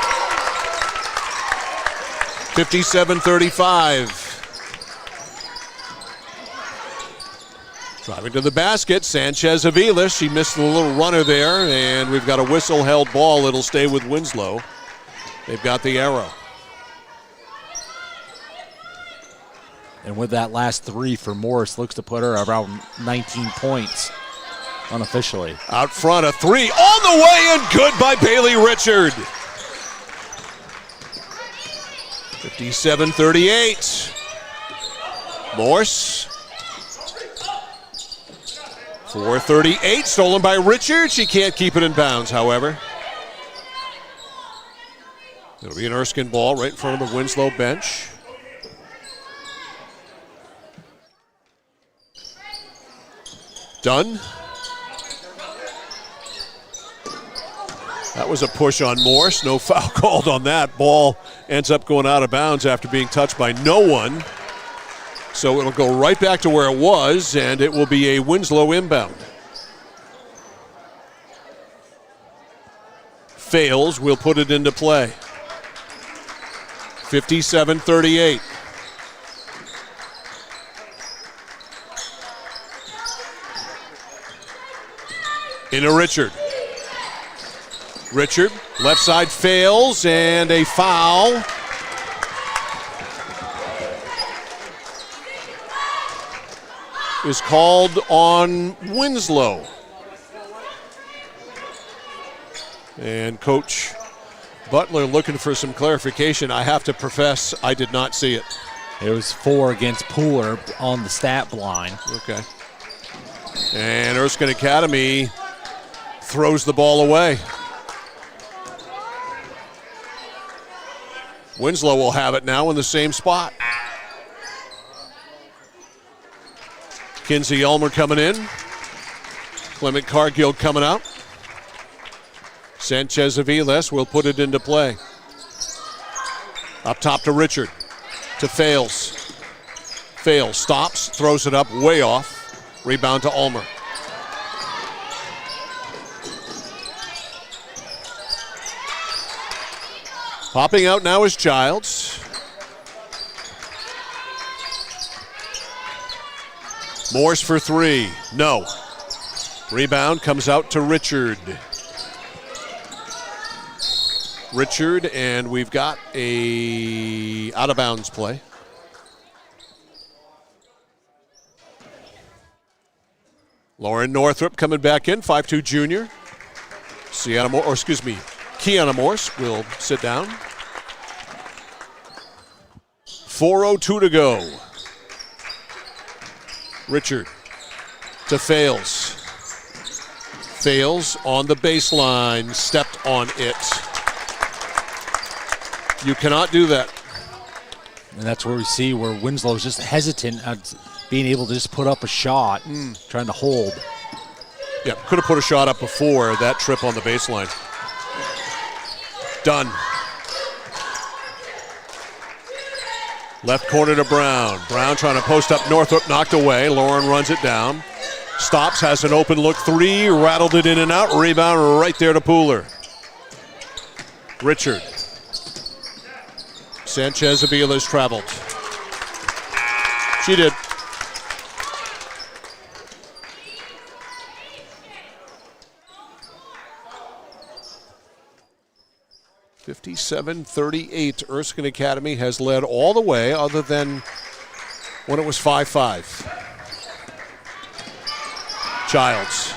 57-35. Driving to the basket, Sanchez Aviles. She missed a little runner there, and we've got a whistle-held ball. It'll stay with Winslow. They've got the arrow. And with that last three for Morris, looks to put her around 19 points unofficially. Out front, a three on the way and good by Bailey Richard. 57-38. Morse. 4:38, stolen by Richard. She can't keep it in bounds, however. It'll be an Erskine ball right in front of the Winslow bench. Dunn. That was a push on Morse. No foul called on that. Ball ends up going out of bounds after being touched by no one. So it'll go right back to where it was, and it will be a Winslow inbound. Fails, will put it into play. 57-38. Into Richard. Richard, left side fails, and a foul. Is called on Winslow. And Coach Butler looking for some clarification. I have to profess I did not see it. It was 4 against Pooler on the stat line. Okay. And Erskine Academy throws the ball away. Winslow will have it now in the same spot. Kinsey Ulmer coming in. Clement Cargill coming out. Sanchez Aviles will put it into play. Up top to Richard. To Fails. Fails, stops, throws it up, way off. Rebound to Ulmer. Popping out now is Childs. Morse for three. No. Rebound comes out to Richard. Richard, and we've got a out-of-bounds play. Lauren Northrup coming back in, 5'2" junior. Kiana Morse will sit down. 4:02 to go. Richard to Fails. Fails on the baseline, stepped on it. You cannot do that. And that's where we see where Winslow's just hesitant at being able to just put up a shot, trying to hold. Yeah, could have put a shot up before that trip on the baseline. Done. Left corner to Brown. Brown trying to post up Northrup, knocked away. Lauren runs it down. Stops, has an open look three, rattled it in and out, rebound right there to Pooler. Richard. Sanchez Avila's traveled. She did. (57-38). Erskine Academy has led all the way other than when it was 5-5. Childs.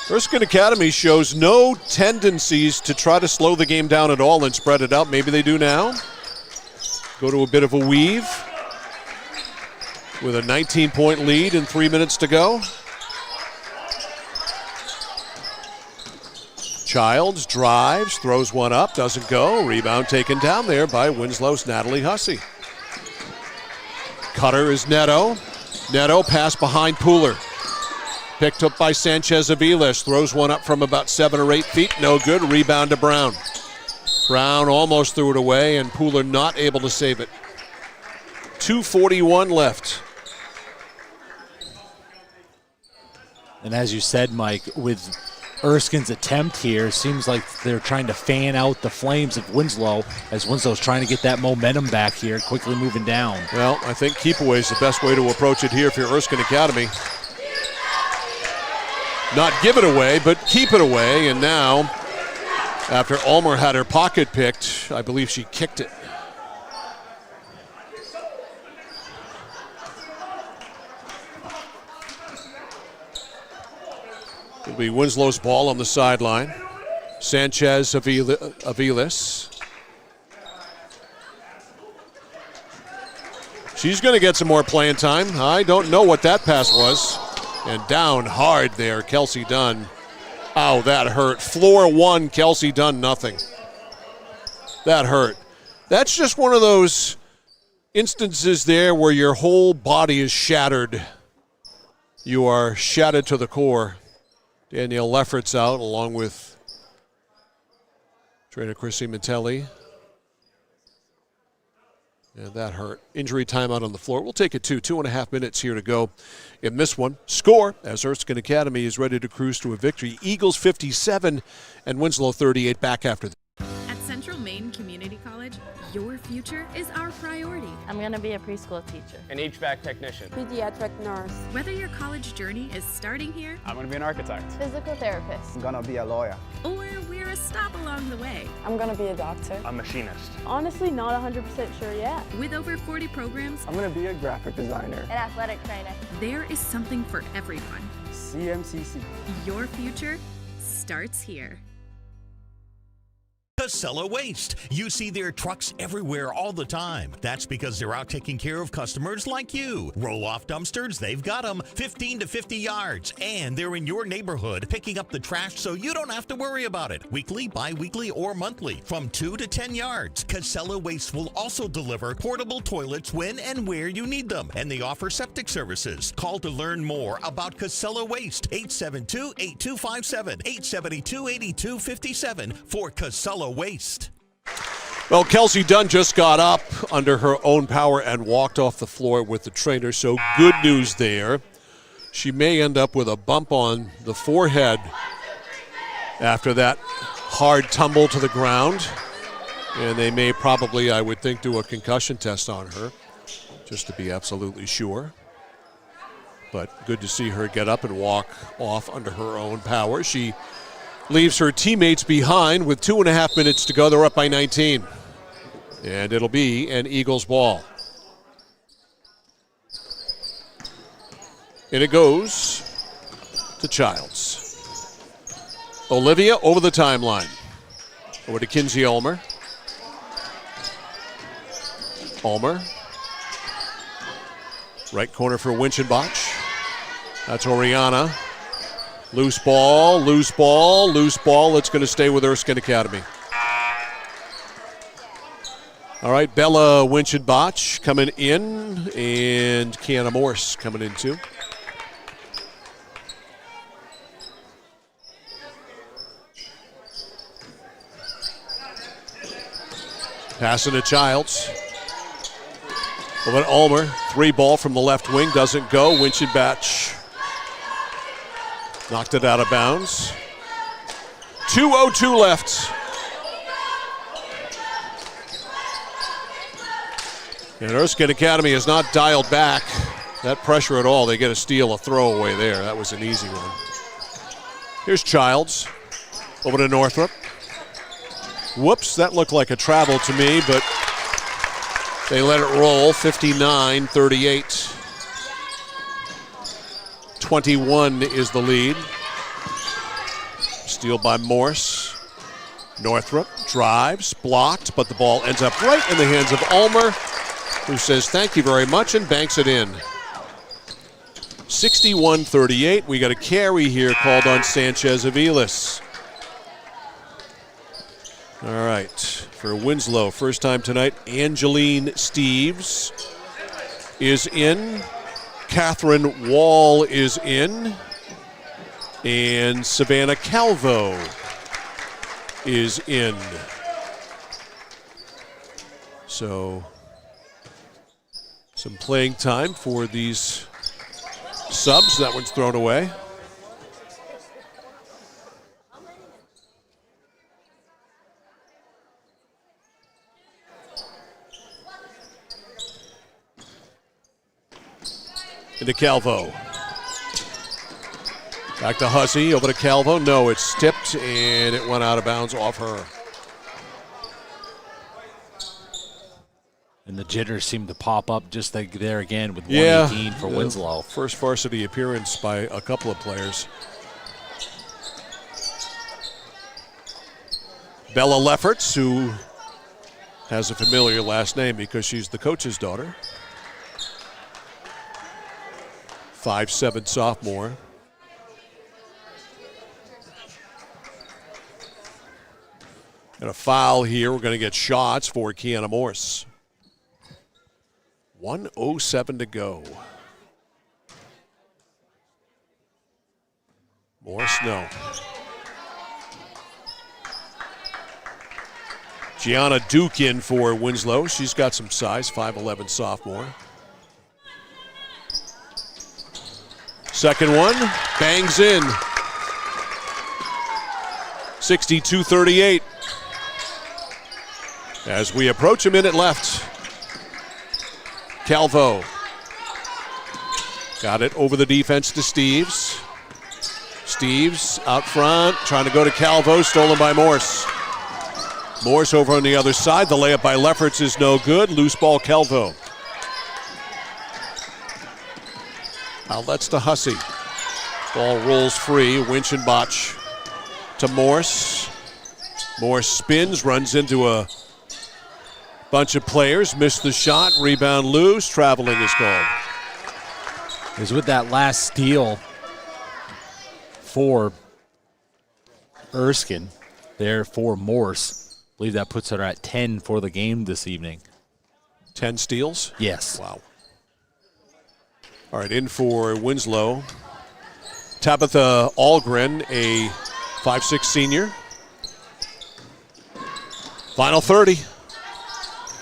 Erskine Academy shows no tendencies to try to slow the game down at all and spread it out. Maybe they do now. Go to a bit of a weave with a 19-point lead and 3 minutes to go. Childs drives, throws one up, doesn't go. Rebound taken down there by Winslow's Natalie Hussey. Cutter is Neto. Neto pass behind Pooler. Picked up by Sanchez Aviles. Throws one up from about 7 or 8 feet. No good. Rebound to Brown. Brown almost threw it away, and Pooler not able to save it. 2:41 left. And as you said, Mike, with Erskine's attempt here, seems like they're trying to fan out the flames of Winslow as Winslow's trying to get that momentum back here, quickly moving down. Well, I think keep away is the best way to approach it here if you're Erskine Academy. Not give it away, but keep it away. And now, after Ulmer had her pocket picked, I believe she kicked it. It'll be Winslow's ball on the sideline. Sanchez Aviles. She's going to get some more playing time. I don't know what that pass was. And down hard there, Kelsey Dunn. Ow, that hurt. Floor one, Kelsey Dunn, nothing. That hurt. That's just one of those instances there where your whole body is shattered. You are shattered to the core. Danielle Lefferts out along with trainer Chrissy Matelli. And that hurt. Injury timeout on the floor. We'll take it to 2.5 minutes here to go in this one. Score as Erskine Academy is ready to cruise to a victory. Eagles 57 and Winslow 38 back after this. At Central Maine Community College, your future is our priority. I'm going to be a preschool teacher. An HVAC technician. Pediatric nurse. Whether your college journey is starting here, I'm going to be an architect. Physical therapist. I'm going to be a lawyer. Or we're a stop along the way. I'm going to be a doctor. A machinist. Honestly, not 100% sure yet. With over 40 programs, I'm going to be a graphic designer. An athletic trainer. There is something for everyone. CMCC. Your future starts here. Casella Waste. You see their trucks everywhere all the time. That's because they're out taking care of customers like you. Roll-off dumpsters, they've got them 15 to 50 yards. And they're in your neighborhood picking up the trash so you don't have to worry about it. Weekly, bi-weekly, or monthly from 2 to 10 yards. Casella Waste will also deliver portable toilets when and where you need them. And they offer septic services. Call to learn more about Casella Waste. 872-8257, 872-8257 for Casella Waste. Well, Kelsey Dunn just got up under her own power and walked off the floor with the trainer, so good news there. She may end up with a bump on the forehead after that hard tumble to the ground, and they may probably, I would think, do a concussion test on her just to be absolutely sure. But good to see her get up and walk off under her own power. She leaves her teammates behind with 2.5 minutes to go. They're up by 19. And it'll be an Eagles ball. And it goes to Childs. Olivia over the timeline. Over to Kinsey Ulmer. Ulmer. Right corner for Winchenbach. That's Oriana. Loose ball, loose ball, loose ball. It's going to stay with Erskine Academy. All right, Bella Winchenbach coming in, and Kiana Morse coming in too. Passing to Childs. But Ulmer, 3 ball from the left wing, doesn't go. Winchenbach knocked it out of bounds. 2:02 left. And Erskine Academy has not dialed back that pressure at all. They get a steal, a throwaway there. That was an easy one. Here's Childs over to Northrop. Whoops, that looked like a travel to me, but they let it roll. 59-38. 21 is the lead. Steal by Morse. Northrop drives, blocked, but the ball ends up right in the hands of Ulmer, who says thank you very much and banks it in. 61-38. We got a carry here called on Sanchez Aviles. All right, for Winslow, first time tonight, Angeline Steves is in. Catherine Wall is in. And Savannah Calvo is in. So, some playing time for these subs. That one's thrown away. Into Calvo. Back to Hussey, over to Calvo. No, it's tipped, and it went out of bounds off her. And the jitters seem to pop up just like there again with 118 for Winslow. First varsity appearance by a couple of players. Bella Lefferts, who has a familiar last name because she's the coach's daughter. 5'7" sophomore. And a foul here. We're going to get shots for Kiana Morse. 1:07 to go. Morse, no. Gianna Duke in for Winslow. She's got some size, 5'11" sophomore. Second one, bangs in. 62-38. As we approach a minute left. Calvo got it over the defense to Steves. Steves out front, trying to go to Calvo, stolen by Morse. Morse over on the other side. The layup by Lefferts is no good. Loose ball, Calvo. Outlets to Hussey. Ball rolls free. Winchenbach to Morse. Morse spins, runs into a bunch of players. Missed the shot. Rebound loose. Traveling is called. Is with that last steal for Erskine there for Morse. I believe that puts her at 10 for the game this evening. 10 steals? Yes. Wow. All right, in for Winslow. Tabitha Algren, a 5'6" senior. Final 30.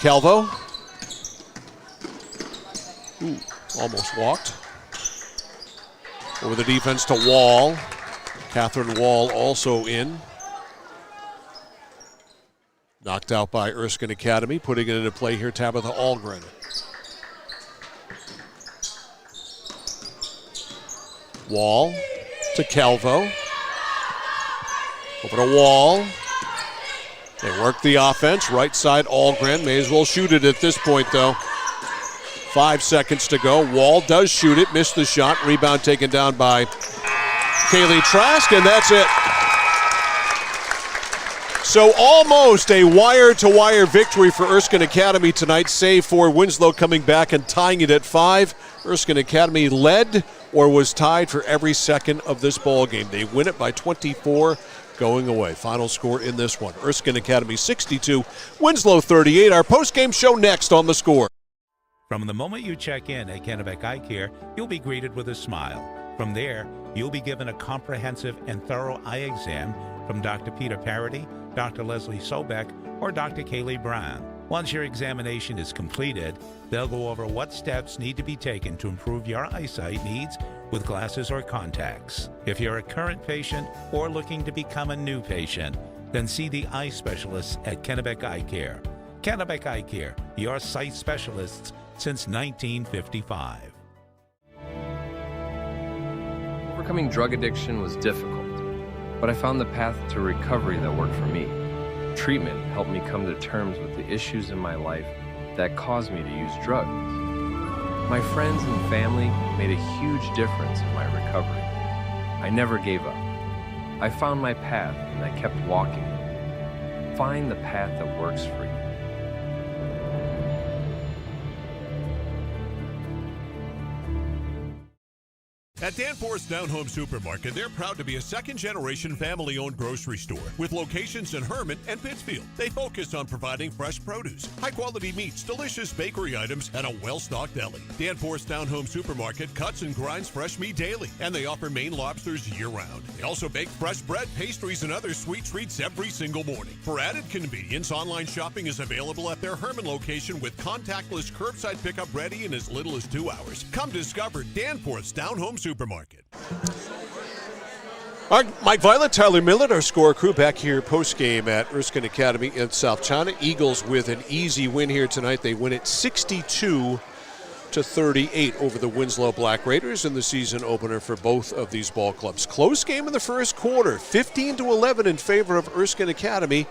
Calvo. Ooh, almost walked. Over the defense to Wall. Catherine Wall also in. Knocked out by Erskine Academy. Putting it into play here, Tabitha Algren. Wall to Calvo. Over to Wall. They work the offense. Right side, Algren. May as well shoot it at this point, though. 5 seconds to go. Wall does shoot it. Missed the shot. Rebound taken down by Kaylee Trask, and that's it. So almost a wire-to-wire victory for Erskine Academy tonight, save for Winslow coming back and tying it at 5. Erskine Academy led or was tied for every second of this ball game. They win it by 24 going away. Final score in this one. Erskine Academy 62, Winslow 38. Our post-game show next on The Score. From the moment you check in at Kennebec Eye Care, you'll be greeted with a smile. From there, you'll be given a comprehensive and thorough eye exam from Dr. Peter Parody, Dr. Leslie Sobeck, or Dr. Kaylee Brown. Once your examination is completed, they'll go over what steps need to be taken to improve your eyesight needs with glasses or contacts. If you're a current patient or looking to become a new patient, then see the eye specialists at Kennebec Eye Care. Kennebec Eye Care, your sight specialists since 1955. Overcoming drug addiction was difficult, but I found the path to recovery that worked for me. Treatment helped me come to terms with the issues in my life that caused me to use drugs. My friends and family made a huge difference in my recovery. I never gave up. I found my path and I kept walking. Find the path that works for you. At Danforth's Down Home Supermarket, they're proud to be a second-generation family-owned grocery store with locations in Herman and Pittsfield. They focus on providing fresh produce, high-quality meats, delicious bakery items, and a well-stocked deli. Danforth's Down Home Supermarket cuts and grinds fresh meat daily, and they offer Maine lobsters year-round. They also bake fresh bread, pastries, and other sweet treats every single morning. For added convenience, online shopping is available at their Herman location with contactless curbside pickup ready in as little as 2 hours. Come discover Danforth's Down Home Supermarket. Mike Violet, Tyler Millett, our score crew back here post-game at Erskine Academy in South China. Eagles with an easy win here tonight. They win it 62-38 over the Winslow Black Raiders in the season opener for both of these ball clubs. Close game in the first quarter, 15-11 in favor of Erskine Academy.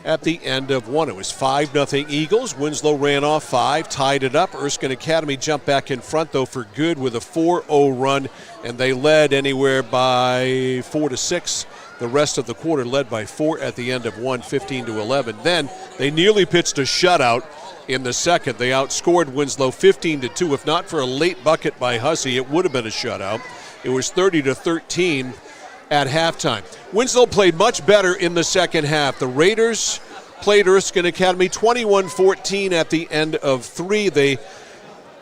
At the end of one, it was 5-0 Eagles. Winslow ran off 5, tied it up. Erskine Academy jumped back in front, though, for good with a 4-0 run, and they led anywhere by 4-6. The rest of the quarter led by 4 at the end of one, 15-11. Then they nearly pitched a shutout in the second. They outscored Winslow 15-2. If not for a late bucket by Hussey, it would have been a shutout. It was 30-13. At halftime. Winslow played much better in the second half. The Raiders played Erskine Academy 21-14 at the end of 3. It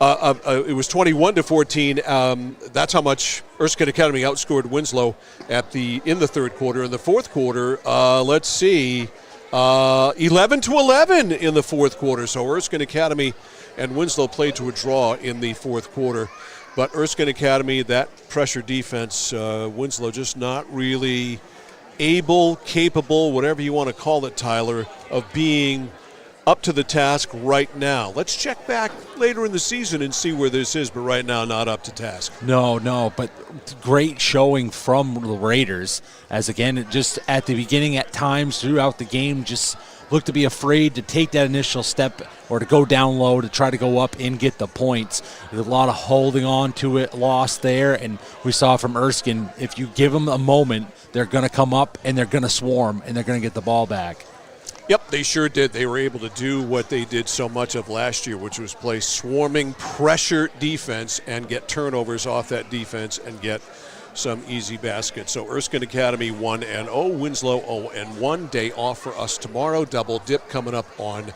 was 21-14. That's how much Erskine Academy outscored Winslow in the third quarter. In the fourth quarter, 11-11 in the fourth quarter. So Erskine Academy and Winslow played to a draw in the fourth quarter. But Erskine Academy, that pressure defense, Winslow just not really able, capable, whatever you want to call it, Tyler, of being up to the task right now. Let's check back later in the season and see where this is, but right now not up to task. No, but great showing from the Raiders, as again, just at the beginning at times throughout the game, just looked to be afraid to take that initial step or to go down low to try to go up and get the points. There's a lot of holding on to it, lost there, and we saw from Erskine, if you give them a moment, they're going to come up and they're going to swarm and they're going to get the ball back. Yep, they sure did. They were able to do what they did so much of last year, which was play swarming pressure defense and get turnovers off that defense and get some easy baskets. So Erskine Academy 1-0, Winslow 0-1. Day off for us tomorrow. Double dip coming up on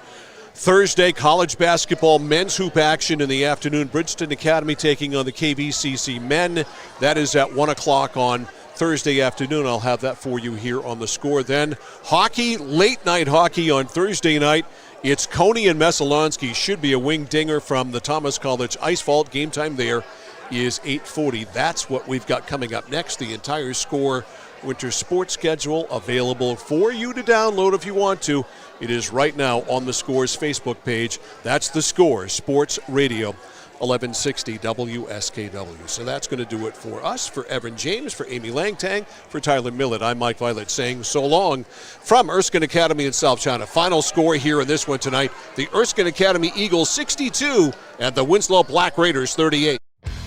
Thursday. College basketball men's hoop action in the afternoon. Bridgeton Academy taking on the KVCC men. That is at 1 o'clock on Thursday afternoon. I'll have that for you here on the score. Then hockey, late night hockey on Thursday night. It's Coney and Messalonsky. Should be a wing dinger from the Thomas College Ice Vault. Game time there is 8:40. That's what we've got coming up next. The entire Score winter sports schedule available for you to download if you want to. It is right now on the Score's Facebook page. That's the Score Sports Radio 1160 WSKW. So that's going to do it for us. For Evan James, for Amy Langtang, for Tyler Millett, I'm Mike Violet saying so long from Erskine Academy in South China. Final score here in this one tonight. The Erskine Academy Eagles 62 and the Winslow Black Raiders 38.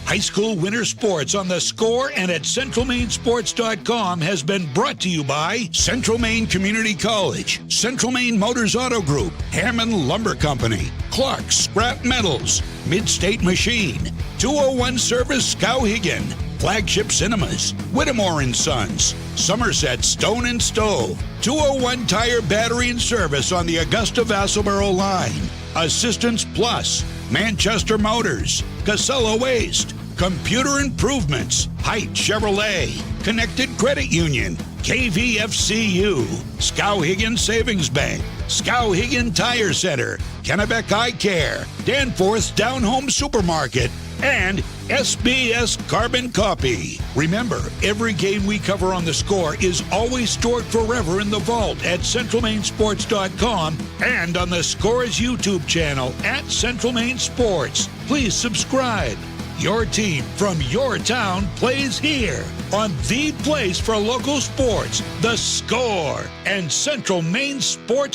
High school winter sports on the Score and at CentralMaineSports.com has been brought to you by Central Maine Community College, Central Maine Motors Auto Group, Hammond Lumber Company, Clark's Scrap Metals, Mid-State Machine, 201 Service Skowhegan, Flagship Cinemas, Whittemore & Sons, Somerset Stone and Stove, 201 Tire Battery and Service on the Augusta-Vassalboro line, Assistance Plus, Manchester Motors, Casella Waste, Computer Improvements, Height Chevrolet, Connected Credit Union, KVFCU, Skowhegan Savings Bank, Skowhegan Tire Center, Kennebec Eye Care, Danforth's Down Home Supermarket, and SBS Carbon Copy. Remember, every game we cover on The Score is always stored forever in the vault at CentralMainSports.com and on The Score's YouTube channel at Central Maine Sports. Please subscribe. Your team from your town plays here on the place for local sports, The Score, and Central Maine Sports.